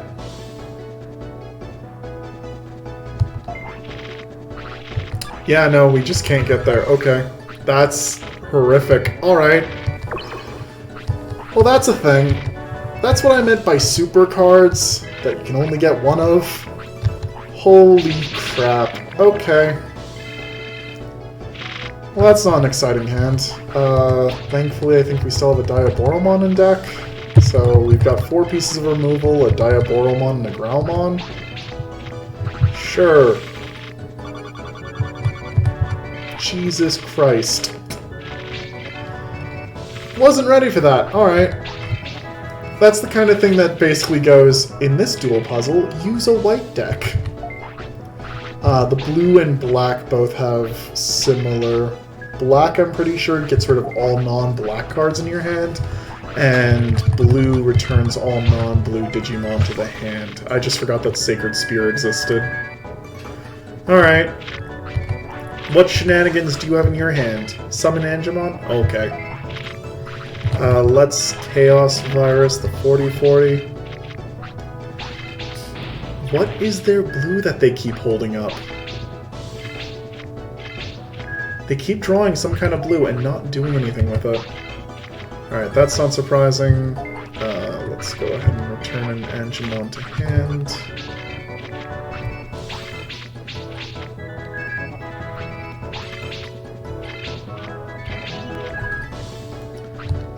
Yeah, no, we just can't get there. Okay. That's horrific. Alright. Well, that's a thing. That's what I meant by super cards that you can only get one of. Holy crap. Okay. Well, that's not an exciting hand. Thankfully, I think we still have a Diaboromon in deck. So we've got 4 pieces of removal, a Diaboromon and a Growlmon. Sure. Jesus Christ. Wasn't ready for that. Alright. That's the kind of thing that basically goes, in this dual puzzle, use a white deck. The blue and black both have similar... Black, I'm pretty sure, gets rid of all non-black cards in your hand, and blue returns all non-blue Digimon to the hand. I just forgot that Sacred Spear existed. Alright. What shenanigans do you have in your hand? Summon Angemon? Okay. Let's Chaos Virus the 40/40. What is their blue that they keep holding up? They keep drawing some kind of blue and not doing anything with it. Alright, that's not surprising. Let's go ahead and return an Angemon to hand.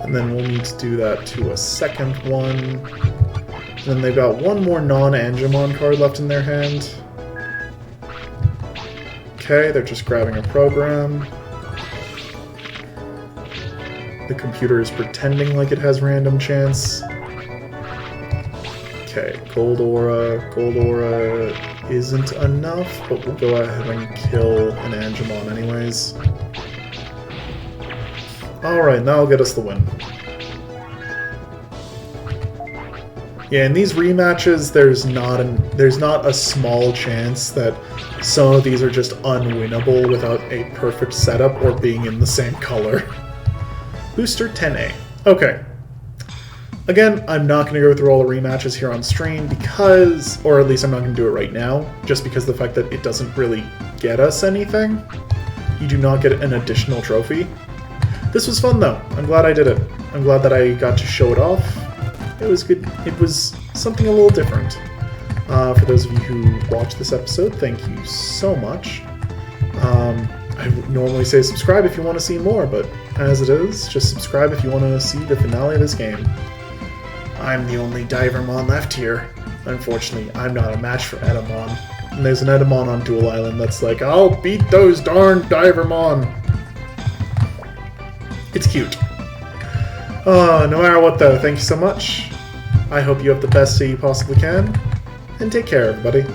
And then we'll need to do that to a second one. And then they've got one more non-Angemon card left in their hand. Okay, they're just grabbing a program. The computer is pretending like it has random chance. Okay, Gold Aura. Gold Aura isn't enough, but we'll go ahead and kill an Angemon anyways. Alright, that'll get us the win. Yeah, in these rematches, there's not a small chance that some of these are just unwinnable without a perfect setup or being in the same color. Booster 10A. Okay. Again, I'm not going to go through all the rematches here on stream because, or at least I'm not going to do it right now, just because of the fact that it doesn't really get us anything. You do not get an additional trophy. This was fun though. I'm glad I did it. I'm glad that I got to show it off. It was good. It was something a little different. For those of you who watched this episode, thank you so much. I normally say subscribe if you want to see more, but as it is, just subscribe if you want to see the finale of this game. I'm the only Divermon left here. Unfortunately, I'm not a match for Edamon. And there's an Edamon on Duel Island that's like, I'll beat those darn Divermon! It's cute. No matter what though, thank you so much. I hope you have the best day you possibly can. And take care, everybody.